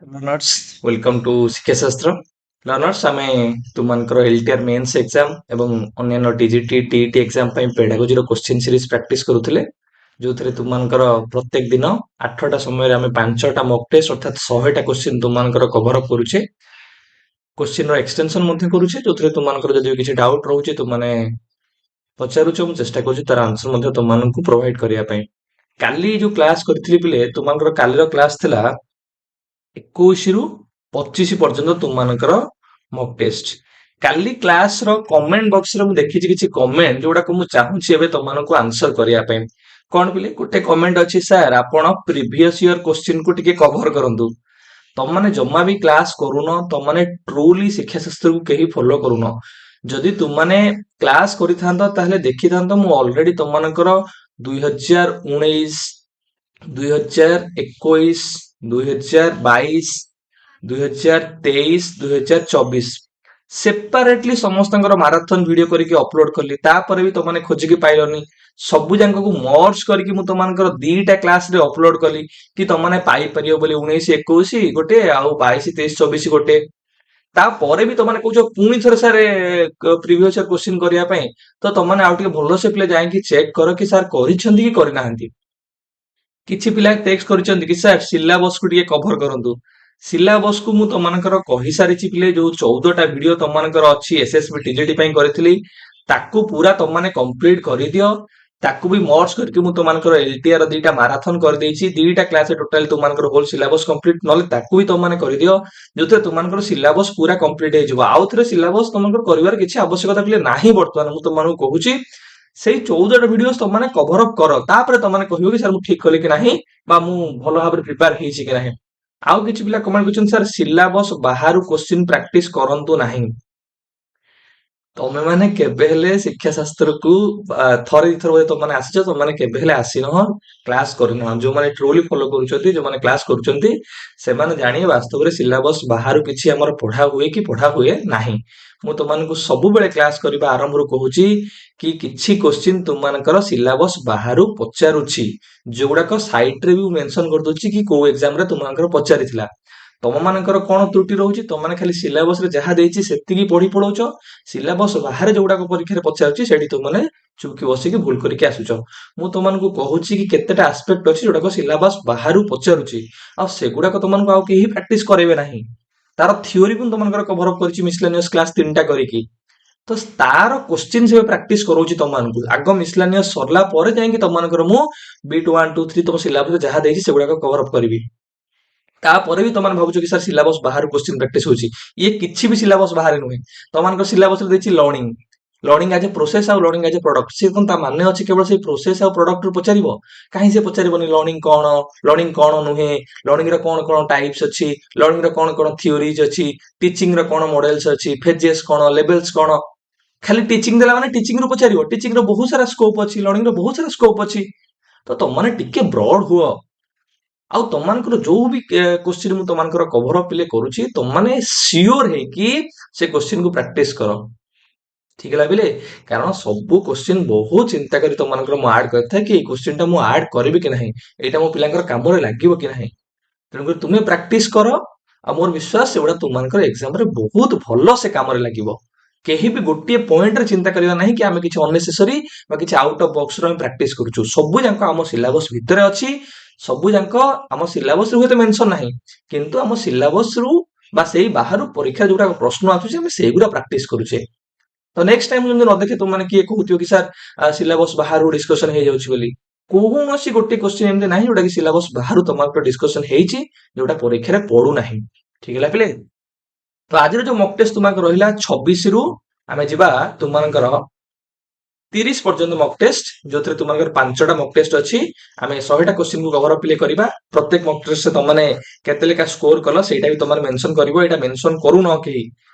Learners, welcome to ଶିକ୍ଷା ଶାସ୍ତ୍ର। Learners, ଆମେ ତୁମମାନଙ୍କର LTR ମେନ୍ସ ଏକ୍ସାମ ଏବଂ ଅନ୍ୟାନ୍ୟ TGT, TET ଏକ୍ସାମ ପାଇଁ ପେଡାଗୋଜିର କ୍ୱେଶ୍ଚିନ୍ ସିରିଜ୍ ପ୍ରାକ୍ଟିସ୍ କରୁଥିଲେ, ଯୋଉଥିରେ ତୁମମାନଙ୍କର ପ୍ରତ୍ୟେକ ଦିନ 8ଟା ସମୟରେ ଆମେ 5ଟା ମକ୍ ଟେଷ୍ଟ ଅର୍ଥାତ୍ 100ଟା କ୍ୱେଶ୍ଚିନ୍ ତୁମମାନଙ୍କର କଭର ଅପ୍ କରୁଛେ। କ୍ୱେଶ୍ଚିନ୍ର ଏକ୍ସଟେନସନ୍ ମଧ୍ୟ କରୁଛେ, ଯୋଉଥିରେ ତୁମମାନଙ୍କର ଯଦି କିଛି ଡାଉଟ୍ ରହୁଛି ତୁମମାନେ ପଚାରୁଛ, ମୁଁ ଚେଷ୍ଟା କରୁଛି ତାର ଆନ୍ସର ମଧ୍ୟ ତୁମମାନଙ୍କୁ ପ୍ରୋଭାଇଡ୍ କରିବା ପାଇଁ। କାଲି ଯୋଉ କ୍ଲାସ୍ କରିଥିଲି ପିଲେ, ତୁମମାନଙ୍କର କାଲିର କ୍ଲାସ୍ ଥିଲା 21 ରୁ 25 ପର୍ଯ୍ୟନ୍ତ ତୁମମାନଙ୍କର ମକ୍ ଟେଷ୍ଟ। କାଲି କ୍ଲାସର କମେଣ୍ଟ ବକ୍ସରେ ମୁଁ ଦେଖିଛି କିଛି କମେଣ୍ଟ ଯୋଉଟାକୁ ମୁଁ ଚାହୁଁଛି ଏବେ ତମମାନଙ୍କୁ ଆନ୍ସର କରିବା ପାଇଁ। କଣ ପିଲେ, ଗୋଟେ କମେଣ୍ଟ ଅଛି, ସାର୍ ଆପଣ ପ୍ରିଭିୟସ୍ ଇୟର କ୍ୱେଶ୍ଚିନ୍‌କୁ ଟିକେ କଭର କରନ୍ତୁ। ତମମାନେ ଜମା ବି କ୍ଲାସ୍ କରୁନ, ତମମାନେ ଟ୍ରୁଲି ଶିକ୍ଷା ଶାସ୍ତ୍ରକୁ କେହି ଫଲୋ କରୁନ। ଯଦି ତୁମମାନେ କ୍ଲାସ୍ କରିଥାନ୍ତ ତାହେଲେ ଦେଖିଥାନ୍ତ ମୁଁ ଅଲରେଡି ତମମାନଙ୍କର 2019, 2021, 2022, 2023, 2024 ସେପାରେଟଲି ସମସ୍ତଙ୍କର ମାରାଥନ ଭିଡିଓ କରିକି ଅପଲୋଡ କଲି। ତାପରେ ବି ତମମାନେ ଖୋଜିକି ପାଇଲନି। ସବୁ ଯାକକୁ ମର୍ଜ କରିକି ମୁଁ ତମମାନଙ୍କର 2ଟା କ୍ଲାସରେ ଅପଲୋଡ କଲି କି ତମମାନେ ପାଇପାରିବ ବୋଲି 19, 21 ଗୋଟେ ଆଉ 22, 23, 24 ଗୋଟେ। ତାପରେ ବି ତମମାନେ କହୁଛ ପୁଣି ଥରେ ସାର୍ ପ୍ରିଭିୟସ୍ ଇୟର କ୍ୱେଶ୍ଚିନ୍ କରିବା ପାଇଁ। ତ ତମମାନେ ଆଉ ଟିକେ ଭଲସେ ପିଲେ ଯାଇକି ଚେକ୍ କର କି ସାର୍ କରିଛନ୍ତି କି କରିନାହାନ୍ତି। କିଛି ପିଲା ଟେକ୍ସଟ କରିଛନ୍ତି କି ସାର୍ ସିଲାବସକୁ ଟିକେ କଭର କରନ୍ତୁ। ସିଲାବସକୁ ମୁଁ ତମମାନଙ୍କର କହିସାରିଛି ପିଲେ, ଯୋଉ 14ଟା ଭିଡିଓ ତମମାନଙ୍କର ଅଛି SSB TGT ପାଇଁ କରିଥିଲି, ତାକୁ ପୁରା ତମମାନେ କମ୍ପ୍ଲିଟ କରିଦିଅ। ତାକୁ ବି ମର୍ଜ କରିକି ମୁଁ ତମମାନଙ୍କର LTR 2ଟା ମାରାଥନ କରିଦେଇଛି। 2ଟା କ୍ଲାସରେ ଟୋଟାଲି ତମମାନଙ୍କର ହୋଲ ସିଲାବସ କମ୍ପ୍ଲିଟ, ନହେଲେ ତାକୁ ବି ତମମାନେ କରିଦିଅ, ଯୋଉଥିରେ ତମମାନଙ୍କର ସିଲାବସ ପୁରା କମ୍ପ୍ଲିଟ ହେଇଯିବ। ଆଉ ଥରେ ସିଲାବସ ତମମାନଙ୍କର କରିବାର କିଛି ଆବଶ୍ୟକତା ପିଲେ ନାହିଁ। ବର୍ତ୍ତମାନ ମୁଁ ତମମାନଙ୍କୁ କହୁଛି ସେଇ 14ଟା ଭିଡିଓ ତମମାନେ କଭର ଅପ୍ କର, ତାପରେ ତମମାନେ କହିବ କି ସାର୍ ମୁଁ ଠିକ କଲି କି ନାହିଁ ବା ମୁଁ ଭଲ ଭାବରେ ପ୍ରିପେୟାର ହେଇଛି କି ନାହିଁ। ଆଉ କିଛି ପିଲା କମେଣ୍ଟ କରିଛନ୍ତି ସାର୍ ସିଲାବସ ବାହାରୁ କ୍ୱେଶ୍ଚିନ୍ ପ୍ରାକ୍ଟିସ କରନ୍ତୁ ନାହିଁ। ତମେ ମାନେ କେବେ ହେଲେ ଶିକ୍ଷା ଶାସ୍ତ୍ରକୁ ଥରେ ଦିଥର ବୋଧେ ତମମାନେ ଆସିଛ, ତମମାନେ କେବେ ହେଲେ ଆସିନହ, କ୍ଲାସ କରିନହ। ଯୋଉମାନେ ଟ୍ରୁଲି ଫଲୋ କରୁଛନ୍ତି, ଯୋଉମାନେ କ୍ଲାସ କରୁଛନ୍ତି, ସେମାନେ ଜାଣିବେ ବାସ୍ତବରେ ସିଲାବସ ବାହାରୁ କିଛି ଆମର ପଢା ହୁଏ କି ପଢା ହୁଏ ନାହିଁ। ମୁଁ ତମମାନଙ୍କୁ ସବୁବେଳେ କ୍ଲାସ କରିବା ଆରମ୍ଭରୁ କହୁଛି କି କିଛି କ୍ୱେଶ୍ଚିନ୍ ତୁମମାନଙ୍କର ସିଲାବସ ବାହାରୁ ପଚାରୁଛି, ଯୋଉଗୁଡାକ ସାଇଟରେ ବି ମେନସନ କରିଦଉଛି କି କୋଉ ଏକ୍ସାମରେ ତୁମମାନଙ୍କର ପଚାରିଥିଲା। ତମମାନଙ୍କର କଣ ତ୍ରୁଟି ରହୁଛି, ତମମାନେ ଖାଲି ସିଲାବସରେ ଯାହା ଦେଇଛି ସେତିକି ପଢି ପଳଉଛ। ସିଲାବସ ବାହାରେ ଯୋଉଗୁଡାକ ପରୀକ୍ଷାରେ ପଚାରୁଛି ସେଠି ତୁମମାନେ ଚୁପକି ବସିକି ଭୁଲ କରିକି ଆସୁଛ। ମୁଁ ତମମାନଙ୍କୁ କହୁଛି କି କେତେଟା ଆସ୍ପେକ୍ଟ ଅଛି ଯୋଉଟାକ ସିଲାବସ ବାହାରୁ ପଚାରୁଛି, ଆଉ ସେଗୁଡାକ ତମମାନଙ୍କୁ ଆଉ କେହି ପ୍ରାକ୍ଟିସ କରେଇବେ ନାହିଁ। ତାର ଥିଓରି ବି ମୁଁ ତମମାନଙ୍କର କଭର ଅପ୍ କରିଛି ମିସଲେନିୟସ କ୍ଲାସ 3ଟା କରିକି। ତ ତାର କ୍ୱେଶ୍ଚିନ୍ ଏବେ ପ୍ରାକ୍ଟିସ କରଉଛି ତମମାନଙ୍କୁ। ଆଗ ମିସଲେନିୟସ ସରିଲା ପରେ ଯାଇକି ତମମାନଙ୍କର ମୁଁ ବିଟ୍ 1, 2, 3 ତମ ସିଲାବସରେ ଯାହା ଦେଇଛି ସେଗୁଡାକ କଭର ଅପ୍ କରିବି। ତାପରେ ବି ତମମାନେ ଭାବୁଛ କି ସାର୍ ସିଲାବସ ବାହାରୁ କ୍ୱେଶ୍ଚିନ୍ ପ୍ରାକ୍ଟିସ ହଉଛି। ଇଏ କିଛି ବି ସିଲାବସ ବାହାରେ ନୁହେଁ। ତମମାନଙ୍କର ସିଲାବସରେ ଦେଇଛି ଲର୍ଣ୍ଣିଂ, ଲର୍ଣ୍ଣିଂ ଆଜ ଏ ପ୍ରୋସେସ ଆଉ ଲର୍ଣ୍ଣିଂ ଆଜ ଏ ପ୍ରଡକ୍ଟ। ସେ କଣ ତା ମାନେ ଅଛି କେବଳ ସେଇ ପ୍ରୋସେସ ଆଉ ପ୍ରଡକ୍ଟରୁ ପଚାରିବ? କାହିଁ ସେ ପଚାରିବନି ଲର୍ଣ୍ଣିଂ କଣ ନୁହେଁ, ଲର୍ଣ୍ଣିଂ ର କଣ କଣ ଟାଇପ୍ସ ଅଛି, ଲର୍ଣ୍ଣିଂ ର କଣ କଣ ଥିଓରିଜ ଅଛି, ଟିଚିଂ ର କଣ ମଡେଲ୍ସ ଅଛି, ଫେଜେସ୍ କଣ, ଲେଭେଲ୍ସ କଣ। ଖାଲି ଟିଚିଂ ଦେଲା ମାନେ ଟିଚିଂ ରୁ ପଚାରିବ? ଟିଚିଂ ର ବହୁତ ସାରା ସ୍କୋପ ଅଛି, ଲର୍ଣ୍ଣିଂ ର ବହୁତ ସାରା ସ୍କୋପ ଅଛି। ତ ତମମାନେ ଟିକେ ବ୍ରଡ ହୁଅ। ଆଉ ତମମାନଙ୍କର ଯୋଉ ବି କ୍ୱେଶ୍ଚିନ୍ ମୁଁ ତମମାନଙ୍କର କଭର ଅପ୍ ପିଲେ କରୁଛି, ତମମାନେ ସିଓର ହେଇକି ସେ କ୍ୱେଶ୍ଚିନ୍ କୁ ପ୍ରାକ୍ଟିସ କର। ଠିକ ହେଲା ପିଲେ? କାରଣ ସବୁ କ୍ୱେଶ୍ଚିନ୍ ବହୁତ ଚିନ୍ତା କରି ତମମାନଙ୍କର ମୁଁ ଆଡ୍ କରିଥାଏ କି ଏଇ କ୍ୱେଶ୍ଚିନ୍ ଟା ମୁଁ ଆଡ୍ କରିବି କି ନାହିଁ, ଏଇଟା ମୋ ପିଲାଙ୍କର କାମରେ ଲାଗିବ କି ନାହିଁ। ତେଣୁକରି ତୁମେ ପ୍ରାକ୍ଟିସ କର, ଆଉ ମୋର ବିଶ୍ୱାସ ସେଗୁଡା ତୁମମାନଙ୍କର ଏକ୍ସାମରେ ବହୁତ ଭଲ ସେ କାମରେ ଲାଗିବ। କେହି ବି ଗୋଟିଏ ପଏଣ୍ଟରେ ଚିନ୍ତା କରିବା ନାହିଁ କି ଆମେ କିଛି ଅନନେସେସରି ବା କିଛି ଆଉଟ ଅଫ ବକ୍ସର ଆମେ ପ୍ରାକ୍ଟିସ କରୁଛୁ। ସବୁ ଯାକ ଆମ ସିଲାବସ ଭିତରେ ଅଛି। ସବୁ ଯାକ ଆମ ସିଲାବସରେ ହୁଏତ ମେନସନ ନାହିଁ, କିନ୍ତୁ ଆମ ସିଲାବସରୁ ବା ସେଇ ବାହାରୁ ପରୀକ୍ଷା ଯୋଉଟା ପ୍ରଶ୍ନ ଆସୁଛି ଆମେ ସେଇଗୁଡା ପ୍ରାକ୍ଟିସ କରୁଛେ। ତ ନେକ୍ସଟ ଟାଇମ ଯେମିତି ନ ଦେଖେ ତୁମମାନେ କିଏ କହୁଥିବ କି ସାର୍ ସିଲାବସ ବାହାରୁ ଡିସ୍କସନ ହେଇଯାଉଛି ବୋଲି। କୌଣସି ଗୋଟେ କ୍ୱେଶ୍ଚିନ୍ ଏମିତି ନାହିଁ ଯୋଉଟା କି ସିଲାବସ ବାହାରୁ ତମମାନଙ୍କର ଡିସ୍କସନ ହେଇଛି, ଯୋଉଟା ପରୀକ୍ଷାରେ ପଡୁନାହିଁ। ଠିକ ହେଲା ପିଲେ? ତ ଆଜିର ଯୋଉ ମକ୍ ଟେଷ୍ଟ ତୁମମାନଙ୍କର ରହିଲା 26 ରୁ ଆମେ ଯିବା ତୁମମାନଙ୍କର 30 ପର୍ଯ୍ୟନ୍ତ ମକ୍ ଟେଷ୍ଟ, ଯୋଉଥିରେ ତୁମମାନଙ୍କର 5ଟା ମକ୍ ଟେଷ୍ଟ ଅଛି। ଆମେ 100ଟା କ୍ୱେଶ୍ଚିନ୍ କୁ କଭର ଅପ୍ ପିଲେ କରିବା। ପ୍ରତ୍ୟେକ ମକ୍ ଟେଷ୍ଟରେ ତମମାନେ କେତେ ଲେଖା ସ୍କୋର କଲ ସେଇଟା ବି ତମମାନେ ମେନସନ କରିବ। ଏଇଟା ମେନସନ କରୁନ କେହି।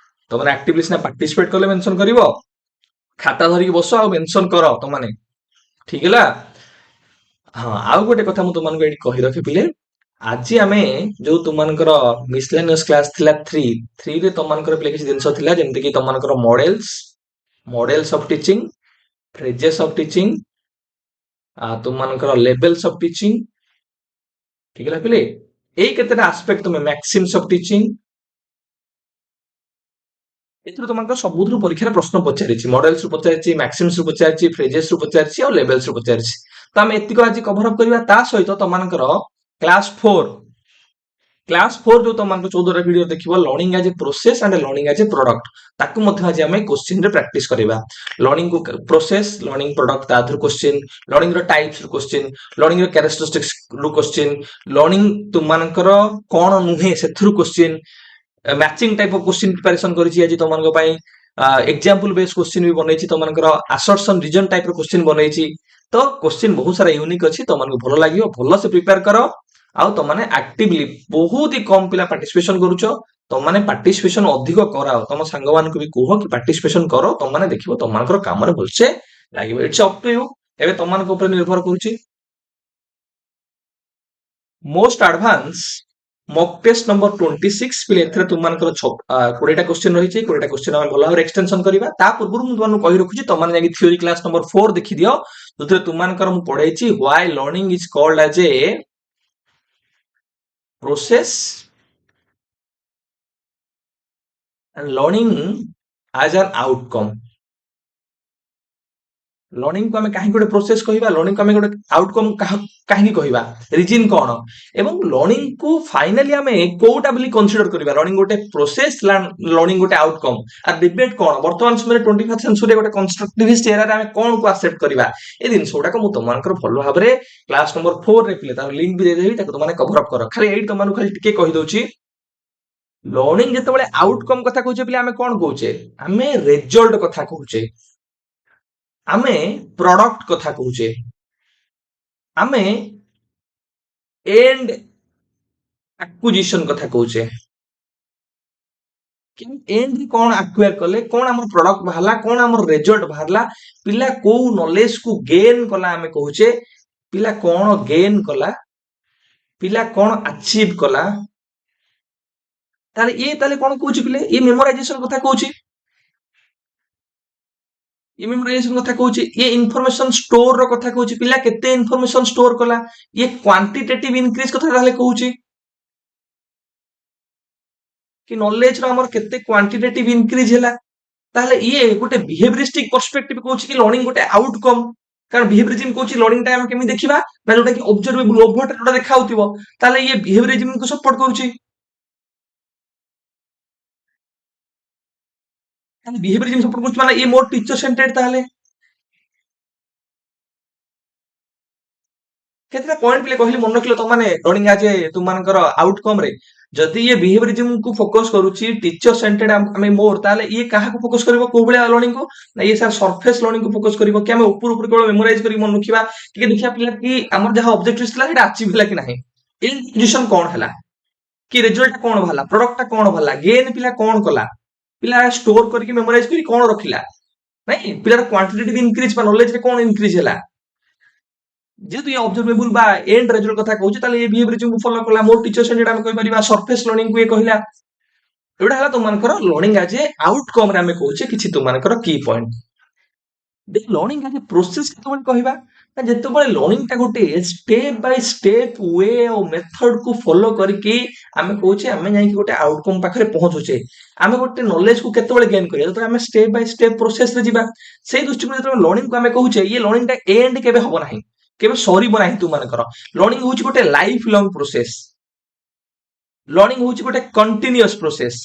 ତମମାନେ ଆକ୍ଟିଭଲି ସିନା ପାର୍ଟିସିପେଟ କଲେ ମେନସନ କରିବ। ଖାତା ଧରିକି ବସ ଆଉ ମେନସନ କର ତମମାନେ। ଠିକ ହେଲା? ହଁ, ଆଉ ଗୋଟେ କଥା ମୁଁ ତମମାନଙ୍କୁ ଏଇଠି କହି ରଖି ପିଲେ, ଆଜି ଆମେ ଯୋଉ ତୁମମାନଙ୍କର ମିସଲେନିୟସ କ୍ଲାସ ଥିଲା 3 ରେ ତମମାନଙ୍କର ପିଲେ କିଛି ଜିନିଷ ଥିଲା, ଯେମିତି କି ତମମାନଙ୍କର models of teaching, phases of teaching, ତୁମମାନଙ୍କର ଲେଭେଲ୍ସ ଅଫ ଟିଚିଂ। ଠିକ ହେଲା ପିଲେ? ଏଇ କେତେଟା ଆସ୍ପେକ୍ଟ ତମେ ମ୍ୟାକ୍ସିମ୍ସ ଅଫ ଟିଚିଂ ଏଥିରୁ ତମମାନଙ୍କର ସବୁଥିରୁ ପରୀକ୍ଷାରେ ପ୍ରଶ୍ନ ପଚାରିଛି ମଡେଲ୍ସ ରୁ ପଚାରିଛି ମ୍ୟାକ୍ସିମ୍ସ ରୁ ପଚାରିଛି ଫ୍ରେଜେସ୍ ରୁ ପଚାରିଛି ଆଉ ଲେଭେଲ୍ସ ରୁ ପଚାରିଛି ତ ଆମେ ଏତିକ ଆଜି କଭର ଅପ୍ କରିବା ତା ସହିତ ତମମାନଙ୍କର କ୍ଲାସ 4 ଯୋଉ ତମମାନଙ୍କ 14ଟା ଭିଡିଓ ଦେଖିବ ଲର୍ଣ୍ଣିଂ ଆଜ ଏ ପ୍ରୋସେସ ଆଣ୍ଡ ଲର୍ଣ୍ଣିଂ ଆଜ ଏ ପ୍ରଡକ୍ଟ ତାକୁ ମଧ୍ୟ ଆଜି ଆମେ କ୍ୱେଶ୍ଚିନ ରେ ପ୍ରାକ୍ଟିସ କରିବା ଲର୍ଣ୍ଣିଂ କୁ ପ୍ରୋସେସ ଲର୍ଣ୍ଣିଂ ପ୍ରଡକ୍ଟ ତା ଦେହରୁ କ୍ୱେଶ୍ଚିନ ଲର୍ଣ୍ଣିଂ ର ଟାଇପ୍ସ ରୁ କ୍ୱେଶ୍ଚିନ ଲର୍ଣ୍ଣିଂ ର କ୍ୟାରେକ୍ଟରିଷ୍ଟିକ୍ସ ରୁ କ୍ୱେଶ୍ଚିନ ଲର୍ଣ୍ଣିଂ ତୁମମାନଙ୍କର କଣ ନୁହେଁ ସେଥିରୁ question matching type of question preparation କରିଛି ଆଜି ତମମାନଙ୍କ ପାଇଁ एग्जांपल बेस्ड क्वेश्चन ବି ବନେଇଛି ତମମାନଙ୍କର ଆସର୍ସନ ରିଜନ ଟାଇପ ର क्वेश्चन ବନେଇଛି ତ क्वेश्चन ବହୁତ ସାରା ୟୁନିକ୍ ଅଛି ତମମାନଙ୍କୁ ଭଲ ଲାଗିବ ଭଲ ସେ ପ୍ରିପେୟାର କର ଆଉ ତମମାନେ ଆକ୍ଟିଭଲି ବହୁତ ହି କମ ପିଲା ପାର୍ଟିସିପେସନ କରୁଛ ତମମାନେ ପାର୍ଟିସିପେସନ ଅଧିକ କରାଅ ତମ ସାଙ୍ଗମାନଙ୍କୁ ବି କୁହ କି ପାର୍ଟିସିପେସନ କର ତମମାନେ ଦେଖିବ ତମମାନଙ୍କର କାମରେ ଭଲସେ ଲାଗିବ ଇଟ୍ସ ଅପ୍ ଟୁ ୟୁ ଏବେ ତମମାନଙ୍କ ଉପରେ ନିର୍ଭର କରୁଛି most advance mock test number 26 पिले एथरे तुमମାନଙ୍କର 20ଟା क्वेश्चन रहिଛି 20ଟା क्वेश्चन ଆମେ ଭଲ ଭାବରେ ଏକ୍ସଟେନସନ କରିବା ତା ପୂର୍ବରୁ ମୁଁ ତୁମମାନଙ୍କୁ କହି ରଖୁଛି ତମମାନେ ଯାଇକି থিওরি କ୍ଲାସ ନମ୍ବର 4 ଦେଖି ଦିଅ ଯୋଉଥିରେ ତୁମମାନଙ୍କର ମୁଁ ପଢେଇଛି why learning is called as a process and learning as an outcome learning को आम कहीं गोटे प्रोसेस कहवा लर्निंग को आम गोटे आउटकम कहीं कहवा रिजन कौन एवं लर्निंग को फाइनाली आम कोटा बोली कंसीडर करबा लर्निंग गोटे प्रोसेस लर्निंग गोटे आउटकम आ डिबेट कौन वर्तमान समय 21st सेंचुरी गोटे कंस्ट्रक्टिविस्ट एरा रे आम कौन को एक्सेप्ट करबा ए दिन सोडा को मु तमनकर भलो भाबरे क्लास नंबर 4 रे पिले तार लिंक भी दे देबी ताको तमने कवर अप करो खाली एई तमनु खाली टिके कहि दोची लर्निंग जेतेबेले आउटकम कथा कहूचे पिले आम कौन कहूचे आम रिजल्ट कथा कहूचे आमे प्रोडक्ट कथा कहूचे आमे एंड एक्विजिशन कथा कहूचे कि एंड कौन एक्वायर कले कौन हमर प्रोडक्ट बाहला कौन हमर रिजल्ट बाहरला पिला को नॉलेज को गेन कला आमे कहूचे पिला कौन गेन कला पिला कौन अचीव कला ताले ये ताले कौन कहूची पिले ये मेमोराइजेशन कथा कहूची ये मेमोराइजेशन कथा कहूची ये इनफॉरमेशन स्टोर रो कथा कहूची पिला केते इनफॉरमेशन स्टोर कला ये क्वांटिटेटिव इंक्रीज कथा ताले कहूची कि नॉलेज रो हमर केते क्वांटिटेटिव इंक्रीज हैला ताले ये गोटे बिहेवियरिस्टिक पर्सपेक्टिव कहूची कि लर्निंग गोटे आउटकम कारण बिहेवियरिज्म कहूची लर्निंग टाइम केमि देखिबा ना जोटा कि ऑब्जर्वेबल ओभर जोटा देखाउतिबो ताले ये बिहेवियरिज्म को सपोर्ट करूची ताले बिहेवियरिज्म सपोर्ट करूची माने ये मोर टीचर सेंटर्ड ताले केतरा पॉइंट पिले कहली मन रखिलो तमाने लर्निंग आज तुमମାନଙ୍କର आउटकम रे जदि ये बिहेवियरिज्म को फोकस करूची टीचर सेंटर्ड हमें मोर ताले ये काहा को फोकस करबो को बळे लर्निंग को ना ये सर सरफेस लर्निंग को फोकस करबो कि हमें ऊपर ऊपर केवल मेमोराइज करी मन रखिबा कि देखिया पिला कि हमर जहा ऑब्जेक्टिव्स थला सेटा अचीव होला कि नाही इन पोजीशन कोन हला कि रिजल्ट कोन भला प्रोडक्ट कोन भला गेन पिला कोन कला पिला स्टोर करके मेमोराइज करी कोन रखिला नहीं पिला क्वांटिटेटिव इंक्रीज बा नॉलेज रे कोन इंक्रीज हला जेहेतु ये ऑब्जर्वेबल बा एंड रिजल्ट कथा कहूची ताले ये बिहेवियरिज्म को फॉलो कला मोर टीचर सेंटर्ड हम कहि परिबा सरफेस लर्निंग को ये कहिला एटा हला तुमनकर लर्निंग आज ए आउटकम रे हम कहूचे किछि तुमनकर की पॉइंट देख लर्निंग आज प्रोसेस केतबेल कहबा ना जेतबेल लर्निंग ता गोटे स्टेप बाय स्टेप वे और मेथड को फॉलो करके हम कहूचे हम जाई कि गोटे आउटकम पाखरे पहुंचुचे हम गोटे नॉलेज को केतबेल गेन करिया तो हम स्टेप बाय स्टेप प्रोसेस रे जिबा सेही दृष्टिकोण जेतबेल लर्निंग को हम कहूचे ये लर्निंग ता एंड केबे हबो नाही केबे सरीबो नाही तुमनकर लर्निंग होची गोटे लाइफ लॉन्ग प्रोसेस लर्निंग होची गोटे कंटीन्यूअस प्रोसेस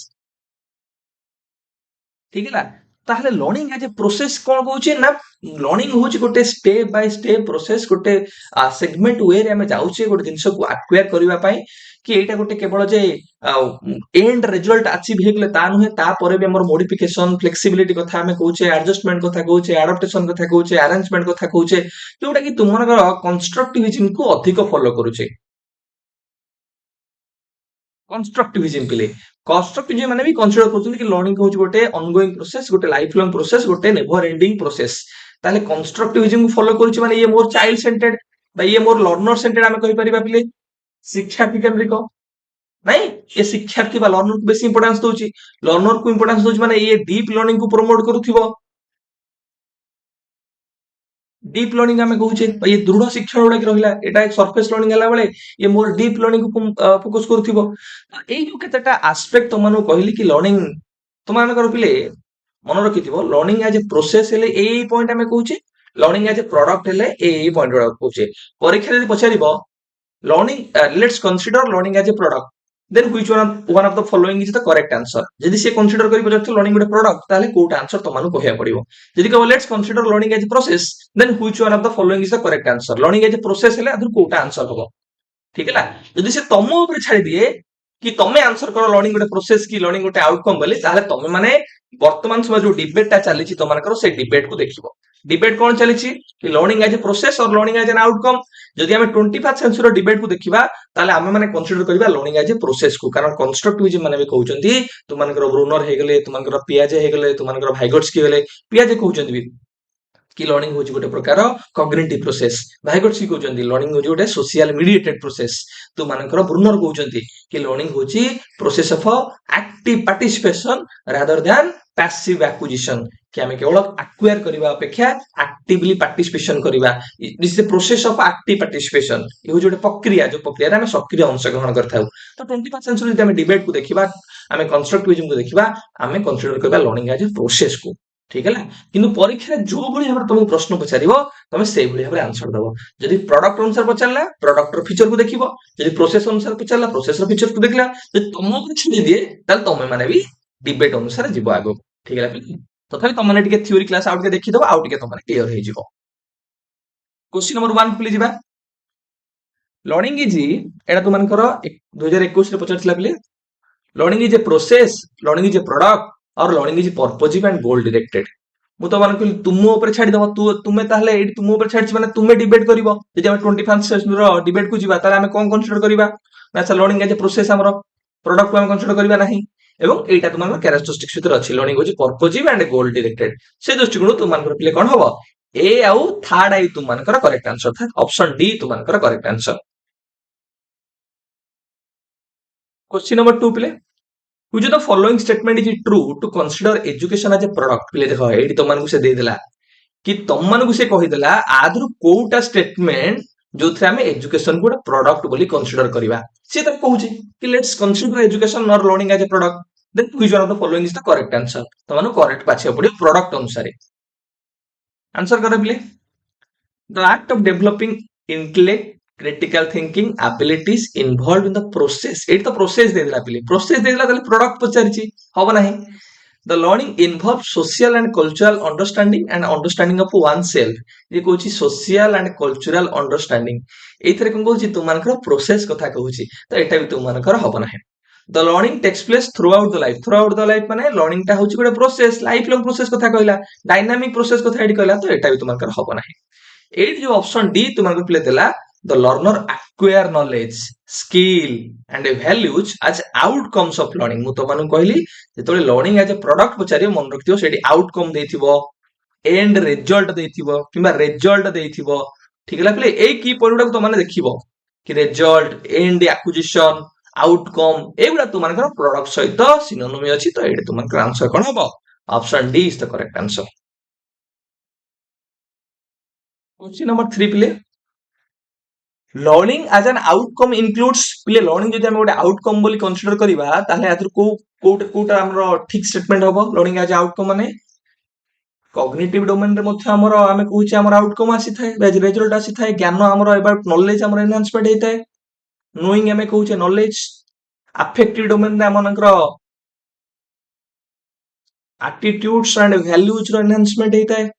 ठीक है ताहले लर्निंग एज ए प्रोसेस कोन कहूचे ना लर्निंग होची गोटे स्टेप बाय स्टेप प्रोसेस गोटे सेगमेंट वे रे हम जाउचे गोटे जिंस को एक्वायर करबा पई कि एटा गोटे केवल जे एंड रिजल्ट अचीव हे गेले ता नुहे ता परे भी हमर मॉडिफिकेशन फ्लेक्सिबिलिटी कथा हम कहूचे एडजस्टमेंट कथा कहूचे एडाप्टेशन कथा कहूचे अरेंजमेंट कथा कहूचे जोटा कि तुमनकर कंस्ट्रक्टिविज्म को अधिक फॉलो करूचे कंस्ट्रक्टिविज्म के लिए कंस्ट्रक्टिविज्म माने भी कंसीडर करछन कि लर्निंग होच गोटे ऑनगोइंग प्रोसेस गोटे लाइफ लॉन्ग प्रोसेस गोटे नेवर एंडिंग प्रोसेस ताले कंस्ट्रक्टिविज्म को फॉलो करूची माने ये मोर चाइल्ड सेंटर्ड बा ये मोर लर्नर सेंटर्ड हम कहि परिबा पिले शिक्षार्थी केंद्रिक नहीं ये शिक्षार्थी बा लर्नर को बेसी इंपोर्टेंस दोची लर्नर को इंपोर्टेंस दोची माने ये डीप लर्निंग को प्रमोट करूथिबो डीप लर्निंग आम कहे ये दृढ़ शिक्षण गुड़ा रहा यहाँ एक सरफेस लर्निंग है बेले ये मोर डीप लर्निंग को फोकस करेटा आस्पेक्ट तुम कहली कि लर्निंग तुम पिले मन रखि लर्निंग एज ए प्रोसेस यही पॉइंट आम कहे लर्निंग एज ए प्रोडक्ट यही पॉइंट गुड़ा कहे परीक्षा पचार learning let's consider learning as a product then which one of the following is the correct answer जदि से consider करि पजत learning गोटे product ताले कोटा आंसर तमानु कहिया पड़िबो जदि कहबो let's consider learning as a process then which one of the following is the correct answer learning as a process हेले other Kota answer हबो ठीक है जदि से तम ऊपर छाड़ी दिए कि तमे आंसर करो लर्निंग गोटे प्रोसेस की लर्निंग गोटे आउटकम बोली ताले तमे माने वर्तमान समय जो डिबेट टा चली छि तमानकर से डिबेट को देखिबो डिबेट कौन चली कि लर्निंग एज ए प्रोसेस और लर्निंग एज एन आउटकम जदि हमें 21st सेंचुरी डिबेट को देखिबा ताले आमे माने कंसीडर करबा लर्निंग एज ए प्रोसेस को कारण कंस्ट्रक्टिविज्म माने भी कहउचंती तुमानकर ब्रूनर हे गेले तुमानकर पियाजे हे गेले तुमानकर भाइगोट्स्की गेले पियाजे कहउचंती भी कि लर्निंग होची गोटे प्रकार कॉग्निटिव प्रोसेस भाइगोट्स्की कहउचंती लर्निंग होची गोटे सोशल मीडिएटेड प्रोसेस तुमानकर ब्रूनर कहउचंती कि लर्निंग होची process of active participation rather than passive acquisition कि हमें केवल एक्वायर करबा अपेक्षा एक्टिवली पार्टिसिपेशन करबा this is the process of active participation ये होची गोटे प्रक्रिया जो प्रक्रिया रे हम सक्रिय अंशग्रहण करथाउ तो 21st सेंचुरी रे हम डिबेट को देखिबा हमें कंस्ट्रक्टिविज्म को देखिबा हमें कंसीडर करबा लर्निंग एज ए प्रोसेस को ठीक है किंतु परीक्षा जो भली भाबरे तुमको प्रश्न पचारिबो तमे सेई भली भाबरे आंसर दबो जदि प्रोडक्ट अनुसार पचारला प्रोडक्ट रो फीचर को देखिबो जदि प्रोसेस अनुसार पचारला प्रोसेस रो फीचर को देखला जदि तुम ऊपर छडी दिए ताल तमे माने भी डिबेट अनुसार जीवो आगो ठीक है तथापि तुम माने टिके थ्योरी क्लास आउट के देखि दबो आउट के तुम माने क्लियर हे जीवो क्वेश्चन नंबर 1 प्लीज बा लर्निंग इज एटा तुमनकर 2021 रे पचारथिला play learning is a process learning is a product और learning is purposive and goal directed मु तो मान कहली तुम ऊपर छाड़ी दबो तू तुमे ताहले एडी तुम ऊपर छाड़ी माने तुमे डिबेट करिवो जदि हम 21st सेंचुरी रो डिबेट को जिबा ताले हम कोन कंसीडर करिबा अच्छा लर्निंग एज ए प्रोसेस हमरो प्रोडक्ट को हम कंसीडर करिबा नाही एवं एटा तुम कैरेक्टरिस्टिक्स भितर अछि लर्निंग होची पर्पजिव एंड गोल डायरेक्टेड से दृष्टिकोण तुम मान प्ले कोन हबो ए आउ थर्ड आई तुम मान करेक्ट आंसर था ऑप्शन डी तुम मान correct answer question number 2 play which of the following statement is true to consider education as a product पिले देखो एडी तुम मानकु से दे देला कि तुम मानकु से कहि देला आदरु कोउटा स्टेटमेंट जो थे हमें एजुकेशन को प्रोडक्ट बोली कंसीडर करबा से त कहूची कि लेट्स कंसीडर एजुकेशन और learning as a product then which one of the following is the correct answer तो मानो करेक्ट पाछे पड़े प्रोडक्ट अनुसार आंसर करे पिले the act of developing intellect critical thinking abilities involved in the process it the process de dela pili process de dela tale product pacharichi hoba nahi the learning involves social and cultural understanding of oneself ye kochi social and cultural understanding eithre kon kochi tumankar process kotha kochi to eta bi tumankar hoba nahi the learning takes place throughout the life mane learning ta hochi gote process life long process kotha कहला dynamic process kotha एडी कहला तो eta bi tumankar hoba nahi एट जो option D तुमको प्ले देला the learner acquire knowledge skill and values as outcomes of learning मु तो मानु कहली जेतोले learning as a product पचारे मन रखथियो सेठी outcome देथिबो end result देथिबो किबा result देथिबो ठीक है प्ले ए की पॉइंट को तो माने देखिबो कि result end acquisition outcome एगुडा तो मानकर प्रोडक्ट सहित सिनोनिम अछि तो एडी तुमन आंसर कोन हबो option D is the correct answer question number 3 प्ले learning as an outcome includes प्ले लर्निंग जदि हम गोटे आउटकम बोली कंसीडर करबा ताले आदर कोटा हमरो ठीक स्टेटमेंट हबो लर्निंग एज आउटकम माने कॉग्निटिव डोमेन रे मथे हमरो हमें कहूची हमरो आउटकम आसी थाए बेज रिजल्ट आसी थाए ज्ञान हमरो अबाउट नॉलेज हमरो एनहांसमेंट हेइ थाए नोइंग हमें कहूचे नॉलेज अफेक्टिव डोमेन रे हमनकर एटीट्यूड्स एंड वैल्यूज रो एनहांसमेंट हेइ थाए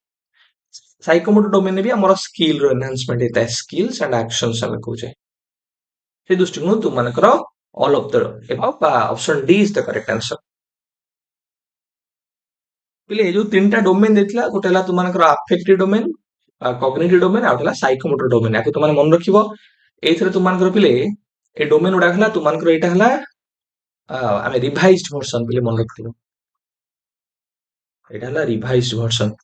साइकोमोटर डोमेन में भी हमारा स्किल रो एनहांसमेंट हेता है स्किल्स एंड एक्शंस हमें कहूचे से दृष्टिकोण तुम मानकर all of the above option D is the correct answer पिले जो तीनटा डोमेन देथिला गोटेला तुम मानकर अफेक्टिव डोमेन कॉग्निटिव डोमेन आउटला साइकोमोटर डोमेन याके तुम मन रखिबो एथरे तुम मानकर पिले ए डोमेन उडा हला तुम मानकर एटा हला आमे रिवाइज्ड वर्जन पिले मन रखिबो एटा हला रिवाइज्ड वर्जन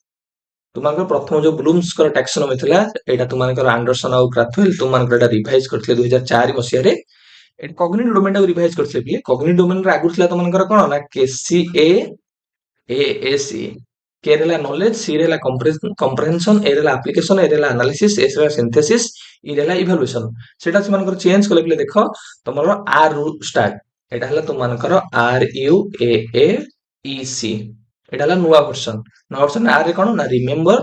तुमको प्रथम जो ब्लूम्स कर टैक्सोनॉमी थिला एटा तुमको एंडरसन और क्राथवेल तुमको एटा रिवाइज करथिले 2004 मसिया रे एटा कॉग्निटिव डोमेन टा रिवाइज करथिले बिले कॉग्निटिव डोमेन रे आगु थिला तुमको कोन ना केसीए एएसई के रे नॉलेज, सी रे कंप्रेहेंशन, ए रे एप्लीकेशन, ए रे एनालिसिस, एस रे सिंथेसिस, ई रे इवैल्यूएशन। सेटा से चेंज कले पिले देख तुमर आर रु स्टार्ट, एटा हला तुमनकर आर यू ए ई सी, एटा हला नुवा वर्जन। नुवा वर्जन आर रे कोन ना रिमेंबर,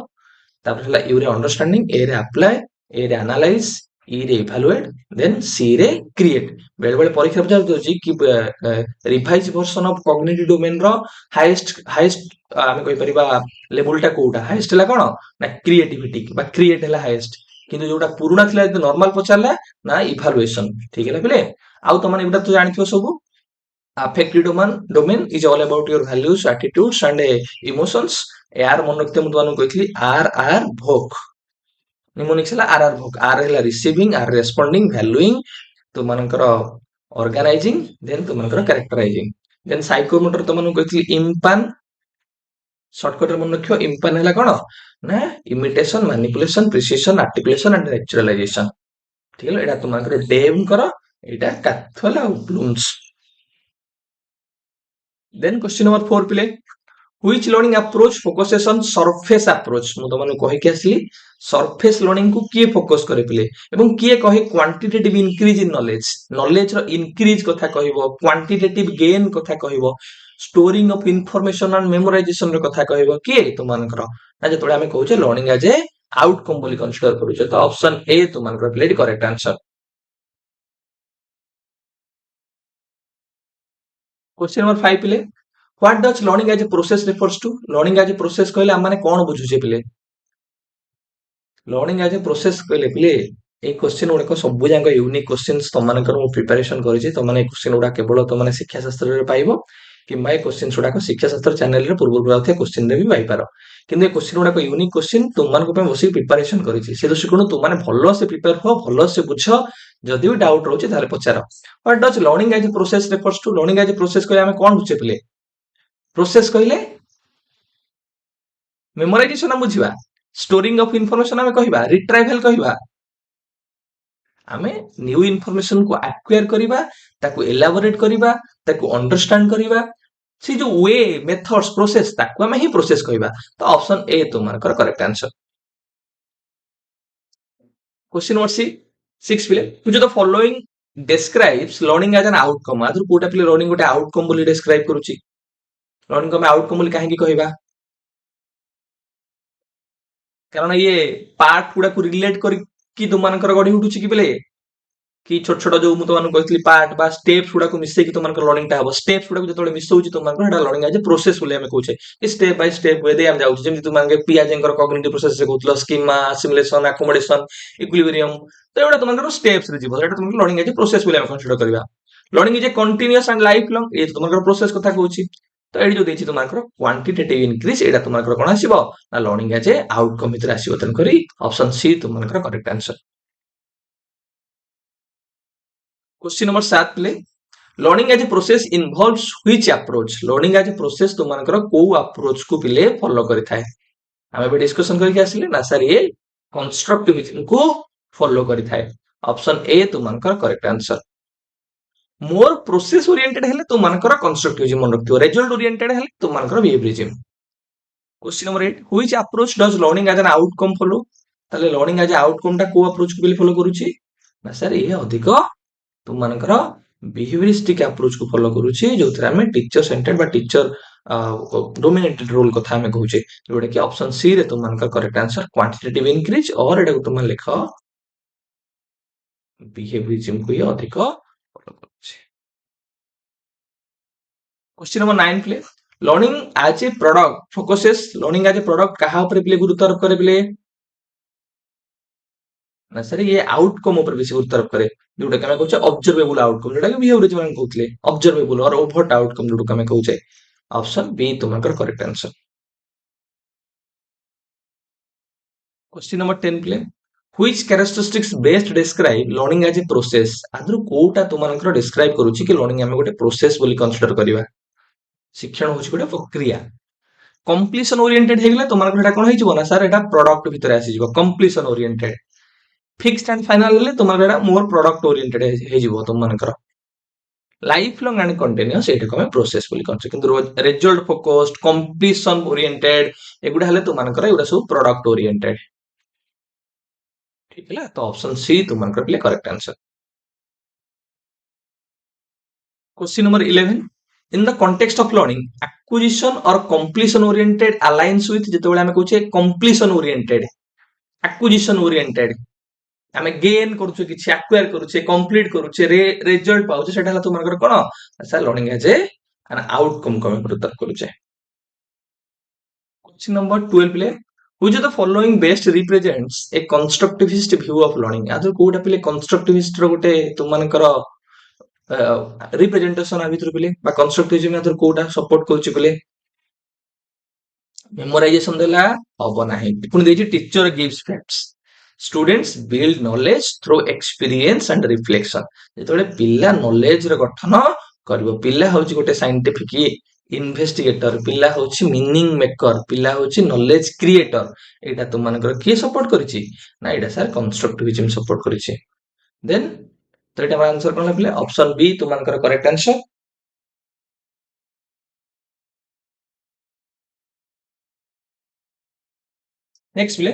तापर हला यू रे अंडरस्टैंडिंग, ए रे अप्लाई, ए रे एनालाइज, ई रे इवैल्यूएट, देन सी रे क्रिएट। बेले बेले परीक्षा पचार दोची कि revise version of cognitive domain रो हाईएस्ट आमे कहि परिबा लेवल टा कोउटा हाईएस्ट हला कोन ना क्रिएटिविटी बा क्रिएट हला हाईएस्ट, किंतु जोटा पुराना थिला नॉर्मल पचारला ना इवैल्यूएशन। ठीक है पिले, आउ त माने एटा तो जानिथियो सब। affective domain is all about your values, attitudes and emotions। यार मन रखते मु तुमन कहथली आर भोक निमोनिक्स हला आर भोक, आर हला रिसीविंग, आर रेस्पोंडिंग, वैल्यूइंग, तुमनकर ऑर्गेनाइजिंग, देन तुमनकर कैरेक्टराइजिंग। देन साइकोमोटर तुमन कहथली इम्पान, शॉर्टकट रे मन रखियो इम्पान हला कोन ना imitation, manipulation, precision, articulation and naturalisation. ठीक है, एटा तुमनकर डेव करो, एटा कैथल और ब्लूम्स। Then question number 4 पिले, which learning approach focuses on surface approach। मु तो माने कहि के आसली surface learning को किए फोकस करे पिले, एवं किए कहे quantitative increase in knowledge, knowledge row increase कथा कहिबो, quantitative gain कथा कहिबो, storing of information and memorization रो कथा कहिबो किए तो मानकर ना जे तोडे हमें कहूचे learning as a outcome बोली कंसीडर करूचे। तो ऑप्शन ए तो मानकर प्लेड करेक्ट आंसर। क्वेश्चन नंबर 5 पिले, what does learning as a process refers to. Learning as a process कहले हम माने कोन बुझुचे पिले, लर्निंग एज ए प्रोसेस कहले पिले ए क्वेश्चन गुडा को सब जांक यूनिक क्वेश्चंस तो मानकर मु प्रिपरेशन करिछि। तो माने क्वेश्चन गुडा केवल तो माने शिक्षा शास्त्र रे पाइबो कि माय क्वेश्चन गुडा को शिक्षा शास्त्र चैनल रे पूर्व पूरा थे क्वेश्चन रे भी पाइ पारो, किंतु ए क्वेश्चन गुडा को यूनिक क्वेश्चन तुम मान को पे बसी प्रिपरेशन करिछि। से दृष्टिकोण तुम माने भलो से प्रिपेयर हो, भलो से बुझ, जदि भी डाउट रहउछि ताले पचारो। What does learning as a process refers to. Learning as a process कहले हम कोन बुझे पिले, प्रोसेस कहले मेमोराइजेशन हम बुझिबा, स्टोरिंग ऑफ इंफॉर्मेशन हमें कहिबा, रिट्राइवल कहिबा, आमे न्यू इंफॉर्मेशन को एक्वायर करिबा, ताको एलाबोरेट करिबा, ताको अंडरस्टैंड करिबा, सी जो वे मेथड्स प्रोसेस ताको हमें ही प्रोसेस कहिबा। तो ऑप्शन ए तुमनकर करेक्ट आंसर। क्वेश्चन नंबर 6 पिले, which of the following describes learning as an outcome। आदर कोटा पिले लर्निंग गोटे आउटकम बोली डिस्क्राइब करूची। लर्निंग को हमें आउटकम बोली काहे की कहिबा, कारण ये पार्ट गुडा को रिलेट करी कि तुमनकर गढी उठुची कि पिले कि छोट छोट जो मु तुमन कहथली पार्ट बा स्टेप्स गुडा को मिसै कि तुमनकर लर्निंग टा हबो। स्टेप्स गुडा को जतोले मिसौची तुमनकर हेडा लर्निंग एज ए प्रोसेस बोली हम कहूचे कि स्टेप बाय स्टेप वे दे हम जाउची। जेमि तुमनके पियाजेंकर कॉग्निटिव प्रोसेस से कहथलो स्कीमा, सिमुलेशन, अकोमोडेशन, इक्विलिब्रियम, तो एडा तुमनकर स्टेप्स रे जीवो, एडा तुमनकर लर्निंग एज ए प्रोसेस बोली हम कंसीडर करबा। Learning is a continuous and life long, ए तुमनकर प्रोसेस कथा कहूची। तो एडी जो देछि तुमनकर क्वांटिटेटिव इंक्रीज, एडा तुमनकर कोन आसीबो ना लर्निंग एज ए आउटकम भितर आसीबो। तन करी ऑप्शन सी तुमनकर करेक्ट आंसर। क्वेश्चन नंबर 7 प्ले, learning as a process involves which approach. Learning as a process तुमनकर को अप्रोच को पिले फॉलो करिथाय। हम एबे डिस्कशन करके आसिले ना सर ये कंस्ट्रक्टिविज्म को फॉलो करिथाय। ऑप्शन ए तुमनकर correct answer. More process oriented हेले तुमनकर कंस्ट्रक्टिविज्म मन रखियो, रिजल्ट ओरिएंटेड हेले तुमनकर behaviourism. Question number 8, which approach does learning as an outcome follow. ताले लर्निंग एज ए आउटकम टा को अप्रोच को पिले फॉलो करूची ना सर ये अधिक तुमनकर बिहेवियरिस्टिक अप्रोच को फॉलो करूची, जोथरा में टीचर सेंटर्ड बा टीचर डोमिनेटेड रोल कथा में कहूचे, जोटा कि ऑप्शन सी रे तुमनकर करेक्ट आंसर क्वांटिटेटिव इंक्रीज और एटा को तुम लिख बिहेवियरिज्म को ये अधिक फॉलो करूचे। क्वेश्चन नंबर 9 प्ले, learning as a product focuses. Learning as a product कहा ऊपर प्ले गुरुत्व आरोप करे प्ले ना सर ये आउटकम ऊपर बेसी गुरुत्व आरोप करे, जोटा कि हम कहूचे ऑब्जर्वेबल आउटकम, जोटा कि बिहेवियरिज्म हम कहउतले ऑब्जर्वेबल और ओवरट आउटकम जोटा कि हम कहूचे। ऑप्शन बी तुमनकर करेक्ट आंसर। क्वेश्चन नंबर 10 प्ले, which characteristics best describe learning as a process. आदर कोटा तुमनकर डिस्क्राइब करूची कि लर्निंग हम गोटे प्रोसेस बोली कंसीडर करबा। शिक्षण होची गोटे प्रक्रिया। कंप्लीशन ओरिएंटेड हेगले तुमनकर एटा कोन हेजिबो ना सर एटा प्रोडक्ट भीतर आसी जिवो completion oriented. Fixed and final हेले तुमनकर एटा मोर प्रोडक्ट ओरिएंटेड हेजिबो तुमनकर। ଲାଇଫ ଲଙ୍ଗ ଆଣ୍ଡ କଣ୍ଟିନ୍ୟୁଅସ୍ ଏଇଟାକୁ ଆମେ ପ୍ରୋସେସ ବୋଲି କହୁଛେ, କିନ୍ତୁ ରେଜଲ୍ଟ ଫୋକସ୍ଡ, କମ୍ପ୍ଲିସନ ଓରିଏଣ୍ଟେଡ ଏଗୁଡ଼ା ହେଲେ ତୁମମାନଙ୍କର ଏଗୁଡ଼ା ସବୁ ପ୍ରଡକ୍ଟ ଓରିଏଣ୍ଟେଡ। ଠିକ ହେଲା, ତ ଅପସନ ସି ତୁମମାନଙ୍କର ହେଲେ correct answer. Question number 11. In the context of learning, acquisition or completion oriented aligns with ଯେତେବେଳେ ଆମେ କହୁଛେ completion oriented, acquisition oriented, ଆମେ ଗେନ୍ କରୁଛେ କିଛି ଆକ୍ୱାର କରୁଛେ କମ୍ପ୍ଲିଟ କରୁଛେ ରେଜଲ୍ଟ ପାଉଛେ, ସେଟା ହେଲା ତୁମମାନଙ୍କର କଣ sir learning age A an outcome କୁ ଆମେ ପ୍ରଦାନ କରୁଛେ। Question number 12 ପିଲେ, which of the following best represents a constructivist view of learning? ଆଦର କୋଉଟା ପିଲେ constructivist ର ଗୋଟେ ତୁମମାନଙ୍କର ରିପ୍ରେଜେଣ୍ଟେସନ ଆ ଭିତରୁ ପିଲେ ବା କନଷ୍ଟ୍ରକ୍ଟିଭିଜମ ଆଦର କୋଉଟା ସପୋର୍ଟ କରୁଛି ପିଲେ? मेमोराइजेशन देला हबो नाही, पुणी देछि teacher gives facts, students build knowledge through experience and reflection. जेतबेले पिल्ला नॉलेज रे गठन करबो, पिल्ला होछि गोटे साइंटिफिक इन्वेस्टिगेटर, पिल्ला होछि मीनिंग मेकर, पिल्ला होछि नॉलेज क्रिएटर, एटा तुम मानकर किए सपोर्ट करिछि ना एटा सर कंस्ट्रक्टिविज्म सपोर्ट करिछि। देन तो एटा आंसर कोन पिले ऑप्शन बी तुम मानकर करेक्ट आंसर। नेक्स्ट पिले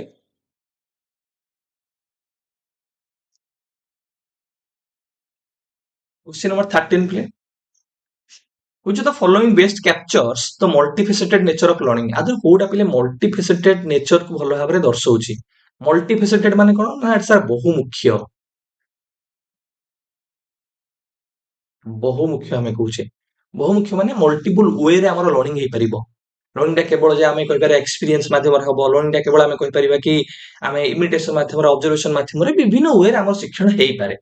question number 13 play, which of the following best captures the multifaceted nature of learning? आदर कोडा पिले multifaceted nature को भलो भाबरे दर्शाउची। multifaceted माने कोन ना सर बहुमुख्य हमें कहूचे, बहुमुख्य माने मल्टीपल वे रे हमर लर्निंग हे परिबो। लर्निंग टा केवल जे आमे कहि पारे एक्सपीरियंस माध्यम रे हबो, लर्निंग टा केवल आमे कहि परिबा कि आमे इमिटेशन माध्यम रे ऑब्जर्वेशन माध्यम रे विभिन्न वे रे हमर शिक्षण हेई पारे।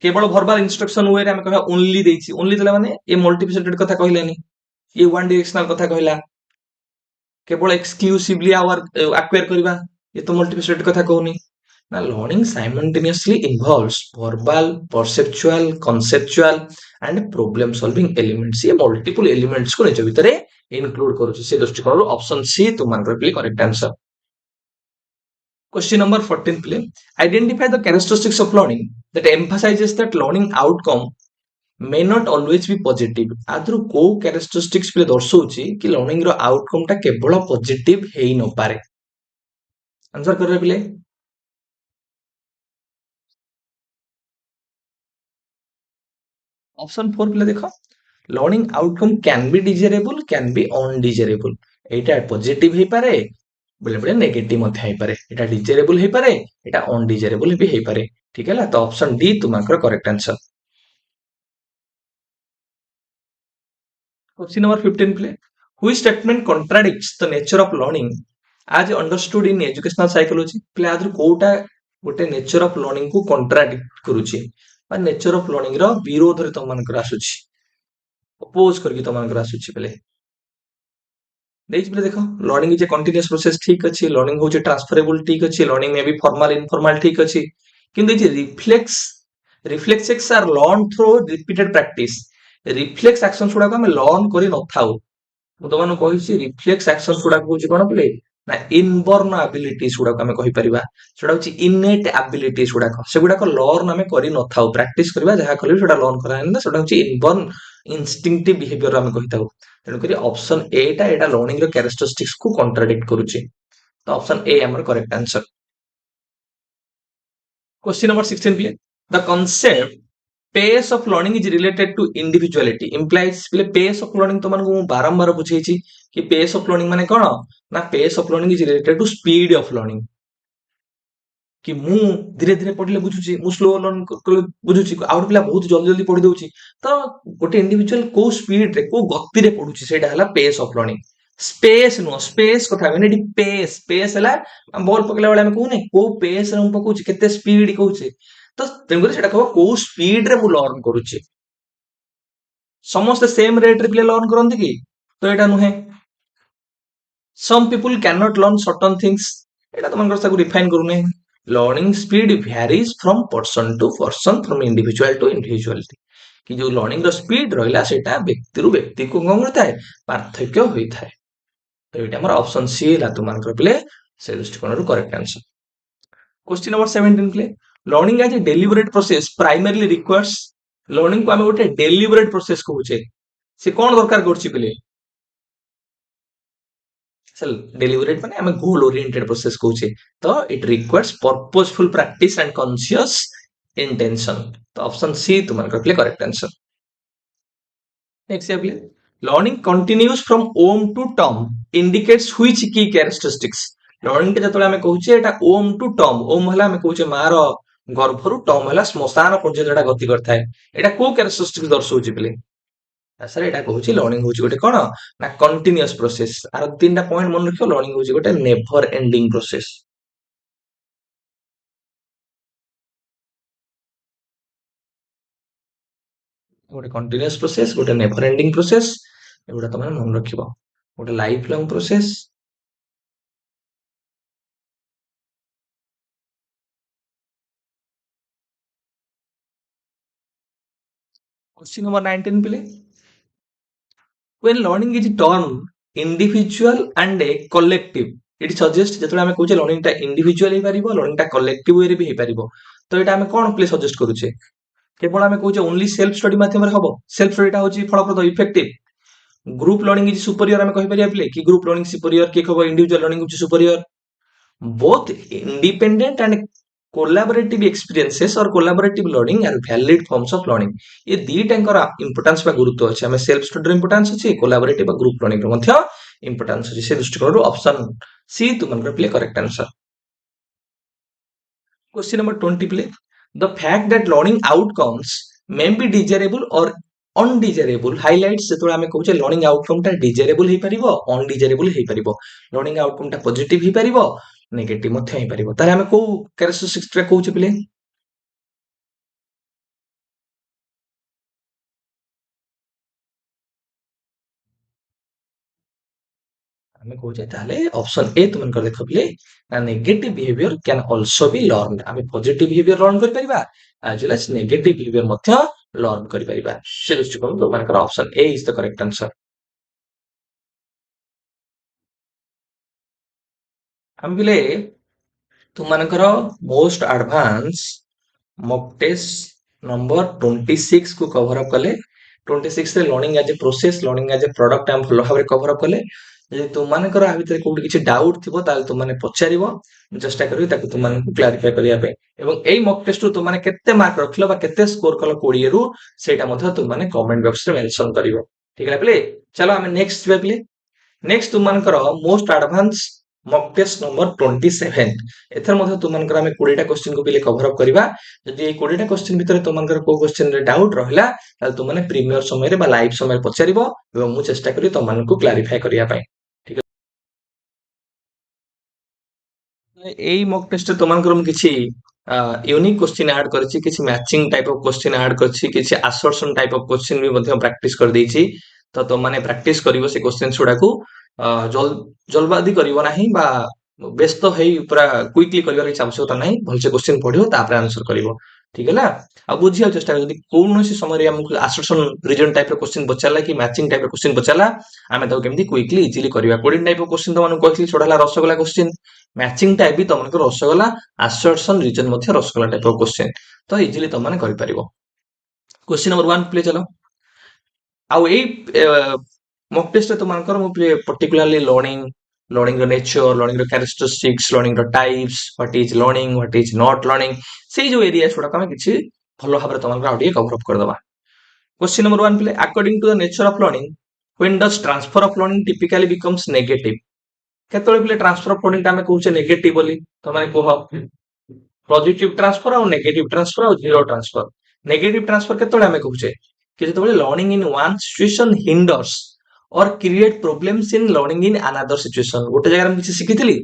केवल वर्बल इंस्ट्रक्शन वे रे आमे कहबा ओनली देछि, ओनली देला माने ए मल्टीफेसेटेड कथा कहिलानी, ये वन डायरेक्शनल कथा कहिला, केवल एक्सक्लूसिवली आवर एक्वायर करबा, ये तो मल्टीफेसेटेड कथा कहउनी ना। Learning simultaneously involves verbal, perceptual, conceptual and problem solving elements, ये मल्टीपल एलिमेंट्स को निज भितरे इनक्लूड करूछि। से दृष्टिकोण ऑप्शन सी तुमनकर प्ले correct answer. Question number 14 play. Identify the characteristics of learning that emphasizes that learning outcome may not always be positive. आदरू को characteristics प्ले दर्शाउछि कि लर्निंग रो आउटकम टा केवल पॉजिटिव हेई न पारे। आंसर कररे प्ले ऑप्शन 4 प्ले देखो, learning outcome can be desirable, can be undesirable. Etah positive हे पारे, बेले बेले नेगेटिव मध्य हे पारे, एटा डिजायरेबल हे पारे, एटा अनडिजायरेबल भी हे पारे। ठीक है, तो ऑप्शन डी तुमकर correct answer. Question number 15 play. Which statement contradicts the nature of learning as understood in educational psychology? Play आदर कोटा गोटे नेचर ऑफ लर्निंग को कंट्राडिक्ट करूची बा नेचर ऑफ लर्निंग रो विरोध रे तम मानकर आसुची, अपोज करके तम मानकर आसुची। प्ले देख प्ले देखो, learning is a continuous process, ठीक अछि, लर्निंग होचे ट्रांसफरेबल, ठीक अछि, learning may be formal informal, ठीक अछि, किंतु is reflexes are learn through repeated practice. Reflex action गुड़ा को आम लर्न कर न था, मुझे कही रिफ्लेक्स एक्शन गुड़ा हूँ कौन पे ना इनबर्न आबिलिटीज गुड़ा आम कहीपर, से इनेट आबिलिटीज गुड़ाक सेगुड़ाक लर्न आम कर न था, प्राक्ट करवा जहाँ कल लर्न कराना से इनबर्न इनस्टिंक्टिव बिहेवियर आम कही था। तेणुक ऑप्शन एटा एटा लर्निंग रो कैरेक्टरिस्टिक्स को कंट्राडिक्ट करूची, तो ऑप्शन ए हमर करेक्ट आंसर। क्वेश्चन नंबर 16 प्ले, the concept pace of learning is related to individuality implies. प्ले पेस ऑफ लर्निंग तो मानक बारंबार बुझेछि कि पेस ऑफ लर्निंग माने कोन ना, pace of learning is related to speed of learning, कि मु धीरे धीरे पढ़ले बुझुची, मु स्लो लर्न बुझुची, आउट पिला बहुत जल्दी जल्दी पढ़ी दउची, तो गोटे इंडिविजुअल को स्पीड रे को गति रे पढ़ुची सेटा हला pace of learning. Space no space कथा माने एडी पेस, पेस हला बॉल पकला वाला हम कहूने को पेस रे हम पकोची, केते स्पीड कहूचे, तो तेन सेटा कहबो को स्पीड रे मु लर्न करूची। समस्त सेम रेट रे पिले लर्न करंती कि, तो एटा नुहे। Some people can not learn certain things, एटा तो मनकर साकु डिफाइन करूने। Learning speed varies from person to person, from individual to individuality, कि जो लर्निंग रो स्पीड रहिला सेटा व्यक्ति रु व्यक्ति को कोन होता है पार्थक्य होइथाय। तो एटा हमर ऑप्शन सी ला तो मनकर पिले से दृष्टिकोण रु करेक्ट आंसर। क्वेश्चन नंबर 17 प्ले, learning as a deliberate process primarily requires learning को आम गोटे डेलीबरेट प्रोसेस कहूचे से कौन दरकार करछि पिले डेलीबरेट माने आम गोल ओरिएंटेड प्रोसेस कहूचे तो it requires purposeful practice and conscious intention तो ऑप्शन सी तुम प्ले करेक्ट आंसर नेक्स्ट है learning continues from womb to टर्म इंडिकेट्स व्हिच की कैरेक्टरिस्टिक्स लर्निंग के जतले हमें कहूचे एटा ओम टू टर्म ओम हला हमें कहूचे मार गर्भरु टर्म हला श्मशान पर्यंत एटा गति करथाय एटा को कैरेक्टरिस्टिक्स दर्शाउची पिले सर एटा कहूची लर्निंग होची गोटे कोन ना कंटिन्यूअस प्रोसेस आर तीनटा पॉइंट मन रखियो लर्निंग होची गोटे नेवर एंडिंग प्रोसेस गोटे कंटिन्यूअस प्रोसेस गोटे नेवर एंडिंग प्रोसेस एगुडा तुम मन रखिबो गोटे life long process question number 19 पिले when learning is term individual and a collective it suggests जेतले हमें कहूचे लर्निंग टा इंडिविजुअल हे परिबो लर्निंग टा कलेक्टिव वे रे भी हे परिबो तो एटा हमें कोन प्ले सजेस्ट करूचे केवल हमें कहूचे ओनली सेल्फ स्टडी माध्यम रे हबो सेल्फ स्टडी टा होची फलप्रद effective group learning is superior हमें कहि परिया प्ले कि ग्रुप लर्निंग सुपीरियर के खबर इंडिविजुअल लर्निंग होची superior both independent and collaborative experiences or collaborative learning are valid forms of learning ये दीटांकर इंपोर्टेंस बा गुरुत्व अछि हमें सेल्फ स्टडी इंपोर्टेंस अछि कोलैबोरेटिव और ग्रुप लर्निंग रो मध्य इंपोर्टेंस अछि से दृष्टिकोण ऑप्शन सी तुमन play correct answer question number 20 play the fact that learning outcomes may be desirable और अनडिजायरेबल हाइलाइट्स जेतोळे हमें कहूचे लर्निंग आउटकम टा डिजायरेबल हे परिबो अनडिजायरेबल हे परिबो लर्निंग आउटकम टा पॉजिटिव हे परिबो नेगेटिव मध्य हे परिबो ताले हमें को कैरेक्टरिस्टिक्स टा कहूचे पिले हमें कहूचे ताले ऑप्शन ए तुमन कर देखो पिले ना negative behaviour can also be learn हमें पॉजिटिव बिहेवियर लर्न कर परिबा as well as negative behaviour मध्य लर्न कर परिबा से दृष्टिकोण तो मानकर option A is the correct answer हम पिले तुमनकर most advance mock test number 26 को कवर अप कले 26 रे learning as a process learning as a product हम भलो भाबरे कवर अप कले जे तुमनकर आ भितर कोठी किछि डाउट थिबो ताल तुमने पचारिबो चेष्टा करबी ताकू तुमन क्लैरिफाई करिया पे एवं एई मॉक टेस्ट रु तुमने केते मार्क रखलो बा केते स्कोर कलो 20 रु सेटा मध्य तुमने कमेंट बॉक्स रे मेंशन करिवो ठीक है प्ले चलो हम नेक्स्ट पे नेक्स्ट तुमनकर most advance mock test number 27 एथर मध्य तुमनकर हम 20 टा क्वेश्चन को पिले कवर अप करबा जदि ए 20 टा क्वेश्चन भितर तुमनकर को क्वेश्चन रे डाउट रहला त तुमने प्रीमियर समय रे बा लाइव समय पचारिबो एवं मु चेष्टा करी तुमन को क्लैरिफाई करिया पय ठीक है एई मॉक टेस्ट रे तुमनकर हम किछि यूनिक क्वेश्चन ऐड करछि किछि matching type of question add करछि किछि असर्शन टाइप ऑफ क्वेश्चन भी मध्य प्रैक्टिस कर देछि तो तुम माने प्रैक्टिस करिवो से क्वेश्चन गुडा को जल्दबाजी करिवो नाही बा व्यस्त हेई पूरा क्विकली करिवार इच्छा आवश्यकता नाही भलसे क्वेश्चन पढियो तापर आंसर करिवो ठीक है ना अब बुझिया चेष्टा कर यदि कोनोसी समय रे हमकु असर्शन रीजन टाइप रो क्वेश्चन बचाला कि मैचिंग टाइप रो क्वेश्चन बचाला आमे ताको केमती क्विकली इजीली करिवा कोडिंग टाइप रो क्वेश्चन तो माने कहथि छोडाला रसगोला क्वेश्चन मैचिंग टाइप भी तुमको रसगोला असर्शन रीजन मध्य रसगोला टाइप रो क्वेश्चन तो इजीली तुम माने करि परिवो क्वेश्चन नंबर 1 प्ले चलो आउ एई मॉक टेस्ट रे तुमनकर मु पर्टिकुलरली लर्निंग रो नेचर लर्निंग रो कैरेक्टरिस्टिक्स लर्निंग रो types what is learning what is not learning से जो एरिया छोडा हम किछि भलो भाबरे तुमनकर आउडी कवर अप कर दबा क्वेश्चन नंबर 1 प्ले according to the nature of learning when does transfer of learning typically becomes negative केतळे प्ले ट्रांसफर ऑफ लर्निंग ता हम कहूचे नेगेटिव बोली तो माने कोह पॉजिटिव ट्रांसफर और नेगेटिव ट्रांसफर और जीरो ट्रांसफर नेगेटिव ट्रांसफर केतळे हम कहूचे कि जेतବେଳେ learning in one situation hinders और create problems in learning in another situation गोटे जगह हम किछि सिखिथिली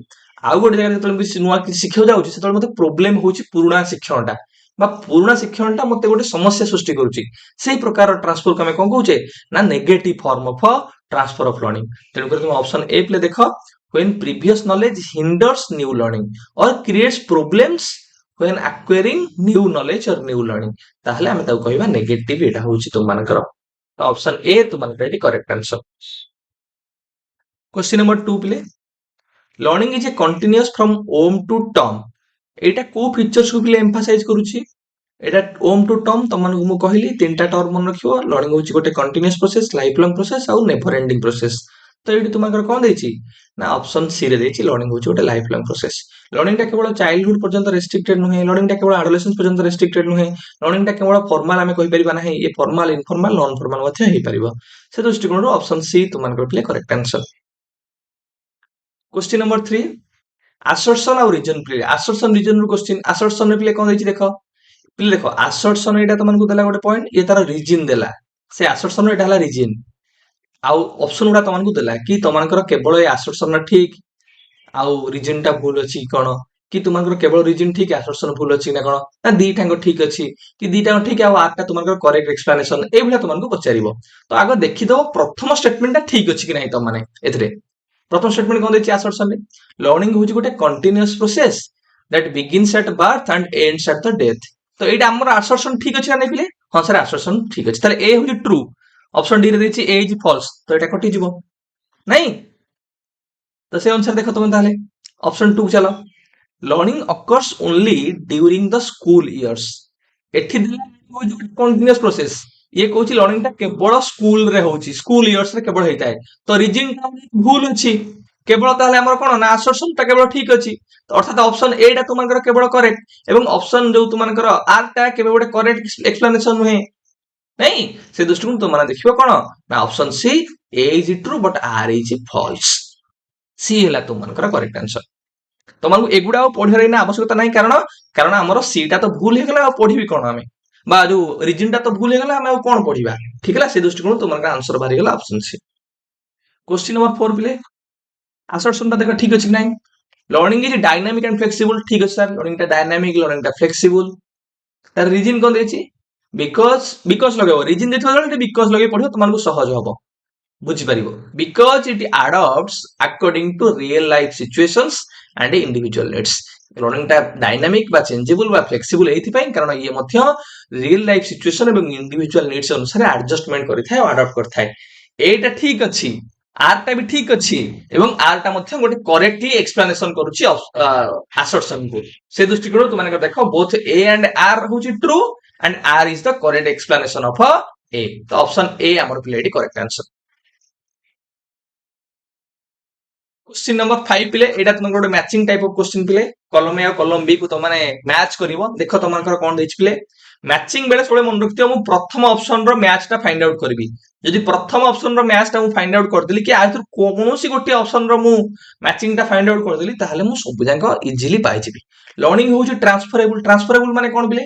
आ गोटे जगह जेतବେଳେ भी नुवा किछि सिखियो जाउछि सेतବେଳେ मते प्रॉब्लम होउछि पुराना शिक्षणटा बा पुराना शिक्षणटा मते गोटे समस्या सृष्टि करूछि सेही प्रकार ट्रांसफर को हम कोन कहूचे ना negative form of transfer of learning तेनु कर तुम ऑप्शन ए प्ले देखो when previous knowledge hinders new learning or creates problems when acquiring new knowledge or new learning ताहले हमें ताऊ कहबा नेगेटिव एटा होउची तुम मानकर ऑप्शन ए तुम मानकर एटी करेक्ट आंसर क्वेश्चन नंबर 2 प्ले learning is a continuous from womb to टर्म एटा को फीचर्स को प्ले एम्फसाइज करूची एटा ओम टू टर्म तुमको मु कहली तीनटा टर्म मन रखियो लर्निंग होची गोटे continuous process life long process और नेवर एंडिंग प्रोसेस तो ये तुमकर कौन देछि ना ऑप्शन सी रे देछि लर्निंग होची गोटे लाइफ लॉन्ग प्रोसेस लर्निंग टा केवल चाइल्डहुड पर्यंत रेस्ट्रिक्टेड नुहे लर्निंग टा केवल एडोलेसेंस पर्यंत रेस्ट्रिक्टेड नुहे लर्निंग टा केवल फॉर्मल आमे कहि परिबा नाही ये फॉर्मल इनफॉर्मल नॉन फॉर्मल मध्ये हेइ परिबो से दृष्टिकोण ऑप्शन सी तुमकर प्ले correct answer question number 3 assertion और रीजन प्ले assertion रीजन रो क्वेश्चन assertion प्ले कौन देछि देखो प्ले देखो assertion एटा तुमको देला गोटे पॉइंट ये तार रीजन देला से assertion एटा हला रीजन आउ ऑप्शन गुडा तुमको देला कि तुमकर केवल ए assertion ठीक आउ रीजन टा भूल अछि कोन कि तुमकर केवल रीजन ठीक assertion भूल अछि ना कोन ना दी टांग ठीक अछि कि दी टांग ठीक आ आटा तुमकर करेक्ट एक्सप्लेनेशन ए भला तुमको पचारिबो तो आगो देखि दो प्रथम स्टेटमेंट टा ठीक अछि कि नाही तुम माने एथरे प्रथम स्टेटमेंट कौन देछि assertion रे लर्निंग होछि गोटे continuous process that begins at birth and ends at the death तो एटा हमर assertion ठीक अछि ना नै पिले हां सर assertion ठीक अछि ताले ए होछि ट्रू ऑप्शन डी रे देछि ए इज फॉल्स तो एटा कटि जिवो नहीं तो से अनुसार देखो तुम ताले ऑप्शन 2 चलो learning occurs only during the school years एठी दिला कंटीन्यूअस प्रोसेस ये कहूची लर्निंग टा केवल स्कूल रे होची स्कूल इयर्स रे केवल हेइताय तो रीजन टा भूल अछि केवल ताले हमर कोन ना assertion टा केवल ठीक अछि तो अर्थात ऑप्शन ए टा तुमनकर केवल करेक्ट एवं ऑप्शन जो तुमनकर आर टा केवल गोटे करेक्ट एक्सप्लेनेशन नुहे नहीं से दृष्टिकोण तुम माने देखिबो कोन ना option C A is true but R is false C हला तुमनकर करेक्ट आंसर तुमको एगुडा पढ़िबार ना आवश्यकता नहीं कारण कारण हमर सी टा तो भूल हे गेला पढ़िबी कोन हमें बा जो रीजन टा तो भूल हे गेला हमें कोन पढ़िबा ठीक है से दृष्टिकोण तुमनकर आंसर बाहरी गेला ऑप्शन सी क्वेश्चन नंबर 4 प्ले assertion टा देखो ठीक अछि कि नहीं learning is dynamic and flexible ठीक अछि सर लर्निंग टा डायनामिक लर्निंग टा फ्लेक्सिबल तार रीजन कोन देछि बिकॉज लगेबो रीजन देखो बिकॉज लगे पढ़ियो तुमको सहज हबो बुझी परिबो because it adopts according to real life situations and individual needs learning टा डायनामिक बा चेंजेबल बा फ्लेक्सिबल एथि पई कारण ये मध्य रियल लाइफ सिचुएशन एवं इंडिविजुअल नीड्स अनुसार एडजस्टमेंट करिथाय और अडॉप्ट करथाय एटा ठीक अछि आर टा भी ठीक अछि एवं आर टा मध्य गोटे करेक्टली एक्सप्लेनेशन करूची assertion को से दृष्टिकोण तुम माने देखो बोथ ए एंड आर होची true and R is the correct explanation of A तो ऑप्शन ए हमर प्लेडी करेक्ट आंसर क्वेश्चन नंबर 5 पिले एटा तुमको गोटे मैचिंग टाइप ऑफ क्वेश्चन पिले कॉलम ए और कॉलम बी को तुम माने मैच करिवो देखो तुमनकर कोन देछि पिले मैचिंग बेले सोले मन रखतियो मु प्रथम ऑप्शन रो मैच टा फाइंड आउट करबी यदि प्रथम ऑप्शन रो मैच टा मु फाइंड आउट कर देली कि आज कोनोसी गोटे ऑप्शन रो मु मैचिंग टा फाइंड आउट कर देली ताहले मु सब जांको इजीली पाइ जिबी लर्निंग होची ट्रांसफरेबल माने कोन बिले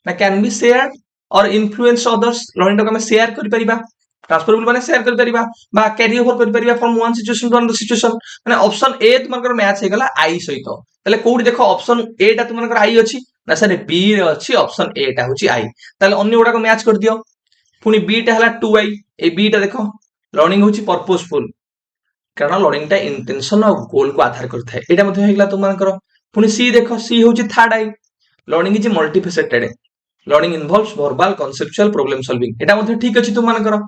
ना कैन बी शेयर्ड और इन्फ्लुएंस अदर्स लर्निंग टा हम शेयर करि परिबा ट्रांसफरेबल माने शेयर करि परिबा बा कैरी ओवर करि परिबा from one situation to another situation माने ऑप्शन ए तुमनकर मैच हे गला आई सहित ताले कोडी देखो ऑप्शन ए टा तुमनकर आई अछि ना सर बी रे अछि ऑप्शन ए टा होची आई ताले अन्य गुडा को मैच कर दियो पुनी बी टा हला 2i ए बी टा देखो लर्निंग होची पर्पसफुल कारण लर्निंग टा इंटेंशन और गोल को आधार करथाय एटा मध्ये हेगला तुमनकर पुनी सी देखो सी होची third I learning is multifaceted learning involves verbal conceptual problem solving एटा मध्ये ठीक अछि तुमनकर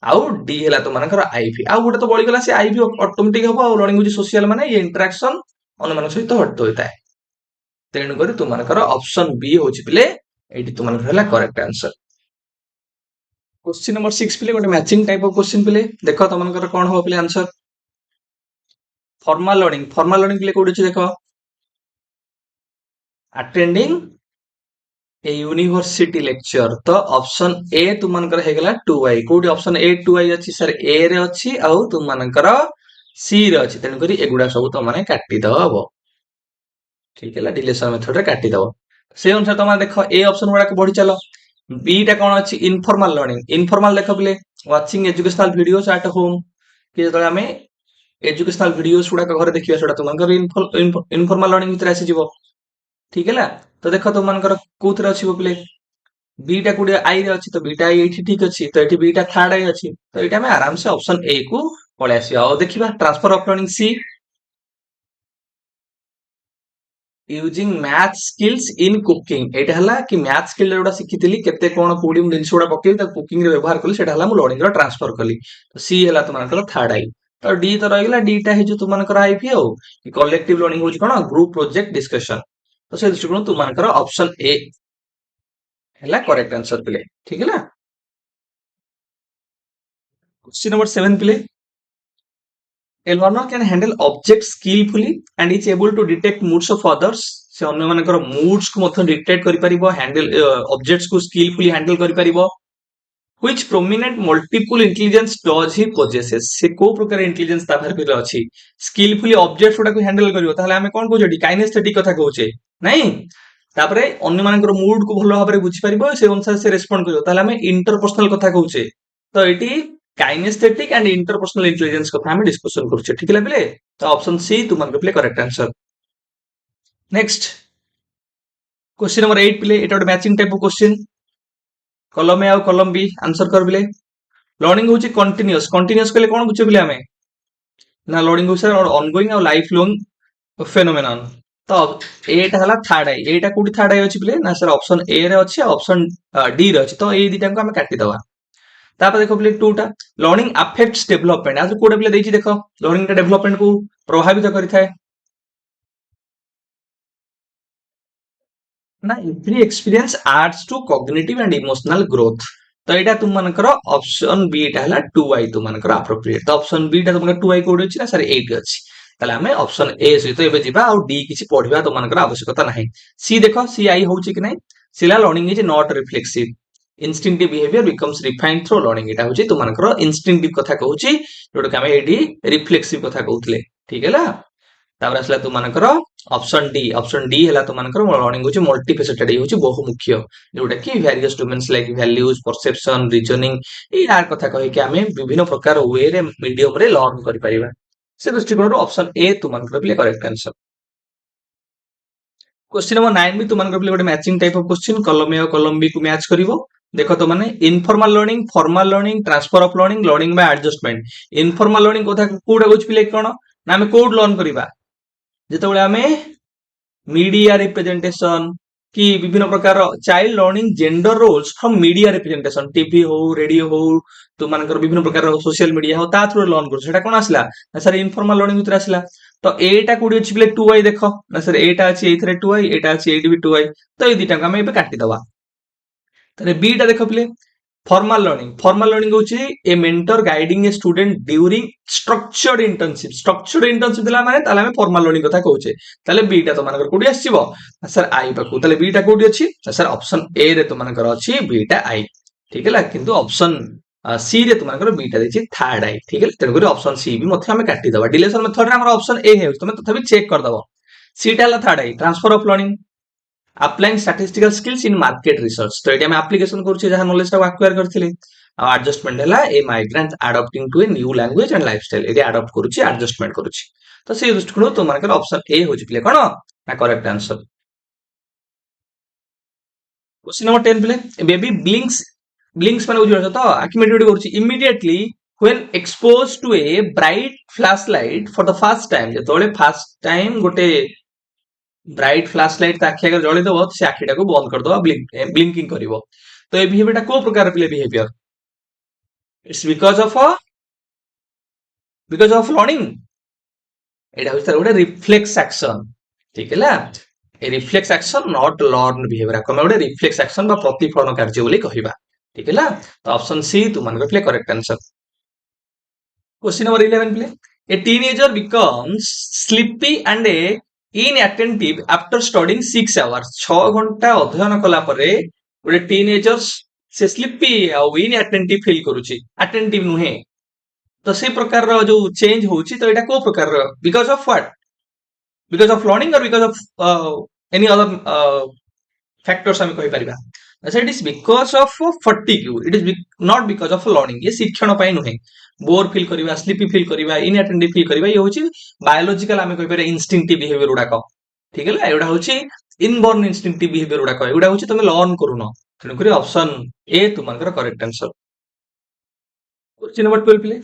आउ डी हेला तुमनकर आईवी आउ गोटे तो बळी गला से आईवी ऑटोमेटिक हबो आ लर्निंग होची सोशल माने ये इंटरेक्शन अनुमान सहित हट होइताय तेणु करी तुमनकर ऑप्शन बी होची पिले एटी तुमनकर हला करेक्ट आंसर क्वेश्चन नंबर 6 पिले गोटे मैचिंग टाइप ऑफ क्वेश्चन पिले देखो तुमनकर कोन हो पिले आंसर फॉर्मल लर्निंग पिले कोडी छी देखो अटेंडिंग ए यूनिवर्सिटी लेक्चर तो ऑप्शन ए तुमनकर हे गेला 2i कोडी ऑप्शन ए 2i अछि सर ए रे अछि आ तुमनकर सी रे अछि तेणु करी एगुडा सब तो माने काटी दबो ठीक है डिलीशन मेथड रे काटी दबो से अनुसार तुम देखो ए ऑप्शन गुडा को बढ़ी चलो बी टा कोन अछि इनफॉर्मल देखो बिले watching educational videos at home कि जतले हमें एजुकेशनल वीडियोस गुडा को घर देखियो सेटा तुमनकर इनफॉर्मल लर्निंग भितर आसी जीवो ठीक है तो देखो तुमनकर कोथरे अछि बोले बीटा कोडी आई रे अछि तो बीटा आई एठी ठीक अछि तो एठी बीटा थर्ड आई अछि तो एटा में आराम से ऑप्शन ए को पळे आसी आ देखिबा transfer of learning C using math skills in cooking एटा हला कि मैथ स्किल जोडा सिखितली केते कोन कोडी दिन सोडा पके त कुकिंग रे व्यवहार करली सेटा हला मु लर्निंग रो ट्रांसफर करली तो सी हला तुमनकर थर्ड आई तो डी तो रहिला डी टा हे जो तुमनकर आई पी हो कि कलेक्टिव लर्निंग होची कोन ग्रुप प्रोजेक्ट डिस्कशन तो से दृष्टिकोण तुमनकर ऑप्शन ए है करेक्ट आंसर पिले ठीक है। क्वेश्चन नंबर 7 पिले A learner can handle objects skillfully and is able to detect moods of others. से अन्य मानकर moods को मध्य डिटेक्ट करि परिबो हैंडल ऑब्जेक्ट्स को स्किलफुली हैंडल करि परिबो which prominent multiple intelligence does he possesses से को प्रकार इंटेलिजेंस ता भर पिले अछि स्किलफुली ऑब्जेक्ट्स गुडा को हैंडल करियो ताहले हमें कोन कहउछे काइनेस्थेटिक कथा कहउछे नहीं तापरे अन्य मानकर मूड को भलो भाबरे बुझि परिबो से अनुसार से रेस्पोंड करियो ताहले हमें इंटरपर्सनल कथा कहउछे तो एटी काइनेस्थेटिक एंड इंटरपर्सनल इंटेलिजेंस कथा हमें डिस्कशन करूछे ठीक है पिले तो ऑप्शन सी तुमन के पिले correct answer next question number 8 पिले एटा मैचिंग टाइप ऑफ क्वेश्चन कलम ए और कलम बी आंसर कर बिले लर्निंग होची कंटीन्यूअस कंटीन्यूअस कहले कोन बुझे बिले हमें ना लर्निंग होची और ऑनगोइंग और लाइफ लॉन्ग फेनोमेनन तो एटा हला थर्ड आई एटा कोडी थर्ड आई अछि बिले ना सर ऑप्शन ए रे अछि ऑप्शन डी रे अछि तो ए दिटा को हम काटी दवा तापर देखो बिले 2 टा लर्निंग अफेक्ट्स डेवलपमेंट आज कोडे बिले देछि देखो लर्निंग का डेवलपमेंट को प्रभावित करिथाय ना every experience adds to cognitive and emotional growth तो एटा तुम मानकर ऑप्शन बी टा हला 2i तुम मानकर एप्रोप्रिएट तो ऑप्शन बी टा तुमका 2i कोड अछि ना सर 8 अछि ताले हमें ऑप्शन ए सहित एबे जिबा और डी किछि पढिबा तुम मानकर आवश्यकता नाही सी देखो सी आई होउछि कि नै सिला learning is not reflexive instinctive behaviour becomes refined through learning एटा होछि तुम मानकर इंस्टिंक्टिव कथा कहउछि जोटा हमें एडी रिफ्लेक्सिव कथा कहउतले ठीक है ला तापर आसला तुम मानकर ऑप्शन डी हला तुम मानकर लर्निंग होची मल्टीफेसेटेड होची बहुमुखी जोटा कि various domains like values perception reasoning ए यार कथा कहि कि हमें विभिन्न प्रकार वे रे मीडियम रे लर्न करि परिबा से दृष्टिकोण ऑप्शन ए तुम मानकर भी करेक्ट आंसर क्वेश्चन नंबर 9 भी तुम मानकर भी गोटे matching type of question column A और कॉलम बी को मैच करिवो देखो तो माने informal learning formal learning transfer of learning learning by adjustment informal learning कथा कोडा गोच पिले कोन ना हमें कोड लर्न करिबा जेतबेले हमें मीडिया रिप्रेजेंटेशन कि विभिन्न प्रकार child learning gender roles from media representation TV हो रेडियो हो तो मानकर विभिन्न प्रकार सोशल मीडिया हो ता थ्रू लर्न कर सेटा कोन आसला ना सर इनफॉर्मल लर्निंग उतर आसला तो एटा कोडी अछि बिले 2i देखो ना सर एटा अछि एथरे 2i एटा अछि एडी भी 2i तो ए दिटा हम एबे काटी दवा तने बी टा देखो बिले फॉर्मल लर्निंग होची ए mentor guiding a student during structured internship दिला माने ताले हमें फॉर्मल लर्निंग कथा कहउचे ताले बी टा तो मानकर कोडी आसीबो सर आई पाकू ताले बी टा कोडी अछि सर ऑप्शन ए रे तो मानकर अछि बी टा आई ठीक है ला किंतु ऑप्शन सी रे तो मानकर बी टा देछि थर्ड आई ठीक है तेन करी ऑप्शन सी भी मथे हमें काटी दबा डिलेशन मेथड रे हमर ऑप्शन ए है तमे तथापि चेक कर दबो सी टा ला third I transfer of learning applying statistical skills in market research तो एटी हम एप्लीकेशन करूचे जहां नॉलेज टा एक्वायर करथिले आ एडजस्टमेंट हला a migrant adopting to a new language and lifestyle एटी अडॉप्ट करूची एडजस्टमेंट करूची तो से दृष्टिकोण तो मानकर ऑप्शन ए होची प्ले कोन ना करेक्ट आंसर क्वेश्चन नंबर 10 प्ले बेबी ब्लिंक्स माने बुझियो तो आखि मेडिटेट करूची immediately when exposed to a bright flashlight for the first time जेतोले फर्स्ट टाइम गोटे ब्राइट फ्लैशलाइट आखि अगर जळी दबो से आखिटा को बंद कर दबो ब्लिंकिंग करिवो तो ए बिहेवियरटा को प्रकार प्ले behaviour it's because of learning एटा होता गोटे रिफ्लेक्स एक्शन ठीक है ला ए reflex action not learn behaviour को गोटे रिफ्लेक्स एक्शन बा प्रतिफलन कार्य बोली कहिबा ठीक है ला तो ऑप्शन सी तुम मान play correct answer question number 11 play A teenager becomes sleepy and A inattentive after studying 6 hours 6 घंटा अध्ययन कला परे गोटे टीनेजर्स से स्लीपी आ इनअटेंटिव फील करूची अटेंटिव नुहे तो से प्रकार रो जो चेंज होची तो एटा को प्रकार because of what because of learning और because of any other factors हम कहि परिबा अच्छा it is because of fatigue it is not because of learning ये शिक्षण पाई नुहे बोर फील करिबा स्लीपी फील करिबा इनअटेंटिव फील करिबा ये होची बायोलॉजिकल हम कहि पारे इंस्टिंक्टिव बिहेवियर उडाको ठीक है एटा होची इनबॉर्न इंस्टिंक्टिव बिहेवियर उडाको एटा होची तुम लर्न करूनो तेणु करी ऑप्शन ए तुमनकर करेक्ट आंसर क्वेश्चन नंबर 12 प्ले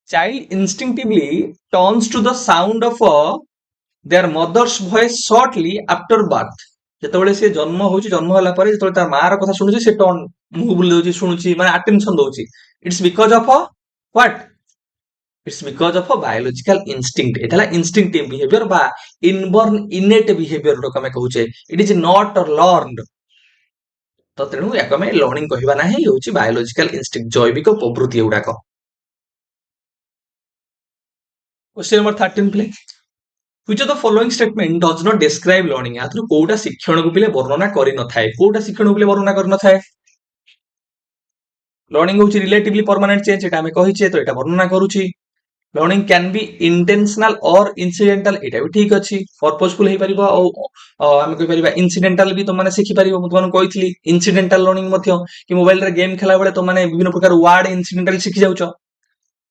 child instinctively turns to the sound of their mother's voice shortly after birth जेतबेले से जन्म होची जन्म होला परे जेतबेले तार मार कथा सुनुची से टर्न मुंह बुले दोची सुनुची माने अटेंशन दोची it's because of what it's because of biological instinct एथला इंस्टिंक्टिव बिहेवियर बा इनबॉर्न इनेट बिहेवियर रो कमे कहूचे इट इज नॉट लर्नड तो तेणु याक आम लर्निंग कहवा ना हूँ बायोलोजिकल इनस्टिंक्ट जैविक प्रवृत्ति गुड़ाक। क्वेश्चन नंबर 13 प्ले which of the following statement does not describe learning आथु कोटा शिक्षण को पिले वर्णना करि न थाए कोटा शिक्षण को पिले वर्णना करि न थाए लर्निंग होची रिलेटिवली परमानेंट चेंज एटा हमें कहिचे तो एटा वर्णना करूची लर्निंग कैन बी इंटेंशनल और इनसिडेंटल एटा भी ठीक अछि पर्पसफुल हे परिबो हम कहि परिबा इनसिडेंटल भी तो माने सिखि परिबो म तुमन कहितली इनसिडेंटल लर्निंग मध्य कि मोबाइल रे गेम खेला बेले तो माने विभिन्न प्रकार वर्ड इनसिडेंटल सिखि जाउछो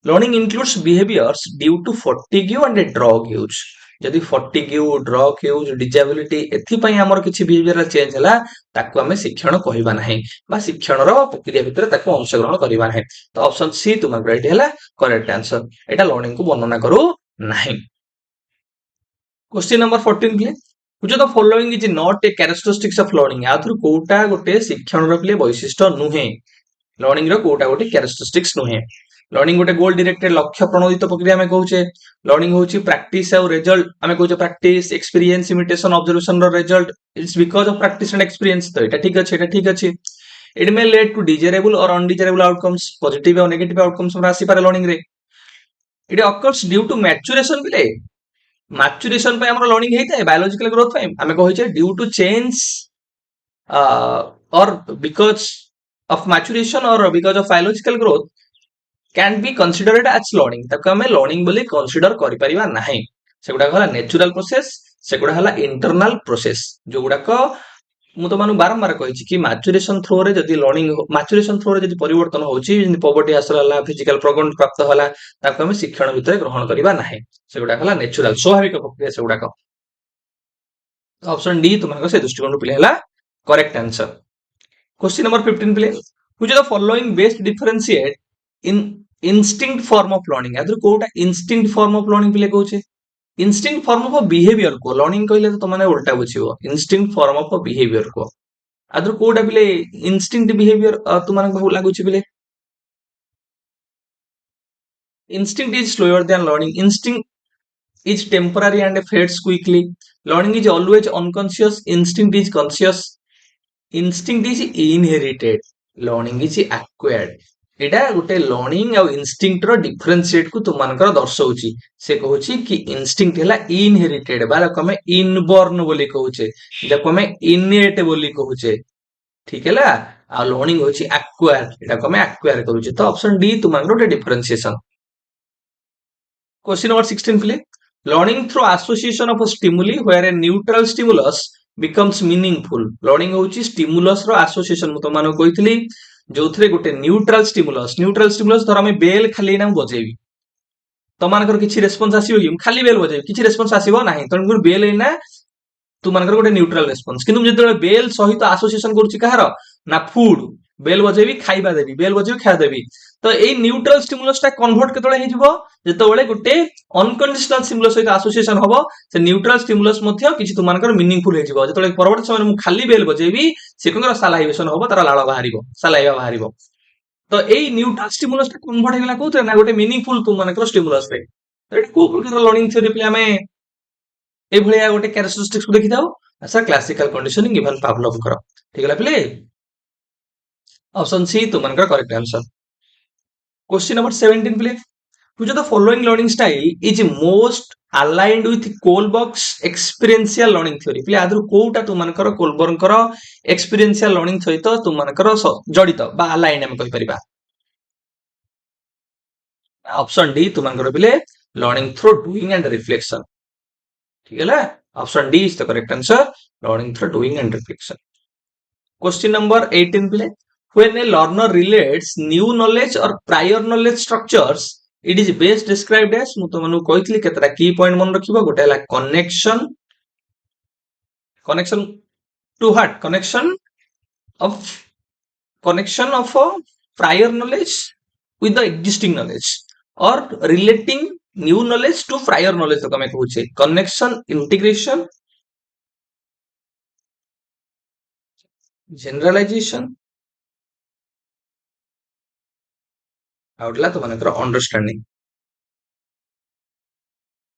learning includes behaviours due to fatigue and drug use जदि फटीग ड्रग यूज डिजेबिलिटी एथिपाई हमर किछि बिहेवियरल चेंज हला ताको हमें शिक्षण कहबा नाही बा शिक्षणर प्रक्रिया भितर ताको अंशग्रहण करबा नाही तो ऑप्शन सी तुमर राइट हला करेक्ट आंसर एटा लर्निंग को वर्णना करू नाही क्वेश्चन नंबर 14 प्ले which of the following is not a characteristics of learning आथुर कोटा गोटे शिक्षण रो प्ले वैशिष्ट्य नुहे लर्निंग रो कोटा गोटे कैरेक्टरिस्टिक्स नुहे लर्निंग गोटे गोल डायरेक्टेड लक्ष्य प्रणोदित प्रक्रिया में कहूचे लर्निंग होची प्रैक्टिस और रिजल्ट हमें कहूचे प्रैक्टिस एक्सपीरियंस इमिटेशन ऑब्जर्वेशन रो result it's because of practice and experience तो एटा ठीक अछि it may lead to desirable और अनडिजायरेबल आउटकम्स पॉजिटिव और नेगेटिव आउटकम्स हमरा आसी पारे लर्निंग रे it occurs due to maturation बिले मैच्योरेशन पे हमरा लर्निंग हेइता बायोलॉजिकल ग्रोथ पे हमें कहिचे ड्यू टू चेंज और बिकॉज ऑफ मैच्योरेशन और because of biological growth can be considered as learning ताको हमें लर्निंग बोली कंसीडर करि परिबा नाही सेगुडा हला नेचुरल प्रोसेस सेगुडा हला इंटरनल प्रोसेस जो गुडा को मु तो मानु बारंबार कहिछि कि मैच्योरेशन थ्रो रे जदी लर्निंग मैच्योरेशन थ्रो रे जदी परिवर्तन होछि पॉवर्टी हासिल हला फिजिकल प्रगति प्राप्त हला ताको हमें शिक्षण भितर ग्रहण करिबा नाही सेगुडा हला नेचुरल स्वाभाविक प्रक्रिया सेगुडा को ऑप्शन डी तुमको से दृष्टिकोण पिले हला करेक्ट आंसर क्वेश्चन नंबर 15 पिले which of the following best differentiate in instinct form of learning आदर कोटा इंस्टिंक्ट फॉर्म ऑफ लर्निंग पिले कहूचे इंस्टिंक्ट फॉर्म ऑफ बिहेवियर को लर्निंग कहले तो तुमने उल्टा बुझिबो इंस्टिंक्ट फॉर्म ऑफ बिहेवियर को आदर कोटा पिले इंस्टिंक्ट बिहेवियर तुमने बहु लागुची पिले instinct is slower than learning instinct is temporary and fades quickly learning is always unconscious instinct is conscious instinct is inherited learning is acquired एटा गोटे लर्निंग आ instinct रो differentiate को तुमनकर दर्शाउची से कहूची कि इंस्टिंक्ट हला इनहेरिटेड बा हमें इनबॉर्न बोली कहूचे जको हमें इनेट बोली कहूचे ठीक है आ लर्निंग होची एक्वायर एटा हमें एक्वायर करूचे तो ऑप्शन डी तुमनकर गोटे डिफरेंशिएशन क्वेश्चन नंबर 16 प्ले learning through association of stimuli where a neutral stimulus becomes meaningful learning होची स्टिमुलस रो एसोसिएशन मु तो मानो कहितली जोथरे गोटे न्यूट्रल स्टिमुलस धर हमें बेल खाली ना बजेबी तो मानकर किछि रेस्पॉन्स आसीबो कि खाली बेल बजेबी किछि रेस्पॉन्स आसीबो नाही तो बेल एना तु मानकर गोटे न्यूट्रल रेस्पॉन्स किंतु जते बेल सहित एसोसिएशन करूची कहार ना फूड बेल बजेबी खाइबा देबी बेल बजेबी खाइबा देबी तो ए न्यूट्रल स्टिमुलस ता कन्वर्ट केतले हे जिवो जेतबेले गोटे अनकंडीशनल स्टिमुलस सहित एसोसिएशन होबो से न्यूट्रल स्टिमुलस मध्ये किछि तु मानकर मीनिंगफुल हे जिवो जेतबेले परवर्ती समय मु खाली बेल बजेबी से कोनकर सालाइवेशन होबो तारा लाळ बाहरिबो सालाइवा बाहरिबो तो ए न्यूट्रल स्टिमुलस ता कन्वर्ट हेला कोते ना गोटे मीनिंगफुल तु मानकर स्टिमुलस पे तो एटा को प्रकार लर्निंग थ्योरी पे हमें ए भलिया गोटे कैरेक्टरिस्टिक्स को देखि दाओ अच्छा क्लासिकल कंडीशनिंग गिवन पावलोव करो ठीक है प्ले ऑप्शन सी तुमनकर करेक्ट आंसर क्वेश्चन नंबर 17 प्ले which of the following learning style is most aligned with Kohlberg's experiential learning theory प्ले आदर कोटा तुमनकर कोलबर्गकर एक्सपीरियंशियल लर्निंग सहित तुमनकर जडित बा अलाइन हम कहि परिबा ऑप्शन डी तुमनकर प्ले learning through doing and reflection ठीक है option D is the correct answer learning through doing and reflection question number 18 प्ले when a learner relates new knowledge or prior knowledge structures it is best described as मु तो मनु कहितली केतरा की point मन रखिबो गोटे हला connection to heart connection of a prior knowledge with the existing knowledge or relating new knowledge to prior knowledge तो हमें कहूचे connection integration generalization आउटला तो मानकर अंडरस्टैंडिंग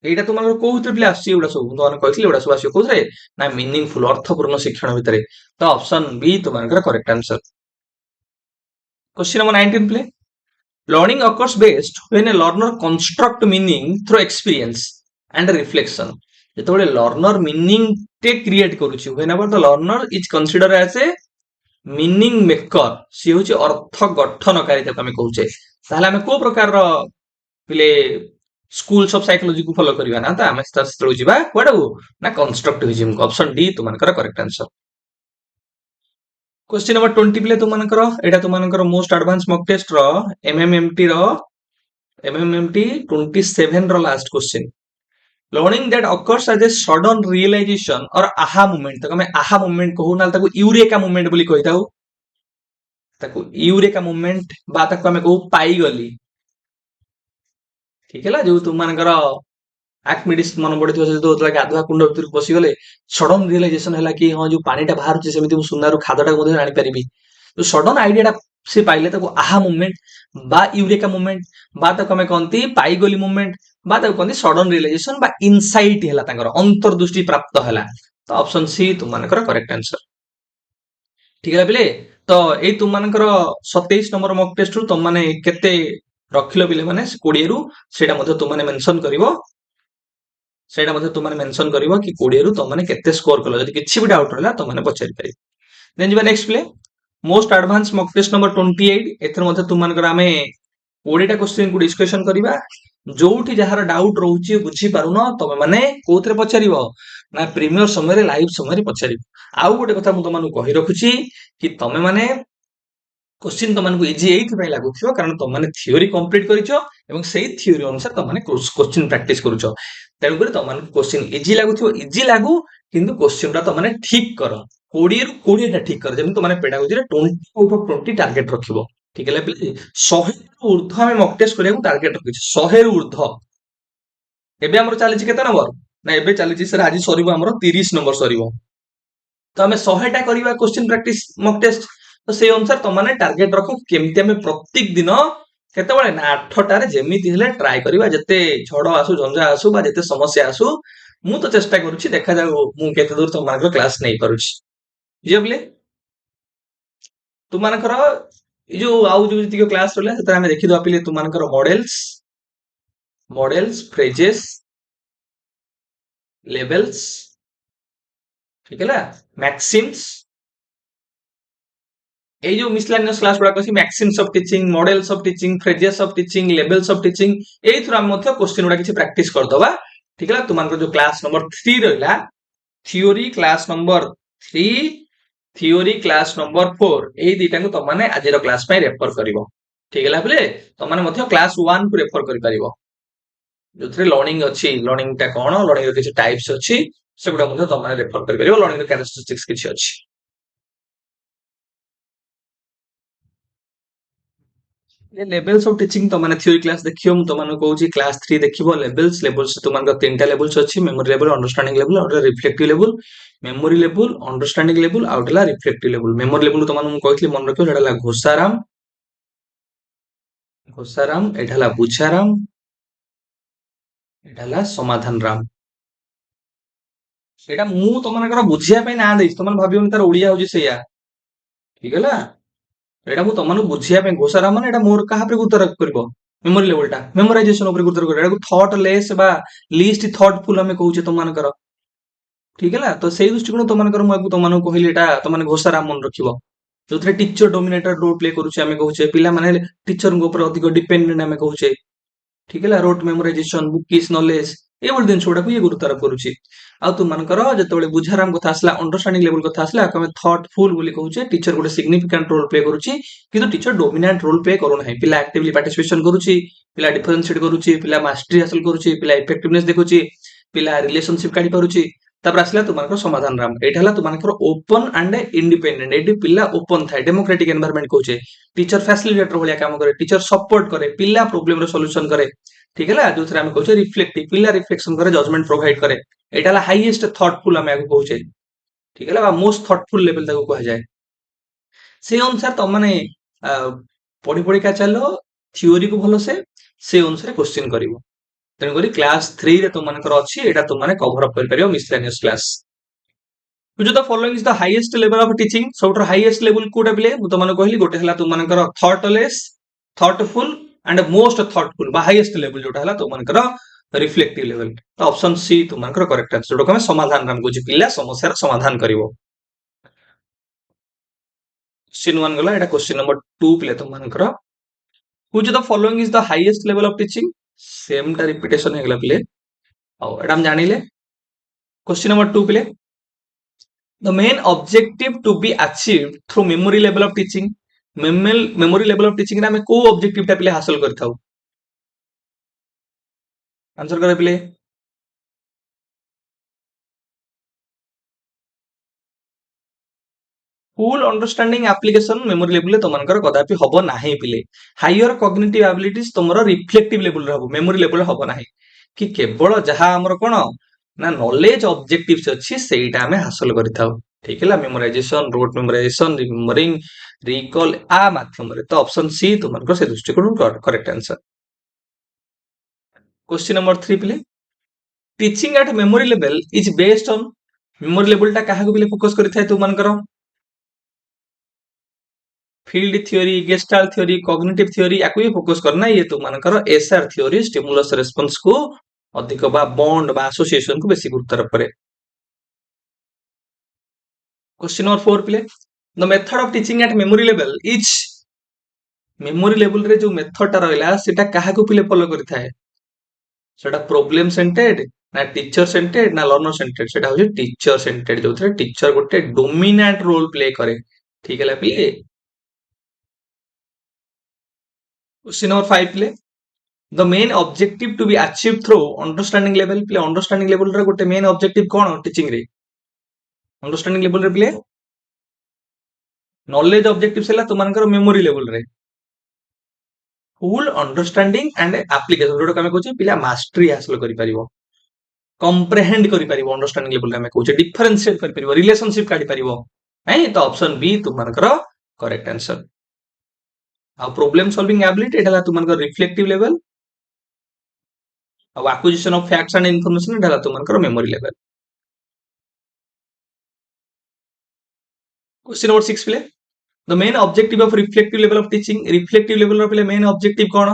ଏଇଟା ତୁମର କୋଉଥିରେ ପିଲା ଆସୁଛି ଏଗୁଡା ସବୁ ତୁମମାନେ କହିଥିଲି ଏଗୁଡା ସବୁ ଆସିବ କୋଉଥିରେ ନା ମିନିଂଫୁଲ ଅର୍ଥପୂର୍ଣ୍ଣ ଶିକ୍ଷଣ ଭିତରେ। ତ ଅପସନ ବି ତୁମମାନଙ୍କର କରେକ୍ଟ ଆନ୍ସର। କ୍ୱେଶ୍ଚିନ୍ ନମ୍ବର 19 ପ୍ଲେ learning occurs best when a learner construct meaning through experience and reflection। ଯେତେବେଳେ ଲର୍ନର ମିନିଂ ଟେ କ୍ରିଏଟ କରୁଛି whenever the learner is considered as a meaning maker, ସିଏ ହଉଛି ଅର୍ଥ ଗଠନକାରୀ ତାକୁ ଆମେ କହୁଛେ। ତାହେଲେ ଆମେ କୋଉ ପ୍ରକାରର ପିଲେ ସ୍କୁଲ୍ସ ଅଫ ସାଇକୋଲୋଜି କୁ ଫଲୋ କରିବା ନା ତ ଆମେ ସେତେବେଳେ ଯିବା କୁଆଡକୁ ନା କନଷ୍ଟ୍ରକ୍ଟିଭିଜମ କୁ। ଅପସନ ଡି ତୁମମାନଙ୍କର କରେକ୍ଟ ଆନ୍ସର। क्वेश्चन नंबर 20 प्ले तुमମାନଙ୍କର ଏଟା ତୁମମାନଙ୍କର ମୋଷ୍ଟ ଆଡଭାନ୍ସ ମକ୍ ଟେଷ୍ଟ ର MMMT 27 ର last question. learning that occurs as a sudden realization or aha moment, ତାକୁ ଆମେ aha moment କହୁ ନା ତାକୁ ୟୁରେକା moment ବୋଲି କହିଥାଉ। ତାକୁ ୟୁରେକା moment ବା ତାକୁ ଆମେ କହୁ ପାଇଗଲି। ଠିକ ହେଲା, ଯୋଉ ତୁମମାନଙ୍କର ଆକ୍ମିଡିସ ମନେ ପଡିଥିବ ସେ ଯେତେବେଳେ ଗାଧୁଆ କୁଣ୍ଡ ଭିତରକୁ ପଶିଗଲେ ସଡନ ରିଏଲାଇଜେସନ ହେଲା କି ହଁ ଯୋଉ ପାଣିଟା ବାହାରୁଛି ସେମିତି ମୁଁ ସୁନାରୁ ଖାଦଟାକୁ ମଧ୍ୟ ଜାଣିପାରିବି। ଯୋଉ ସଡନ ଆଇଡିଆଟା ସେ ପାଇଲେ ତାକୁ ଆହା ମୁଭମେଣ୍ଟ ବା ୟୁରେକା ମୁଭମେଣ୍ଟ ବା ତାକୁ ଆମେ କହନ୍ତି ପାଇଗଲି ମୁଭମେଣ୍ଟ ବା ତାକୁ କହନ୍ତି ସଡନ ରିଏଲାଇଜେସନ ବା ଇନସାଇଟ ହେଲା, ତାଙ୍କର ଅନ୍ତର୍ଦୃଷ୍ଟି ପ୍ରାପ୍ତ ହେଲା। ତ ଅପସନ ସି ତୁମମାନଙ୍କର କରେକ୍ଟ ଆନ୍ସର। ଠିକ ହେଲା ପିଲେ, ତ ଏଇ ତୁମମାନଙ୍କର 27 ନମ୍ବର ମକ୍ ଟେଷ୍ଟରୁ ତମମାନେ କେତେ ରଖିଲ ପିଲେମାନେ 20 ରୁ ସେଇଟା ମଧ୍ୟ ତୁମମାନେ ମେନସନ କରିବ। ସେଇଟା ମଧ୍ୟ ତୁମମାନେ ମେନସନ କରିବ କି 20 ରୁ ତମମାନେ କେତେ ସ୍କୋର କଲ। ଯଦି କିଛି ବି ଡାଉଟ ରହିଲା ତମମାନେ ପଚାରି ପାରିବ। ଦେନ୍ ଯିବା next play most advance mock test number 28। ଏଥିରେ ମଧ୍ୟ ତୁମମାନଙ୍କର ଆମେ 20ଟା କ୍ୱେଶ୍ଚିନ୍ କୁ ଡିସ୍କସନ କରିବା। ଯୋଉଠି ଯାହାର ଡାଉଟ ରହୁଛି ବୁଝି ପାରୁନ ତମେ ମାନେ କୋଉଥିରେ ପଚାରିବ ନା ପ୍ରିମିୟର ସମୟରେ ଲାଇଭ ସମୟରେ ପଚାରିବ। ଆଉ ଗୋଟେ କଥା ମୁଁ ତମମାନଙ୍କୁ କହି ରଖୁଛି କି ତମେ ମାନେ क्वेश्चन तुमको इजी एइथि लागुथिବ कारण तुमने थियोरी कंप्लीट करिଛ ଏବଂ ସେଇ थियोरी अनुसार तुमने क्वेश्चन प्रैक्टिस करूଛ। ତେଣୁ କରି ତମମାନଙ୍କୁ क्वेश्चन इजी लागुथिବ, इजी लागू କିନ୍ତୁ क्वेश्चन ଟା ତମने ठीक कर 20 ରୁ 20 ଟା ठीक कर जेମିତି ତମने पेडागोजी रे 20 आउट ऑफ 20 टार्गेट रखिबो। ठीक है 100 ରୁ ऊर्ध्व ଆମେ मॉक टेस्ट କରିବାକୁ टार्गेट रखिଛୁ 100 ରୁ ऊर्ध्व। ଏବେ ଆମର ଚାଲିଛି କେତେ नंबर ନା ଏବେ ଚାଲିଛି सर ଆଜି ସରିବ ଆମର 30 नंबर ସରିବ। ତ ଆମେ 100 ଟା କରିବା क्वेश्चन प्रैक्टिस मॉक टेस्ट। तो से अनुसार तुमने टार्गेट रख केमती आम प्रत्येक दिन केतबळे ना 8टारे जेमिति हेले ट्राई करिबा जेते झड़ आसु झंझा आसु बा जेते समस्या आसु मु तो चेष्टा करूछि देखा जाऊ मु केते दूर तुमनको क्लास नै करूछि। जे बोले तुमनकर ए जो आउ जो जति क्लास रहला सेता हम देखि दो पिले तुमनकर मॉडल्स फ्रेजेस लेवल्स ठीक है मैक्सिम्स এই যে মিসলানিয়াস ক্লাস গুড়া আছে maxims of teaching models of teaching phases of teaching levels of teaching এইথুর আমি মধ্যে কোশ্চেন গুড়া কিছু প্র্যাকটিস করদবা। ঠিক আছে তোমাদের যে ক্লাস নম্বর 3 রহিলা theory class number 3 theory class number 4 এই দুইটাକୁ ତମମାନେ ଆଜିର କ୍ଲାସ ପାଇଁ ରେଫର କରିବ। ଠିକ ହେଲା ପିଲେ ତମମାନେ ମଧ୍ୟ କ୍ଲାସ 1 କୁ ରେଫର କରି ପାରିବ ଯୋଉଥିରେ ଲର୍ନିଂ ଅଛି ଲର୍ନିଂ ଟା କଣ ଲର୍ନିଂ ର କିଛି ଟାଇପ୍ସ ଅଛି ସେଗୁଡା ମଧ୍ୟ ତମମାନେ ରେଫର କରି ପାରିବ। ଲର୍ନିଂ ର କ୍ୟାରେକ୍ଟରିଷ୍ଟିକ୍ସ କିଛି ଅଛି। ये लेवल्स ऑफ टीचिंग तो माने थ्योरी क्लास देखियो मु तो माने कहू छी क्लास 3 देखिबो लेवल्स तो माने तीनटा लेवल्स अछि मेमोरी लेवल अंडरस्टैंडिंग लेवल और reflective level. Memory level understanding level आउटला रिफ्लेक्टिव लेवल। मेमोरी लेवल तो माने मु कहथि मन रखियो सेडाला घोसाराम एठाला बुझाराम एठाला समाधान राम। सेटा मु तो माने बुझिया पे ना देइ तो माने भाबियो तार ओडिया होजी सेया। ठीक है एटा मु तमनु बुझिया पे घोषाराम माने एटा मोर कहा पे गुरुत्व करबो मेमोरी लेवलटा मेमोराइजेशन ऊपर गुरुत्व करबो एटा थॉट लेस बा लीस्ट थॉटफुल हमें कहूचे तुम मानकर। ठीक है तो सेही दृष्टिकोण तुम मानकर मु तुमनु कहली एटा तुम माने घोषाराम मन रखिबो जोथरे टीचर डोमिनेटेड रोल प्ले करूचे हमें कहूचे पिला माने टीचर को ऊपर अधिक डिपेंडेंट हमें कहूचे। ठीक है रोट मेमोराइजेशन बुकिस नॉलेज ये बोल दिन छोड़ा को ये गुरुत्व करूची। आ तुम मानकर जतबेले बुझाराम कथा आसला अंडरस्टैंडिंग लेवल कथा आसला आक हमें थॉटफुल बोली कहूचे टीचर गोटे सिग्निफिकेंट रोल प्ले करूची किंतु टीचर डोमिनेंट रोल प्ले करू नाही। पिला एक्टिवली पार्टिसिपेशन करूची पिला डिफरेंशिएट करूची पिला मास्टरी हासिल करूची पिला इफेक्टिवनेस देखुची पिला रिलेशनशिप काढी पारुची। तापर आसला तुमनकर समाधान राम एटा हला तुमनकर ओपन एंड इंडिपेंडेंट एटी पिला ओपन थाए डेमोक्रेटिक एनवायरनमेंट कहूचे टीचर फैसिलिटेटर भलिया काम करे टीचर सपोर्ट करे पिला प्रॉब्लम रो सॉल्यूशन करे। ठीक है जो हम कहूचे रिफ्लेक्टिव पिला रिफ्लेक्शन करे जजमेंट प्रोवाइड करे एटा हला हाईएस्ट थॉटफुल हम आगु कहूचे। ठीक है मोस्ट थॉटफुल लेवल ताको कहा जाए। से अनुसार तुम माने पढ़ी पढ़ी का चलो थ्योरी को भलो से अनुसार क्वेश्चन करिवो। ତେଣୁକରି କ୍ଲାସ 3 ରେ ତୁମମାନଙ୍କର ଅଛି ଏଇଟା ତୁମମାନେ କଭର ଅପ୍ କରିପାରିବ miscellaneous class. which of the following is the highest level of teaching? ସବୁଠାରୁ ହାଇଏଷ୍ଟ ଲେବୁଲ କୋଉଟା ପିଲେ ମୁଁ ତମମାନଙ୍କୁ କହିଲି ଗୋଟେ ହେଲା ତୁମମାନଙ୍କର thoughtless, thoughtful and most thoughtful ବା ହାଇଏଷ୍ଟ ଲେବୁଲ ଯୋଉଟା ହେଲା ତୁମମାନଙ୍କର ରିଫ୍ଲେକ୍ଟିଭ ଲେଭେଲ। ତ ଅପସନ ସି ତୁମମାନଙ୍କର କରେକ୍ଟ ଆନ୍ସର ଯୋଉଟା ଆମେ ସମାଧାନ ଆମେ କହୁଛି ପିଲା ସମସ୍ୟାର ସମାଧାନ କରିବ। क्वेश्चन 1 गला एटा क्वेश्चन नंबर 2 पिले तुमମାନଙ୍କର which of the following is the highest level of teaching? Same टा रिपीटेशन हे गला पिले ଆଉ एटा हम जानिले। क्वेश्चन नंबर 2 पिले the main objective to be achieved through memory level of teaching, memory level of teaching रे हमें को ऑब्जेक्टिव टा पिले हासिल करथाउ? आंसर करे पिले full understanding application memory level तुमनकर कदापि हबो नाही पिले। हायर कॉग्निटिव एबिलिटीज तुमरो रिफ्लेक्टिव लेवल रे हबो, मेमोरी लेवल हबो नाही कि केवल जहा हमर कोन ना नॉलेज ऑब्जेक्टिव्स अछि सेटा हमें हासिल करिथाउ। ठीक है memorization, rote memorization, remembering, recall आ माध्यम रे। तो ऑप्शन सी तुमनकर से दृष्टिकोण करेक्ट आंसर। क्वेश्चन नंबर 3 पिले teaching at memory level is based on memory level टा काहा को पिले फोकस करिथाय तुमनकर field theory, gestalt theory, cognitive theory याकू ही फोकस करना ये तुमनकर एसआर थ्योरी स्टिमुलस रेस्पॉन्स को अधिक बा बॉन्ड बा एसोसिएशन को बेसी गुरुत्व करे। क्वेश्चन नंबर 4 पिले the method of teaching at memory level is memory level रे जो मेथड टा रहला सेटा काहा को पिले फॉलो करिथाय? सेटा प्रॉब्लम सेंटर्ड ना टीचर सेंटर्ड ना लर्नर सेंटर्ड? सेटा हो टीचर सेंटर्ड जोथरे टीचर गोटे डोमिनेंट रोल प्ले करे। ठीक है पिले। क्वेश्चन नंबर 5 पिले the main objective to be achieved through understanding level play understanding level रे गोटे मेन ऑब्जेक्टिव कोन टीचिंग रे? अंडरस्टैंडिंग लेवल रे प्ले नॉलेज ऑब्जेक्टिव सेला तुमनकर मेमोरी लेवल रे फुल अंडरस्टैंडिंग एंड एप्लीकेशन जोटा हमें कहूचे पिला मास्टरी हासिल करि परिबो, कंप्रेहेंड करि परिबो। अंडरस्टैंडिंग लेवल रे हमें कहूचे डिफरेंशिएट करि परिबो, रिलेशनशिप काढि परिबो। है तो ऑप्शन बी तुमनकर करेक्ट आंसर। आ प्रॉब्लम सॉल्विंग एबिलिटी एटा तुमनकर रिफ्लेक्टिव लेवल और acquisition of facts and information एटा तुमनकर मेमोरी लेवल। क्वेश्चन नंबर 6 प्ले the main objective of reflective level of teaching reflective level प्ले मेन ऑब्जेक्टिव कोन?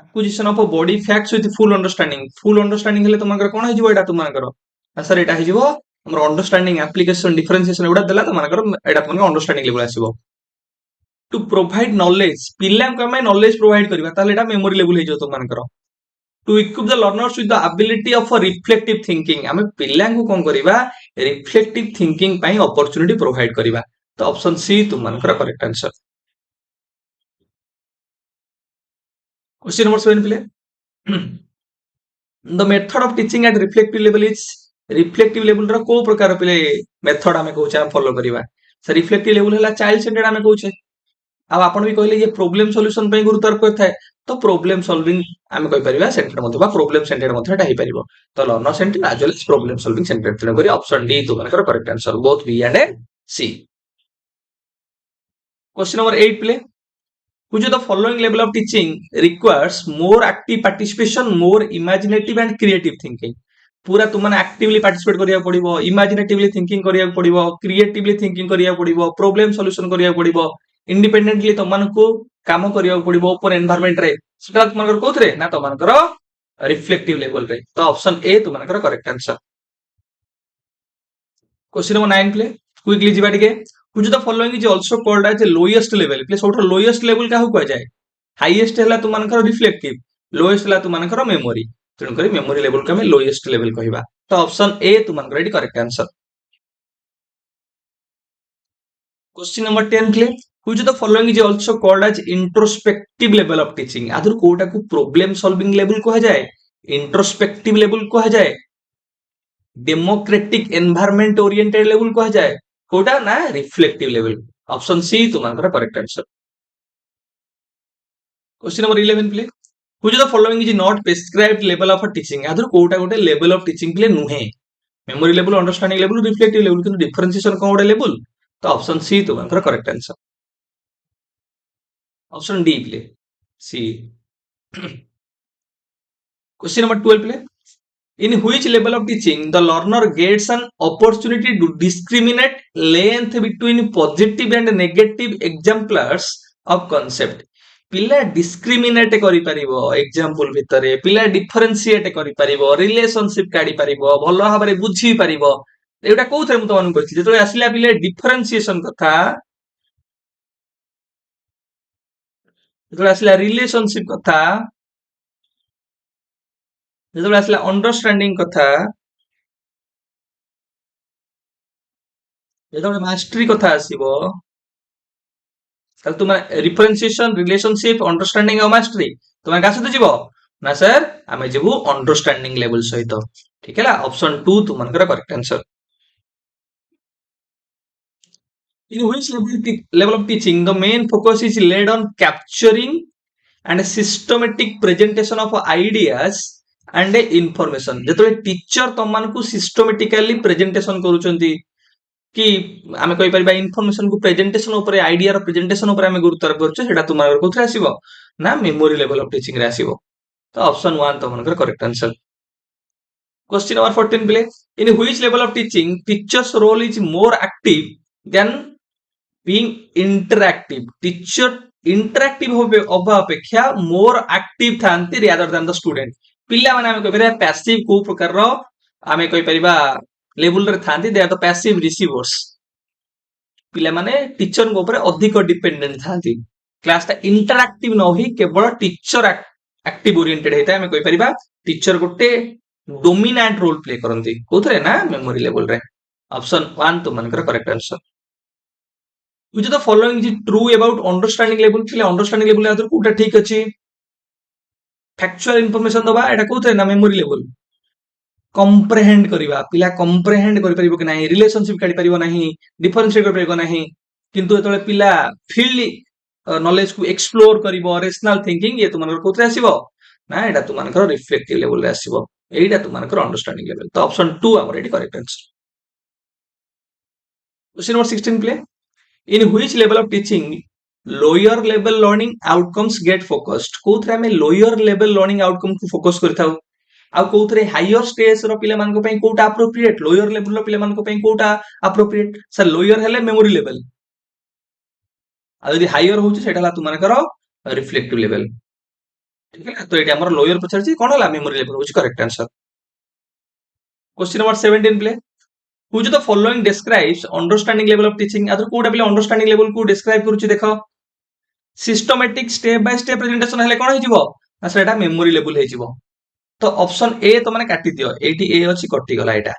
Acquisition of body facts with full understanding. Full understanding हेले तुमनकर कोन हिजबो एटा तुमनकर answer एटा हिजबो हमर understanding application differentiation एटा देला तुमनकर एटा तुमनकर अंडरस्टैंडिंग लेवल आसीबो। टू प्रोवाइड नॉलेज पिल्ला को हमें नॉलेज प्रोवाइड करबा ताले एटा मेमोरी लेवल हिजो तुमनकर। To equip the learners with the ability of reflective thinking हमें पिल्ला को कोन करबा रिफ्लेक्टिव थिंकिंग पई अपॉर्चुनिटी प्रोवाइड करबा। तो ऑप्शन सी तुमनकर करेक्ट आंसर। क्वेश्चन नंबर 7 पिले the method of teaching at reflective level is reflective level रो को प्रकार पिले मेथड हमें कहूचे हम फॉलो करबा। से रिफ्लेक्टिव लेवल हला चाइल्ड सेंटर्ड हमें कहूचे। अब आपण भी कहले ये प्रॉब्लम सॉल्यूशन पे गुरुत्व करथाय तो प्रॉब्लम सॉल्विंग आमे कहि परिबा सेंटर मध्ये बा प्रॉब्लम सेंटर मध्ये एटा हे परिबो। तो learner centre as well as problem solving centre तेन करी ऑप्शन डी तुमनकर correct answer both B and C. Question number 8 प्ले which of the following level of teaching requires more active participation, more imaginative and creative thinking? पूरा तुमने actively participate करिया पड़िबो, imaginatively thinking करिया पड़िबो, creatively thinking करिया पड़िबो, problem solution करिया पड़िबो, independently तुमनको काम करिया पड़िबो open environment रे। सेटा तुमनकर कोथरे ना तुमनकर रिफ्लेक्टिव लेवल रे। तो ऑप्शन ए तुमनकर करेक्ट आंसर। क्वेश्चन नंबर 9 प्ले क्विकली जिबा टिके which of the following is also called as the lowest level प्ले सबठो लोएस्ट लेवल काहू कहै जाय? हाईएस्ट हला तुमनकर रिफ्लेक्टिव, लोएस्ट हला तुमनकर मेमोरी। तेन करी मेमोरी लेवल को हम लोएस्ट लेवल कहबा। तो ऑप्शन ए तुमनकर एटी करेक्ट आंसर। क्वेश्चन नंबर 10 प्ले which of the following is also called as introspective level of teaching आदर कोटा को प्रॉब्लम सॉल्विंग लेवल कहै जाय, इंट्रोस्पेक्टिव लेवल कहै जाय, डेमोक्रेटिक एनवायरनमेंट ओरिएंटेड लेवल कहै जाय, कोटा ना रिफ्लेक्टिव लेवल। ऑप्शन सी तुमनकर करेक्ट आंसर। क्वेश्चन नंबर 11 प्ले which of the following is not prescribed level of teaching आदर कोटा गोटे लेवल ऑफ टीचिंग प्ले नुहे। Memory level, understanding level, reflective level किंतु डिफरेंशिएशन कोन गोटे लेवल? तो ऑप्शन सी तुमनकर करेक्ट आंसर। ऑप्शन डी प्ले C. Question number 12 play. In which level of teaching the learner gets an opportunity to discriminate length between positive and negative exemplars of concept? ପିଲା discriminate କରିପାରିବ example ଭିତରେ, ପିଲା differentiate କରିପାରିବ, relationship କାଢି ପାରିବ, ଭଲ ଭାବରେ ବୁଝି ପାରିବ। ଏଇଟା କୋଉଥିରେ ମୁଁ ତମମାନଙ୍କୁ କହିଥିଲି, ଯେତେବେଳେ ଆସିଲା ପିଲା differentiation କଥା, ଯେତେବେଳେ ଆସିଲା relationship କଥା, ଯେତେବେଳେ ଆସିଲା understanding କଥା, ଯେତେବେଳେ mastery କଥା ଆସିବ, ତାହେଲେ ତୁମେ ରିଫରେନ୍ସିଏସନ ରିଲେସନସିପ ଅଣ୍ଡରଷ୍ଟାଣ୍ଡିଂ ଆଉ ମାଷ୍ଟରୀ ତୁମେ କାହା ସହିତ ଯିବ ନା ସାର୍ ଆମେ ଯିବୁ ଅଣ୍ଡରଷ୍ଟାଣ୍ଡିଂ ଲେଭେଲ ସହିତ। ଠିକ ହେଲା, ଅପସନ 2 ତୁମଙ୍କର correct answer. In which level of teaching the main focus is laid on capturing and systematic presentation of ideas and information? ଯେତେବେଳେ ଟିଚର ତମମାନଙ୍କୁ ସିଷ୍ଟମେଟିକାଲି ପ୍ରେଜେଣ୍ଟେସନ କରୁଛନ୍ତି कि आमे कहि परिबा इनफॉरमेशन को प्रेजेंटेशन ऊपर आइडिया रो प्रेजेंटेशन ऊपर आमे गुरुत्व करछु सेटा तुमार कोथरे आसीबो ना मेमोरी लेवल ऑफ टीचिंग रे आसीबो। तो ऑप्शन 1 तो मनकर करेक्ट आंसर। क्वेश्चन नंबर 14 प्ले। In which level of teaching teachers role is more active than being interactive? Teacher interactive होबे अपेक्षा मोर एक्टिव थांती रादर देन द स्टूडेंट। पिल्ला माने आमे कहि परिबा पैसिव को प्रकार रो आमे कहि परिबा लेवल रे थांती, they are the passive receivers. पिला माने टीचर को ऊपर अधिक डिपेंडेंट थांती। क्लास ता इंटरैक्टिव न होई केवल टीचर एक्टिव ओरिएंटेड हेता हमें कहि परिबा टीचर गोटे डोमिनेंट रोल प्ले करंती कोथरे ना मेमोरी लेवल रे। ऑप्शन 1 तो मनकर correct answer. Which the following is true about understanding level? पिला अंडरस्टैंडिंग लेवल आदर कोटा ठीक अछि? फैक्चुअल इंफॉर्मेशन दबा एटा कोथरे ना मेमोरी लेवल। कंप्रेहेंड करिबा, पिला कंप्रेहेंड करि परिबो कि नाही, रिलेशनशिप काढि परिबो नाही, डिफरेंशिएट करि परिबो नाही, किंतु एतले पिला फील्ड नॉलेज को एक्सप्लोर करिबो, रेशनल थिंकिंग ये तुमनकर कोथरे आसीबो ना एटा तुमनकर रिफ्लेक्टिव लेवल रे आसीबो। एटा तुमनकर अंडरस्टैंडिंग लेवल। तो ऑप्शन 2 हमर एटी करेक्ट आंसर। क्वेश्चन नंबर 16 प्ले। In which level of teaching lower level learning outcomes get focused? कोथरे हमें लोअर लेवल लर्निंग आउटकम को फोकस करथाउ आ कोथरे हायर स्टेज रो पिला मान को पई कोटा एप्रोप्रिएट, लोअर लेवल रो पिला मान को पई कोटा एप्रोप्रिएट? सर लोअर हेले मेमोरी लेवल, आ यदि हायर होची सेटा ला तुमन करो रिफ्लेक्टिव लेवल। ठीक है, तो एटा हमर लोअर पछर छी कोन हला मेमोरी लेवल होची correct answer. Question number 17 play. Which the following describes understanding level of teaching? आदर कोटा पिला अंडरस्टैंडिंग लेवल को डिस्क्राइब करूची देखो। Systematic step by step presentation हेले कोन हेजिवो ना सेटा मेमोरी लेवल हेजिवो। तो ऑप्शन ए तो माने काटी दियो, एटी ए अछि कटि गला एटा।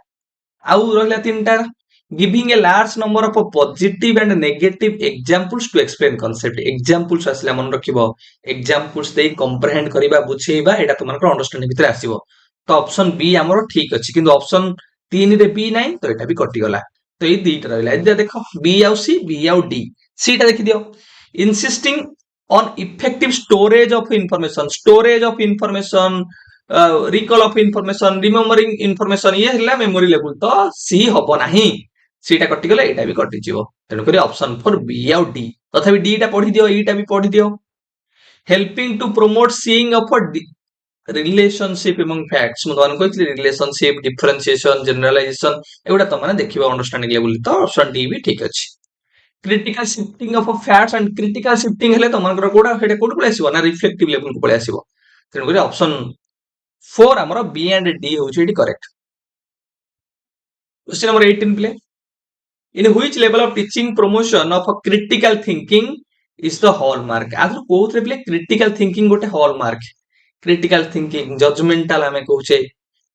आउ रहला तीनटा, giving a large number of positive and negative examples to explain concept. Examples आसला मन रखिबो, एग्जांपल्स देई कंप्रेहेंड करिबा बुझेइबा एटा तुमनकर अंडरस्टैंडिंग भितर आसीबो। तो ऑप्शन बी हमरो ठीक अछि, किंतु ऑप्शन 3 रे बी नाही, तो एटा भी कटि गला। तो ए दुईटा रहला, एदा देखो बी आउ सी, बी आउ डी। सी टा देखि दियो, insisting on effective storage of information, storage of information, recall of information, remembering information, ये हला मेमोरी लेवल। तो सी हबो नाही, सीटा कटि गले एटा भी कटि जिवो। तेनु करी ऑप्शन 4 बी आउ डी। तथापि डी टा पढि दियो, ई टा भी पढि दियो। Helping to promote seeing of relationship among facts. मु तमन कहथि रिलेशनशिप, डिफरेंशिएशन, जनरलाइजेशन एगुडा त माने देखिबा अंडरस्टैंडिंग लेवल। तो ऑप्शन डी भी ठीक अछि। Critical shifting of facts and critical shifting हेले तमनकर कोडा हेडे कोड पळे आसीबो ना रिफ्लेक्टिव लेवल को पळे आसीबो। तेनु करी ऑप्शन 4 हमरो बी एंड डी होची एटी करेक्ट। क्वेश्चन नंबर 18 प्ले। In which level of teaching promotion of critical thinking is the hallmark? आदर कोथरे प्ले क्रिटिकल थिंकिंग गोटे हॉलमार्क। क्रिटिकल थिंकिंग, जजमेंटल हमें कहूचे,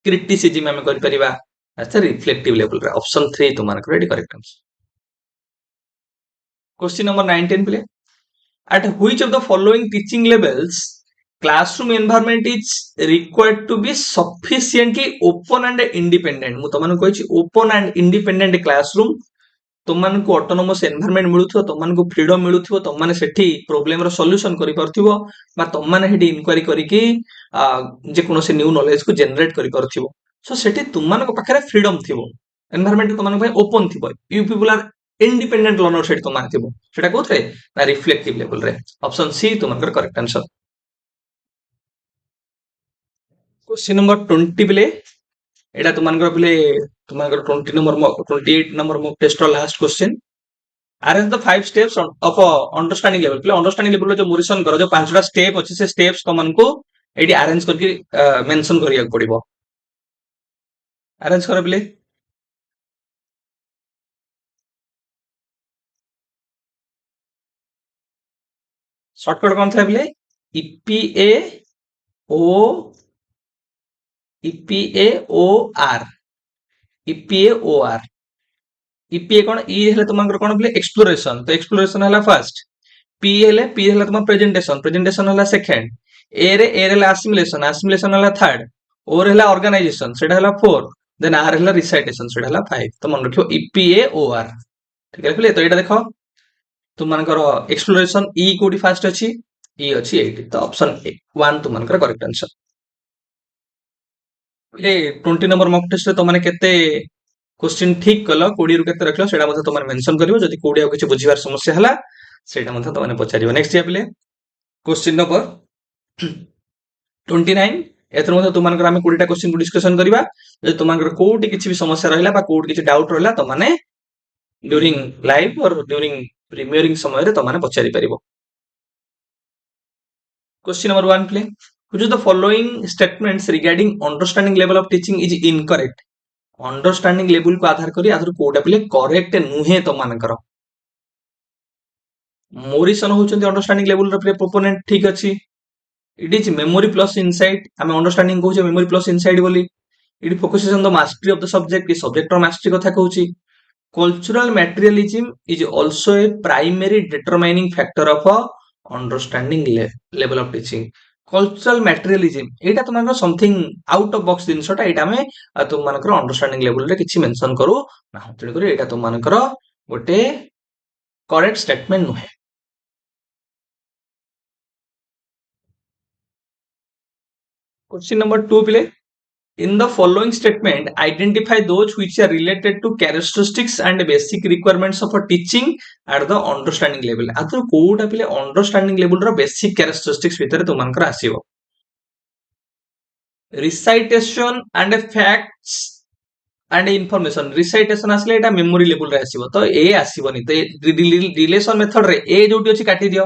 क्रिटिसिज्म हमें कर परिबा। अच्छा रिफ्लेक्टिव लेवल रे ऑप्शन 3 तुमनकर एटी करेक्ट आंसर। क्वेश्चन नंबर 19 प्ले। At which of the following teaching levels classroom environment is required to be sufficiently open and independent? मु तमन कहछि open and independent classroom तुमन को ऑटोनोमस एनवायरनमेंट मिलुथो, तुमन को फ्रीडम मिलुथो, तुमन सेठी प्रॉब्लम रो सॉल्यूशन करि परथिबो बा तुमन हेडी इंक्वायरी करि कि जे कोनोसे न्यू नॉलेज को जनरेट करि परथिबो। सो सेठी तुमन को पाखरे फ्रीडम थिबो, एनवायरनमेंट तुमन को ओपन थिबो, you people are independent learner सेठी तुमन थिबो। सेटा कोथरे ना रिफ्लेक्टिव लेवल रे। ऑप्शन सी तुमनकर करेक्ट आंसर। क्वेश्चन नंबर 20 पिले एटा तुमनकर पिले तुमनकर 20 नंबर 28 नंबर मॉक टेस्ट रो last question arrange the 5 steps of understanding level पिले अंडरस्टैंडिंग लेवल जो मोरिसन करो जो पांचटा स्टेप अछि से स्टेप्स तमन को एटी अरेंज करके मेंशन करिया पड़िबो अरेंज करो पिले शॉर्टकट कौन था पिले E P A O E P A O R E P A O R E P A कौन ई हेले तुमनकर कौन पिले एक्सप्लोरेशन तो एक्सप्लोरेशन हला फर्स्ट पी हेला तुम प्रेजेंटेशन प्रेजेंटेशन हला सेकंड ए रे असिमुलेशन असिमुलेशन हला थर्ड ओ रे हला ऑर्गेनाइजेशन सेटा हला फोर्थ देन आर हला रिसाइटेशन सेटा हला फाइव तो मन रखियो ईपीए ओ आर ठीक है पिले तो एटा देखो तुमनकर एक्सप्लोरेशन ई कोडी फास्ट अछि ई अछि 8 तो ऑप्शन 1 तुमनकर करेक्ट आंसर पिले 20 नंबर मॉक टेस्ट रे तो माने केते क्वेश्चन ठीक कल 20 रु केते रखलो सेटा मध्ये तुमने मेंशन करिवो जदि 20 आ किछ बुझिबार समस्या हला सेटा मध्ये तुमने पचारिवो नेक्स्ट या पिले क्वेश्चन नंबर 29 एथर मध्ये तुमनकर हम 20 टा क्वेश्चन को डिस्कशन करिवा जे तुमनकर कोठी किछि भी समस्या रहला बा कोठी किछि डाउट रहला तो माने ड्यूरिंग लाइव और ड्यूरिंग प्रीमियरिंग समय रे तो माने पचारि परिवो क्वेश्चन नंबर 1 प्ले which of the following statements regarding understanding level of teaching is incorrect understanding level को आधार करी आधार कोटा पिले करेक्ट नुहे तो मानकर मोरिसन होचंती अंडरस्टैंडिंग लेवल रे प्रोपोनेंट ठीक अछि it is memory plus insight हमें अंडरस्टैंडिंग कहूचे मेमोरी प्लस इनसाइट बोली it focuses on the mastery of the subject की सब्जेक्ट रो मास्टरी कथा कहूची cultural materialism is also a primary determining factor of understanding level of teaching cultural materialism एटा तुमन something out of box जिनसटा एटा में तुम मानकर अंडरस्टैंडिंग लेवल रे किछि मेंशन करू ना तेण करी एटा तुम मानकर गोटे करेक्ट स्टेटमेंट नुहे क्वेश्चन नंबर 2 पिले in the following statement identify those which are related to characteristics and basic requirements of a teaching at the understanding level आथर कोटा पिले अंडरस्टैंडिंग लेवल रो बेसिक कैरेक्टरिस्टिक्स भितर तुमनकर आसीबो recitation and facts and information recitation आसले एटा memory level रे आसीबो तो ए आसीबोनी तो रिलेशन मेथड रे ए जोटी अछि काटी दियो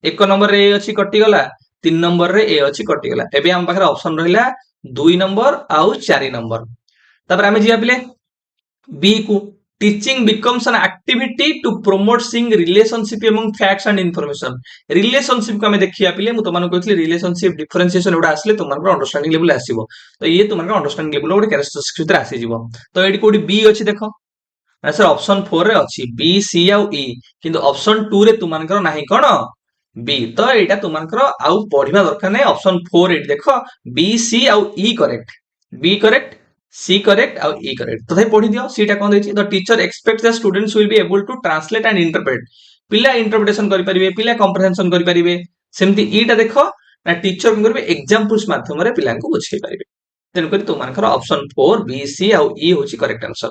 एक नंबर रे ए अछि कटि गला 3 नंबर रे ए अछि कटि गला एबे हम पाखरे ऑप्शन रहिला 2 नंबर आउ 4 नंबर तापर हमें जिया पिले बी को teaching becomes an activity to promote seeing relationship among facts and information relationship को हमें देखिया पिले मु तमन कहथि रिलेशनशिप डिफरेंशिएशन एडा आसले तमन अंडरस्टैंडिंग लेवल आसीबो तो ये तमन अंडरस्टैंडिंग लेवल गोटे कैरेक्टरिस्टिक्स भीतर आसी जिवो तो एडी कोडी बी अछि देखो सर ऑप्शन 4 रे अछि बी सी आउ ई किंतु ऑप्शन 2 रे तुमनकर नाही कोन बी तो एटा तुमनकर आउ पढिबा दरकार नै ऑप्शन 4 एट देखो बी सी आउ E correct B correct C correct आउ ई करेक्ट तथापि पढि दियो सीटा कोन दैछि the teacher expects the students will be able to translate and interpret पिला इंटरप्रिटेशन करि परिबे पिला कॉम्प्रिहेंशन करि परिबे सेमति ईटा देखो ना टीचर कोन करबे एग्जांपल्स माध्यम रे पिला को बुझाई परिबे तेन करी तुमनकर ऑप्शन 4 बी सी आउ ई होछि correct answer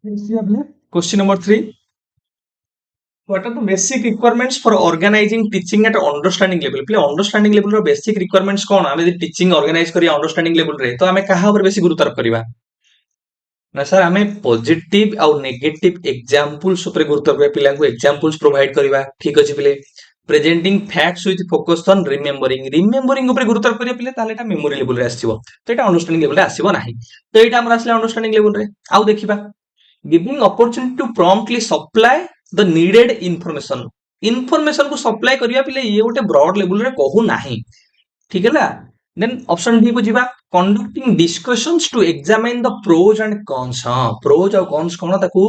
question number 3 what are the basic requirements for organizing teaching at understanding level प्ले understanding level रो basic requirements कोन हमें teaching organize करिया understanding level रे तो हमें कहा ऊपर बेसी गुरुत्व करिवा ना सर हमें पॉजिटिव और नेगेटिव एग्जांपल्स ऊपर गुरुत्व करिया पिला को एग्जांपल्स प्रोवाइड करिवा ठीक अछि पिले presenting facts with focus on remembering ऊपर गुरुत्व करिया पिले ताले एटा मेमोरी लेवल रे आसीबो तो एटा अंडरस्टैंडिंग लेवल रे आसीबो नाही तो एटा हमरा आसले अंडरस्टैंडिंग लेवल रे आउ देखिबा giving opportunity to promptly supply the needed information को सप्लाई करिया पिले ये गोटे ब्रॉड लेवल रे कहू नाही ठीक है ना देन ऑप्शन डी को जीवा conducting discussions to examine the pros and cons हां प्रोज और कॉन्स कोन ताकू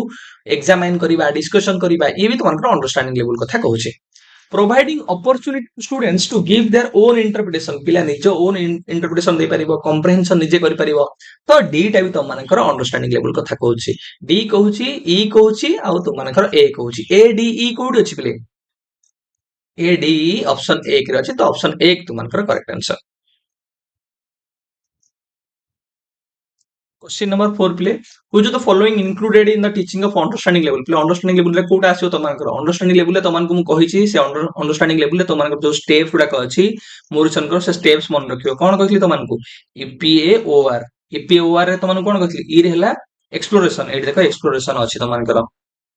एग्जामिन करिबा डिस्कशन करिबा ये भी तुमनकर अंडरस्टैंडिंग लेवल कथा कहूची providing opportunity to students to give their own interpretation पिला निजो ओन इंटरप्रिटेशन दे परिबो कॉम्प्रिहेंशन निजे करि परिबो तो डी टा भी तुम मानकर अंडरस्टैंडिंग लेवल कथा कहूची डी कहूची ई कहूची आ तुम मानकर ए कहूची ए डी ई कोड अछि पिले ए डी ई ऑप्शन 1 रे अछि तो ऑप्शन 1 तुम मानकर correct answer question number 4 play which of the following included in the teaching of understanding level play understanding level रे कोटा आसीयो तमानकर अंडरस्टैंडिंग लेवल रे तमानकु मु कहिछि से अंडरस्टैंडिंग लेवल रे तमानकर जो स्टेप्स गुडा अछि मोरिसन से स्टेप्स मन रखियो कोन कहली तमानकु ईपीएओआर ईपीएओआर रे तमानकु कोन कहली ई रे हला एक्सप्लोरेशन एट देखो एक्सप्लोरेशन अछि तमानकर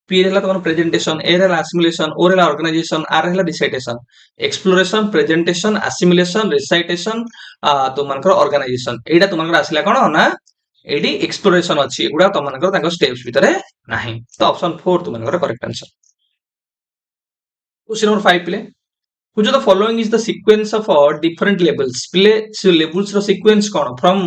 पी रे हला तमन प्रेजेंटेशन ए रे हला असिमुलेशन ओ रे हला ऑर्गेनाइजेशन आर रे हला recitation exploration presentation assimilation recitation तमनकर ऑर्गेनाइजेशन एटा तमनकर आसिला कोन ना एडी एक्सप्लोरेशन अछि एगुडा तमनकर ताको स्टेप्स भितरे नाही तो ऑप्शन 4 तमनकर करेक्ट आंसर क्वेश्चन नंबर 5 प्ले which of the following is the sequence of different levels प्ले levels रो sequence कोन from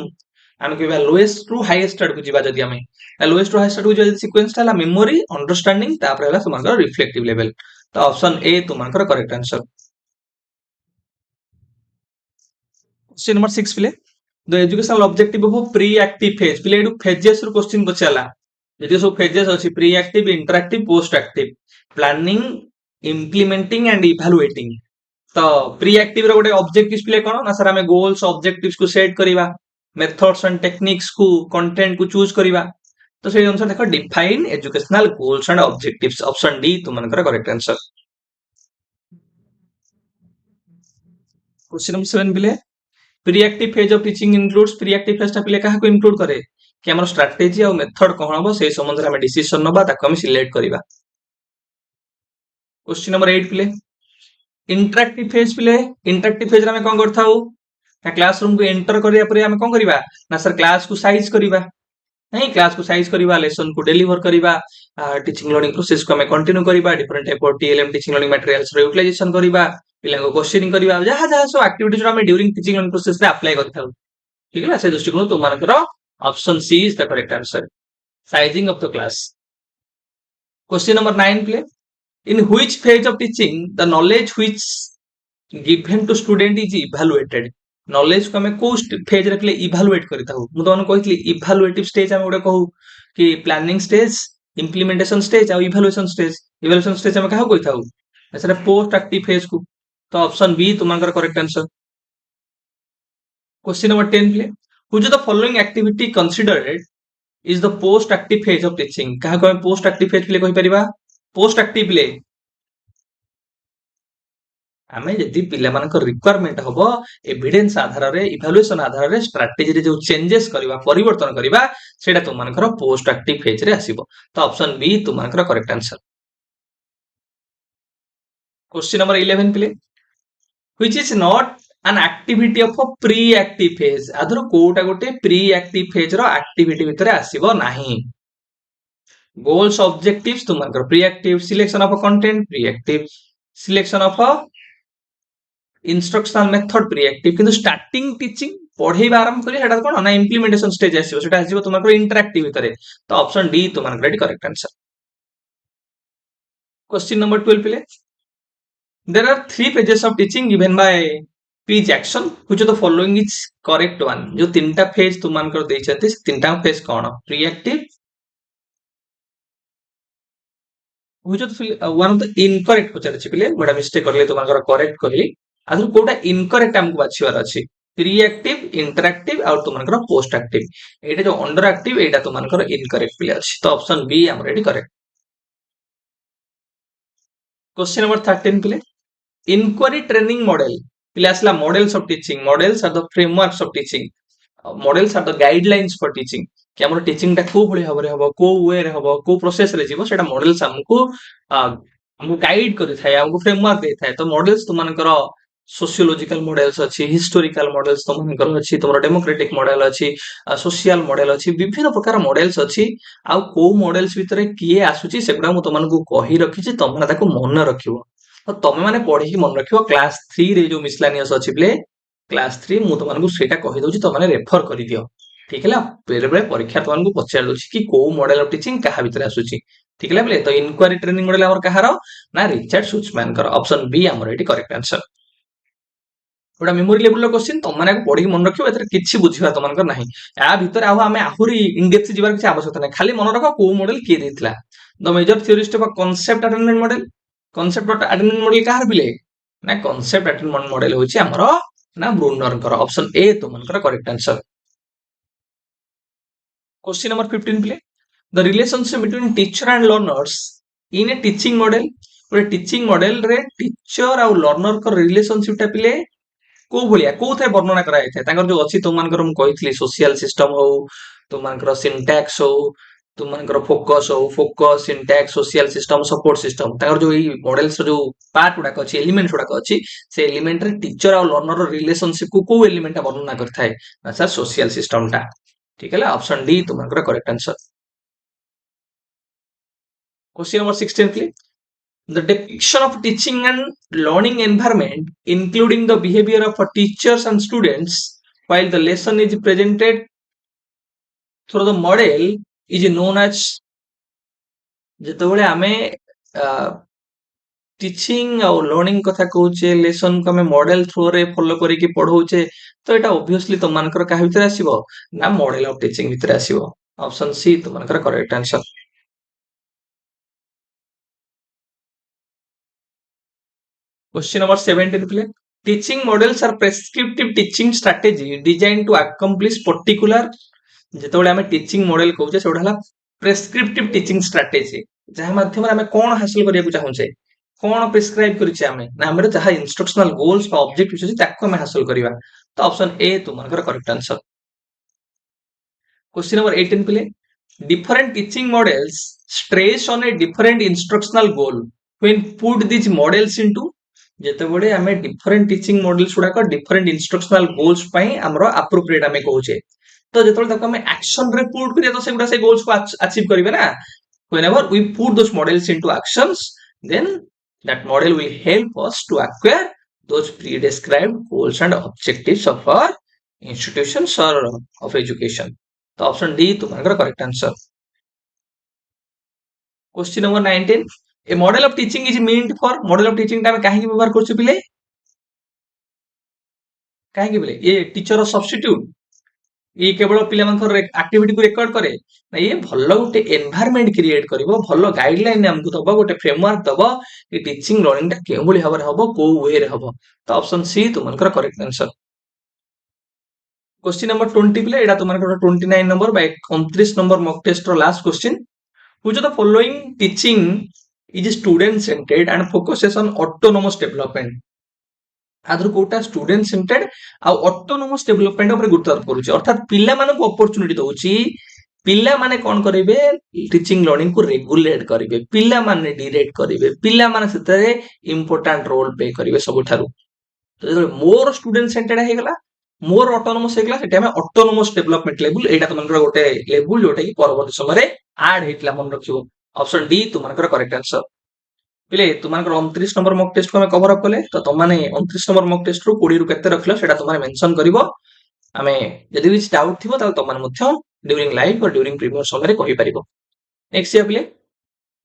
आम कहबा लोएस्ट टू हाईएस्ट आड को जिबा जदी हमें लोएस्ट टू हाईएस्ट आड को जदी सीक्वेंस हला मेमोरी अंडरस्टैंडिंग तापर हला तुमनकर रिफ्लेक्टिव लेवल तो ऑप्शन ए तुमनकर करेक्ट आंसर क्वेश्चन नंबर 6 प्ले the educational objective of preactive phase प्ले एडु फेजेस रो क्वेश्चन बचाला जदी सब फेजेस अछि preactive interactive post active planning implementing and evaluating तो प्री एक्टिव रो गोटे ऑब्जेक्टिव्स प्ले कोन ना सर हमें गोल्स ऑब्जेक्टिव्स को सेट करिवा मेथड्स एंड टेक्निक्स को कंटेंट को चूज करिवा तो से अनुसार देखो define educational goals and objectives option D तुमनकर करेक्ट आंसर क्वेश्चन नंबर 7 बिले preactive phase of teaching includes preactive phase ता पिले काहा को इंक्लूड करे कि हमर स्ट्रेटजी और मेथड कोन हबो से संबंध रे हम डिसीजन नबा ताको हम सिलेक्ट करिवा क्वेश्चन नंबर 8 पिले इंटरएक्टिव फेज पिले इंटरएक्टिव फेज रे हम कोन करथाउ क्लासरूम को एंटर करिया परे हम कोन करिवा ना सर क्लास को साइज करिवा नहीं क्लास को साइज करिवा लेसन को डिलीवर करिवा टीचिंग लर्निंग प्रोसेस को हमें कंटिन्यू करिवा different type of TLM teaching learning materials रो यूटिलाइजेशन करिवा पिला को क्वेश्चनिंग करिवा जहा जहा सो एक्टिविटीज रो हमें ड्यूरिंग टीचिंग लर्निंग प्रोसेस रे अप्लाई करथाउ ठीक है ना से दृष्टिकोण तुमनकर option C is the correct answer sizing of the class question number 9 प्ले in which phase of teaching the knowledge which given to student is evaluated knowledge को हमें को फेज रे इवैल्यूएट करता हूं मु तमन कहतली इवैल्यूएटिव स्टेज हम गोटे कहू कि प्लानिंग स्टेज इंप्लीमेंटेशन स्टेज और इवैल्यूएशन स्टेज हम काहा कहता हूं ऐसे पोस्ट एक्टिव फेज को तो ऑप्शन बी तुमनकर करेक्ट आंसर क्वेश्चन नंबर 10 प्ले which of the following activity considered is the post active phase of teaching काहा को हम पोस्ट एक्टिव फेज प्ले कहि परिबा पोस्ट एक्टिव प्ले आमे जदि पिला मानकर रिक्वायरमेंट हबो एविडेंस आधार रे इवैल्यूएशन आधार रे स्ट्रेटजी रे जो चेंजेस करबा परिवर्तन करबा सेटा तुम मानकर पोस्ट एक्टिव फेज रे आसीबो तो ऑप्शन बी तुम मानकर correct answer question number 11 play which is not an activity of a pre active phase आदर कोटा गोटे प्री एक्टिव फेज रो एक्टिविटी भितरे आसीबो नाही गोल्स ऑब्जेक्टिव्स तुम मानकर pre active selection of a content pre active selection of a instructional method pre active किंतु starting teaching पढ़ेबा आरंभ करी हेडा कोन ना इंप्लीमेंटेशन स्टेज आसीबो सेटा आसीबो तुमकर इंटरएक्टिव भितरे तो ऑप्शन डी तुमकर रेडी करेक्ट आंसर क्वेश्चन नंबर 12 प्ले there are three phases of teaching given by P Jackson which of the following is correct one जो तीनटा फेज तुमकर देछते तीनटा फेज कोन preactive which of one of the incorrect पचारछि प्ले बडा मिस्टेक करले तुमकर करेक्ट करली आदर कोटा इनकरेक्ट हमको बाछिवार अछि प्री एक्टिव इंटरएक्टिव और तुमनकर पोस्ट एक्टिव एटा जो अंडर एक्टिव एटा तुमनकर इनकरेक्ट प्ले अछि तो ऑप्शन बी हम रेडी करेक्ट क्वेश्चन नंबर 13 प्ले इंक्वायरी ट्रेनिंग मॉडल प्ले असला models of teaching models are the frameworks of teaching models are the guidelines for teaching कि हमर टीचिंग टा को भली हबरे हबो को वे रे हबो को प्रोसेस रे जीवो सेटा मॉडल्स हमको गाइड करि थाय हमको फ्रेमवर्क दे थाय तो मॉडल्स तुमनकर सोशियोलॉजिकल मॉडल्स अच्छी हिस्टोरिकल मॉडल्स तुमनकर अच्छी तुमर डेमोक्रेटिक मॉडल अच्छी सोशल मॉडल अच्छी विभिन्न प्रकार मॉडल्स अच्छी आ को मॉडल्स भितरे किए आसुची सेगुडा मु तुमनको कहि रखी छी तुमना ताको मन रखिवो तो तमे माने पढी कि मन रखिवो क्लास 3 रे जो मिसलानियस अच्छी प्ले क्लास 3 मु तुमनको सेटा कहि दउची तमने रेफर करि दियो ठीक है बेरे बेरे परीक्षा तुमको पचार दउची कि को मॉडल ऑफ टीचिंग कहा भितरे आसुची ठीक है प्ले तो इंक्वायरी ट्रेनिंग मॉडल हमर कहारो ना रिचर्ड सुचमैन कर ऑप्शन बी हमर एटी करेक्ट आंसर गोटा मेमोरी लेवल रो क्वेश्चन तुम माने पढ़ी मन रखियो एतरे किछि बुझिबा तुमनकर नाही आ भितर हमें आहुरी इन डेप्थ जिबार किछि आवश्यकता नाही खाली मन रखो को मॉडल के देथिला the major theorist of concept attainment model concept attainment model काहर बिले ना कांसेप्ट अटेनमेंट मॉडल होछि हमरो ना ब्रूनर कर ऑप्शन ए तुमनकर correct answer question number 15 please the relationship between teacher and learners in a teaching model गोटे teaching model रे टीचर आ लर्नर को रिलेशनशिप टा पिले को भलिया कोथे वर्णना करा जाय तांकर जो अछि तुमनकर मु कहितली सोशल सिस्टम हो तुमनकर सिंटैक्स हो तुमनकर focus syntax social system support system तांकर जो ई मॉडल्स जो पार्ट गुडा अछि एलिमेंट्स गुडा अछि से एलिमेंट रे टीचर और लर्नर रिलेशनशिप को एलिमेंट वर्णना करथाय अच्छा सोशल सिस्टम टा ठीक है ऑप्शन डी तुमनकर correct answer question number 16 please the depiction of teaching and learning environment including the behavior of teachers and students while the lesson is presented through the model is known as ଯେତେବେଳେ ଆମେ teaching ଆଉ learning କଥା କହୁଛେ lesson କୁ ଆମେ model ଥ୍ରୋରେ follow କରିକି ପଢଉଛେ ତ ଏଟା obviously ତମମାନଙ୍କର କାହା ଭିତରେ ଆସିବ ନା ମଡେଲ ଅଫ ଟିଚିଂ ଭିତରେ ଆସିବ ଅପସନ ସି ତମମାନଙ୍କର correct answer question number 17 please teaching models are prescriptive teaching strategy designed to accomplish particular ଯେତେବେଳେ ଆମେ ଟିଚିଂ ମଡେଲ କହୁଛେ ସେଗୁଡା ହେଲା ପ୍ରେସ୍କ୍ରିପ୍ଟିଭ ଟିଚିଂ ଷ୍ଟ୍ରାଟେଜି ଯାହା ମାଧ୍ୟମରେ ଆମେ କଣ ହାସଲ କରିବାକୁ ଚାହୁଁଛେ କଣ ପ୍ରେସ୍କ୍ରାଇବ କରିଛେ ଆମେ ନା ଆମର ଯାହା ଇନଷ୍ଟ୍ରକ୍ସନାଲ ଗୋଲ୍ସ ବା ଅବଜେକ୍ଟିଭ ଅଛି ତାକୁ ଆମେ ହାସଲ କରିବା ତ ଅପସନ ଏ ତୁମଙ୍କର correct answer question number 18 please different teaching models stress on a different instructional goal when put these models into ଯେତେବେଳେ ଆମେ different teaching models ଗୁଡାକ different instructional goals ପାଇଁ ଆମର appropriate ଆମେ କହୁଛେ ତ ଯେତେବେଳେ ତାକୁ ଆମେ action ରେ put କରିବା ତ ସେଗୁଡା ସେ goals କୁ achieve କରିବେ ନା whenever we put those models into actions then that model will help us to acquire those pre-described goals and objectives of our institutions or of education तो ऑप्शन डी तुम्हारा correct answer question number 19 A model of teaching is meant for model of teaching टा हम काहे व्यवहार करछु पिले काहे के पिले ये टीचर सब्स्टिट्यूट ये केवल पिला मानकर एक्टिविटी को रिकॉर्ड करे ना ये भलो गोटे एनवायरनमेंट क्रिएट करबो भलो गाइडलाइन हमकु दबो गोटे फ्रेमवर्क दबो कि टीचिंग लर्निंग टा केउ भली हबर हबो को वे रे हबो तो ऑप्शन सी तुम्हारा करेक्ट आंसर क्वेश्चन नंबर 20 पिले एटा तुम्हारा 29 number by 29 number mock test रो last question which of the following teaching is student centered and focuses on autonomous development आदर कोटा स्टूडेंट सेंटर्ड आ ऑटोनोमस डेवलपमेंट ऊपर गुरुत्व करूची अर्थात पिल्ला मानक अपॉर्चुनिटी दउची पिल्ला माने कोन करिवे टीचिंग लर्निंग को रेगुलेट करिवे पिल्ला माने डायरेक्ट करिवे पिल्ला माने सेतरे इंपोर्टेंट रोल प्ले करिवे सब ठारू तो जेतले मोर स्टूडेंट सेंटर्ड हे गला मोर ऑटोनोमस हे गला सेटा में ऑटोनोमस डेवलपमेंट लेवल एटा तुमनकर गोटे लेवल जोटा कि परवर्ती समय रे ऐड हेतला मन रखियो ऑप्शन डी तुमनकर करेक्ट आंसर पिले तुमनकर 29 नंबर मॉक टेस्ट को हम कवर अप कले तो तुमने 29 नंबर मॉक टेस्ट रो 20 रु केते रखलो सेटा तुमने मेंशन करबो हमें यदि कुछ डाउट थिबो त तुमने मध्य ड्यूरिंग लाइव और ड्यूरिंग प्रीवियस समय रे कहि परिबो नेक्स्ट या पिले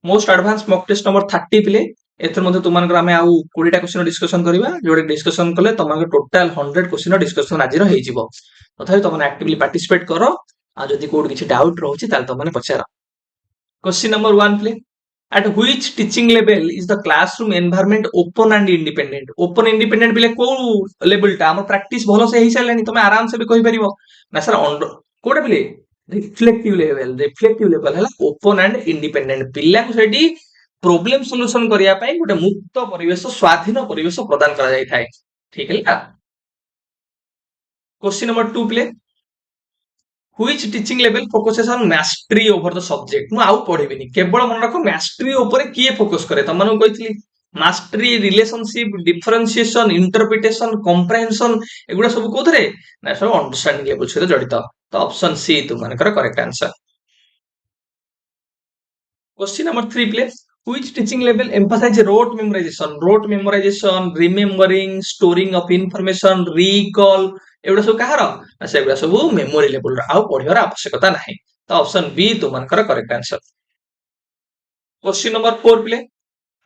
most advance mock test number 30 पिले एथर मध्ये तुमनकर हमें आउ 20 टा क्वेश्चन डिस्कशन करबा जोडे डिस्कशन कले तुमनकर टोटल 100 क्वेश्चन डिस्कशन आज रो हे जिवो तथापि तुमने एक्टिवली पार्टिसिपेट करो आ जदि कोड किछि डाउट रहउछि ताल तुमने पचारा question number 1 please at which teaching level is the classroom environment open and independent बिले को लेवल टा हमर प्रैक्टिस भलो से हेइ सालेनी तमे आराम से भी कहि परिबो ना सर कोडे बिले रिफ्लेक्टिव लेवल हला ओपन एंड इंडिपेंडेंट पिल्ला को सेठी प्रॉब्लम सॉल्यूशन करिया पई गोटे मुक्त परिवेश स्वाधीन परिवेश प्रदान करा जाय थाए ठीक है question number 2 play which teaching level focuses on mastery over the subject मु आउ पढिबिनी केवल मन रखो mastery ऊपर किए फोकस करे त मानु कहितली mastery relationship differentiation interpretation comprehension एगुडा सब कोथरे ना सब अंडरस्टैंडिंग लेवल से जडित तो ऑप्शन सी तुमनकर correct answer question number 3 please which teaching level emphasize rote memorization remembering storing of information recall एगुडा सब कहार सेगुडा सब मेमोरी लेवल रा आउ पढिबार आवश्यकता नाही तो ऑप्शन बी तुमनकर correct answer question number 4 please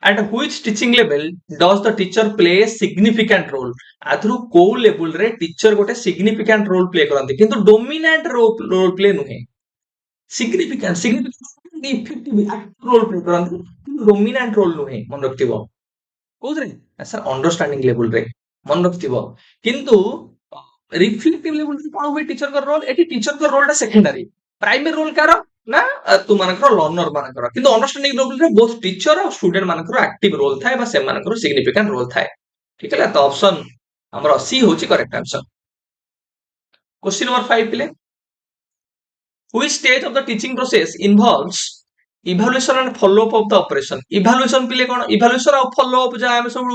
at which teaching level does the teacher play a significant role आथरु को लेवल रे टीचर गोटे significant role play करंती किंतु dominant role play नुहे significant effective role play करंती dominant role नुहे मन रखतिबो कोथरे sir understanding level रे मन रखतिबो किंतु रिफ्लेक्टिव लेवल रे कोन होय टीचर का रोल एटी टीचर का रोल टा सेकेंडरी प्राइमरी रोल कार ना तुम मानकर लर्नर मानकर किंतु अंडरस्टैंडिंग लेवल रे बोथ टीचर और स्टूडेंट मानकर एक्टिव रोल थाए बा से मानकर सिग्निफिकेंट रोल थाए ठीक है तो ऑप्शन हमर सी होची करेक्ट आंसर क्वेश्चन नंबर 5 पिले which stage of the teaching process involves evaluation and follow up of the operation evaluation पिले कोन evaluation और follow up जा हम सब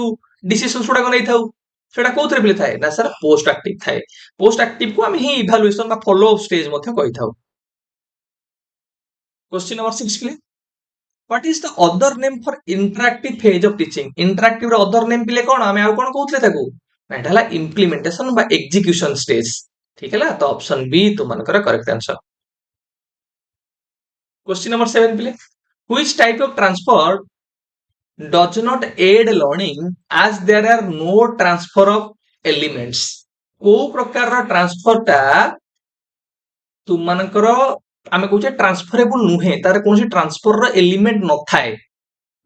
डिसीजन सुडा को नै थाउ सेटा कोथरे पिले थाए ना सर पोस्ट एक्टिव थाए पोस्ट एक्टिव को हम ही इवैल्यूएशन बा फॉलो अप स्टेज मध्ये कहि थाउ क्वेश्चन नंबर 6 पिले What is the other name for interactive phase of teaching? Interactive ର other name ପିଲେ କଣ ଆମେ ଆଉ କଣ କହୁଥିଲେ ତାକୁ ନା ଏଟା ହେଲା implementation ବା execution stage ठीक है तो ऑप्शन बी तुमनकर correct answer question number 7 please which type of transfer does not aid learning as there are no transfer of elements को प्रकार रो ट्रांसफर टा तुमनकर आमे कहूचे ट्रांसफरेबल नुहे तार कोनसी ट्रांसफर रो एलिमेंट न थाए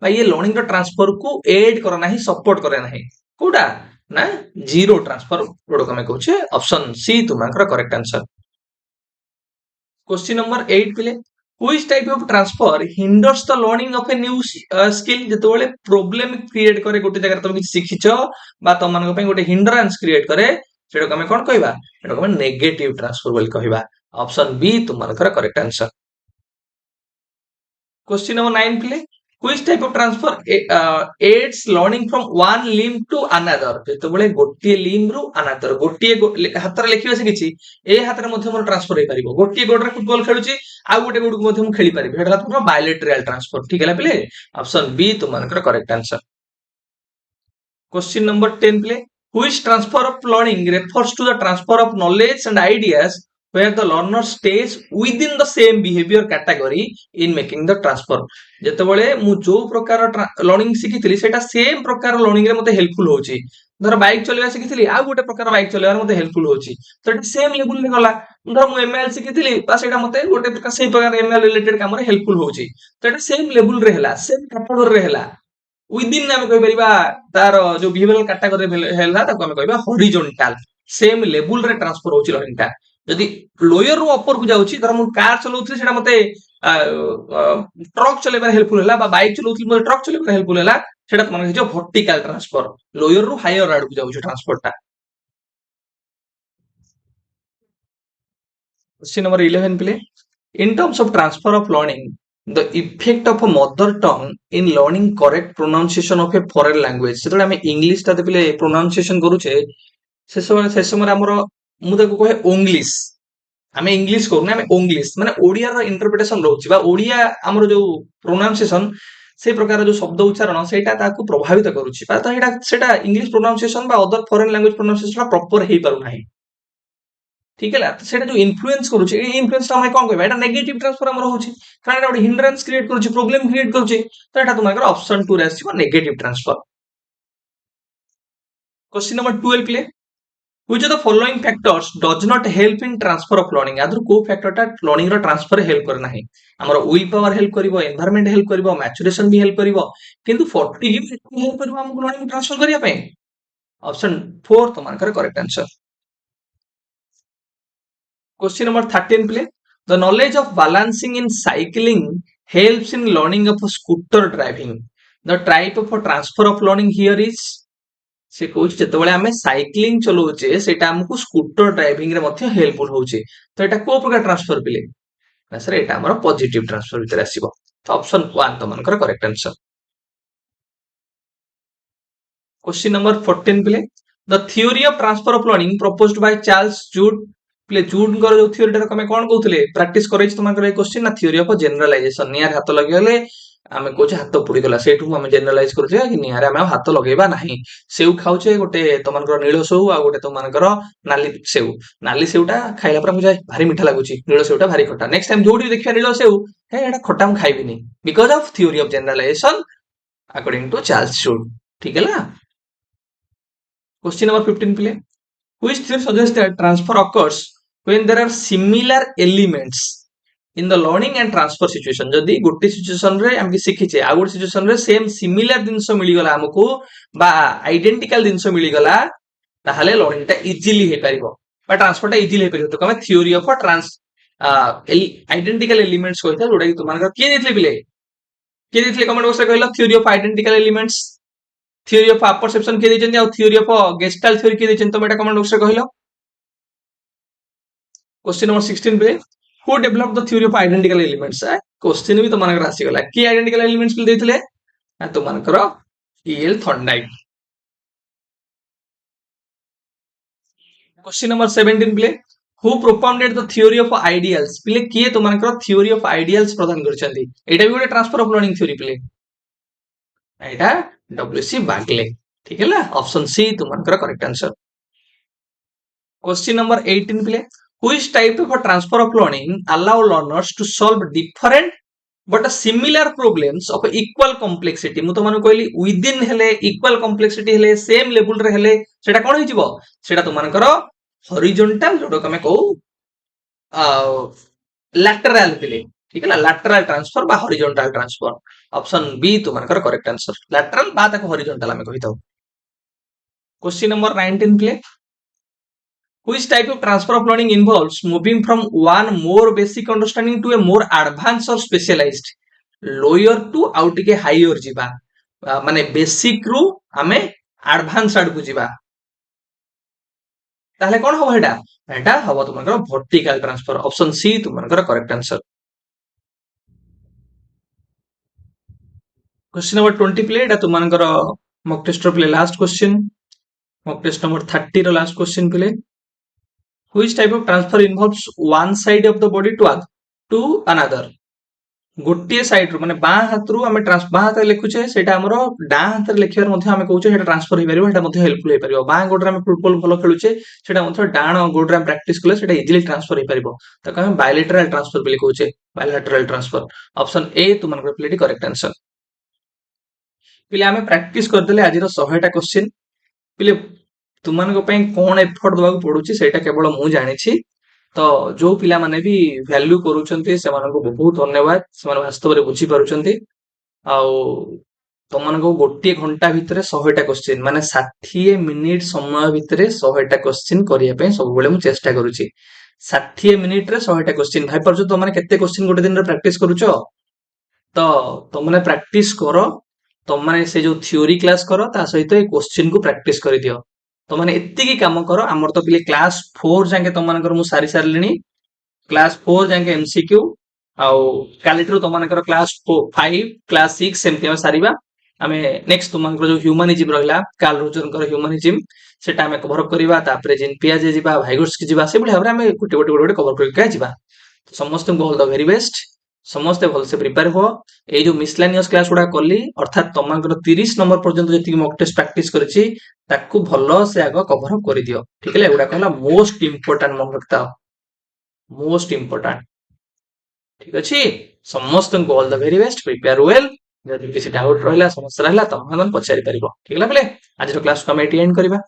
भाई ये लर्निंग ट्रांसफर को एड करे नाही सपोर्ट करे नाही कोडा ना जीरो ट्रांसफर प्रोडक्ट हमें कहूचे ऑप्शन सी तुमनकर correct answer question number 8 please which type of transfer hinders the learning of a new skill जेतोले प्रॉब्लम क्रिएट करे गोटे जगह तुम किछ सिखिछो बा तुम मानको पई गोटे हिंड्रेंस क्रिएट करे सेटा हमें कोन कहबा सेटा हमें नेगेटिव ट्रांसफर बोल कहबा ऑप्शन बी तुमनकर correct answer question number 9 please which type of transfer aids learning from one limb to another जेतबेले गोटिए लिम्ब रु अनदर गोटिए हातर लेखिबा से किछि ए हातर मध्ये मोर ट्रांसफर हे परिबो गोटिए गोडरे फुटबॉल खेलुची आ गोटे गोड को मध्ये मु खेली परिबो हेडला तुमरो बायलैटरल ट्रांसफर ठीक है पिले ऑप्शन बी तुमनकर correct answer question number 10 please which transfer of learning refers to the transfer of knowledge and ideas where the learner stays within the same behavior category in making the transfer जेतबेले मु जो प्रकार learning सिखितली सेटा same प्रकार learning रे मते helpful होची धर bike चलेबा सिखितली आ गोटे प्रकार बाइक चलेबा मते हेल्पफुल होची तो एटा सेम लेवल रे गला धर मु एमएल सिखितली बा सेटा मते गोटे प्रकार सेम प्रकार एमएल रिलेटेड काम रे हेल्पफुल होची तो एटा सेम लेवल रे हैला सेम कैटेगरी रे हैला विदिन आमे कहि परिबा तार जो बिहेवियरल कैटेगरी हैला ताको आमे कहिबा हॉरिजॉन्टल सेम लेवल रे ट्रांसफर होची लर्निंग टा जदि लोयर रो अपर को जाउची धर मु कार चलाउथि सेटा मते ट्रक चलेबा हेल्पफुल हैला बा बाइक चलाउथि मते ट्रक चलेबा हेल्पफुल हैला सेटा मन जो वर्टिकल ट्रांसफर लोयर रो हायर आड को जाउची ट्रांसफर टा question number 11 play in terms of transfer of learning the effect of a mother tongue in learning correct pronunciation of a foreign language सेतले हम English ता पिले प्रोनाउंसिएशन करूचे से समय हमर मु ताको कहे इंग्लिश हमें इंग्लिश करूने हमें इंग्लिश माने ओडिया रो इंटरप्रिटेशन रहउची बा ओडिया हमर जो प्रोनाउंसिएशन से प्रकार जो शब्द उच्चारण सेटा ताको प्रभावित करूची बा त सेटा इंग्लिश प्रोनाउंसिएशन बा other foreign language pronunciation proper हेई पारु नाही ठीक है तो सेटा जो इन्फ्लुएंस करूची ए इन्फ्लुएंस हम कोन कहबा एटा नेगेटिव ट्रांसफर हमर होची कारण एटा हिंड्रेंस क्रिएट करूची प्रॉब्लम क्रिएट करूची तो एटा तुमकर ऑप्शन 2 रे आसीबो negative transfer question number 12 please which of the following factors does not help in transfer of learning आदर को फैक्टर ता लर्निंग रो ट्रांसफर हेल्प कर नाही हमर विल पावर हेल्प करिवो एनवायरनमेंट हेल्प करिवो मैच्योरेशन भी हेल्प करिवो किंतु 40 हेल्प करिवो हमको लर्निंग ट्रांसफर करिया पे ऑप्शन 4 तुमकर correct answer Question number 13 play. The knowledge of balancing in cycling helps in learning of scooter driving. The type of transfer of learning here is से कहूछ जेतबेले हमें साइक्लिंग चलोचे सेटा हमकु स्कूटर ड्राइविंग रे मध्ये helpful होचे तो एटा को प्रकार ट्रांसफर पिले ना सर एटा हमर पॉजिटिव ट्रांसफर भीतर आसीबो तो ऑप्शन 1 तमनकर correct answer question number 14 please the theory of transfer of learning proposed by Charles Judd please Judd कर जो थ्योरी टा कमे कोन कहउतले प्रैक्टिस करे छ तमनकर ए क्वेश्चन ना थ्योरी ऑफ जनरलाइजेशन नियर हाथ लगेले आमे कोचे हाथ पुडी गला सेठु हम जनरलाइज करथे कि नियर आमे हाथ लगेबा नाही सेउ खाउचे गोटे तमनकर नीलो सेउ आ गोटे तमनकर नाली सेउटा खाइला पर मुझे भारी मीठा लागुची नीलो सेउटा भारी खट्टा नेक्स्ट टाइम जोडी देखिया नीलो सेउ हे एटा खट्टा हम खाइबिनी because of theory of generalization according to Charles Judd ठीक है ना question number 15 please which theory suggests that transfer occurs when there are similar elements in the learning and transfer situation जदि गोटे सिचुएशन रे हम सिखिचे आ गोटे सिचुएशन रे same similar जिंस मिली गला हमको बा आइडेंटिकल जिंस मिली गला ताहाले लर्निंग ता इजीली हे परिबो बा ट्रांसफर ता इजीली हे परिबो तो कमे थ्योरी ऑफ आइडेंटिकल एलिमेंट्स कहता जोटा कि तुमनकर किए देथिले पिले किए देथिले कमेंट बॉक्स रे कहलो theory of identical elements theory of apperception किए देचन और थ्योरी ऑफ गेस्टाल्ट थ्योरी किए देचन तो एटा कमेंट बॉक्स रे कहलो क्वेश्चन नंबर 16 पे who develop the theory of identical elements question भी तुमनकर आसी गला की आइडेंटिकल एलिमेंट्स को देथिले तुमनकर E L Thorndike question number 17 please who propounded the theory of ideals please किए तुमनकर थ्योरी ऑफ आइडियल्स प्रदान करछंती एटा भी गोटे transfer of learning theory please एटा डब्ल्यूसी बागले ठीक है ना ऑप्शन सी तुमनकर correct answer question number 18 please which type of a transfer of learning allow learners to solve different but similar problems of equal complexity मु तो मानु कहली within हेले equal complexity हेले same level रे हेले सेटा कोन होई जिवो सेटा तो मानकर horizontal जोडो कमे कहू lateral पिले ठीक है ना lateral transfer बा horizontal transfer ऑप्शन बी तो मानकर करेक्ट आंसर lateral बा ताको horizontal हमें कहिताऊ question number 19 please Which type of transfer of learning involves moving from one more basic understanding to a more advanced or specialized lower to out के higher जिबा माने basic रु हमें advance आड को जिबा ताहले कोन हो हेडा एटा हबो तुमनकर वर्टिकल ट्रांसफर ऑप्शन सी तुमनकर correct answer question number 20 please एटा तुमनकर mock test please last question mock test number 30 रो last question please which type of transfer involves one side of the body to another गोटे side रो माने बां हाथ रो हमें बां हाथ लिखुचे सेटा हमरो डा हाथ लिखिबार मध्ये हमें कहूचे सेटा ट्रांसफर होई परिबो सेटा मध्ये हेल्पफुल होई परिबो बां गोडरे हमें फुटबॉल भलो खेलुचे सेटा मध्ये डाण गोडरे हम प्रैक्टिस कले सेटा इजीली ट्रांसफर होई परिबो त हमें बायलैटरल ट्रांसफर बोली कहूचे बायलैटरल ट्रांसफर ऑप्शन ए तुमन को प्लेटी करेक्ट आंसर पिले हमें प्रैक्टिस कर देले आज रो 100 टा क्वेश्चन पिले तुमनको ପାଇଁ कोन एफर्ट दବାକୁ पडुची सेटा केवल मु जानिछि तो जो पिला माने भी वैल्यू करूचंती से मानको बहुत धन्यवाद से माने वास्तव रे बुझी पारुचंती आ तुमनको गोटे घंटा भितरे 100 टा क्वेश्चन माने 60 मिनिट समय भितरे 100 टा क्वेश्चन करिया ପାଇଁ सब बेले मु चेष्टा करूची 60 मिनिट रे 100 टा क्वेश्चन भाई परजो तो माने केते क्वेश्चन गोटे दिन रे प्रैक्टिस करूचो तो तुमने प्रैक्टिस करो तुमने से जो थ्योरी क्लास करो ता सहित ए क्वेश्चन को प्रैक्टिस करि दियो तो माने एत्ती की काम करो हमर तो पिले क्लास 4 जाके तो मानकर मु सारी सारलिनी क्लास 4 जाके एमसीक्यू आउ कालिटरो तो मानकर क्लास 5 क्लास 6 सेमती हम सारीबा हमें नेक्स्ट तो मानकर जो ह्यूमनिज्म रहला कार्ल रोजर कर ह्यूमनिज्म सेटा हमें कवर करिबा तापरे जिन पियाजे जिबा भाइगोट्स की जिबा से बले हमरे हमें गुटे कवर करके जिबा तो समस्त को ऑल द वेरी बेस्ट समस्ते भल से प्रिपेयर हो ए जो मिसलेनियस क्लास गुडा कली अर्थात तमांकर 30 नंबर पर्यंत जति मॉक टेस्ट प्रैक्टिस करछि ताकू भलो से आगो कवर कर दियो ठीक है एगुडा कहला मोस्ट इंपोर्टेंट मन रखता मोस्ट इंपोर्टेंट ठीक अछि समस्त को all the very best prepare well जदि किसी डाउट रहला समस्या रहला तो हम पचारि परिबो ठीक है पले आज रो क्लास को हम एटी एंड करबा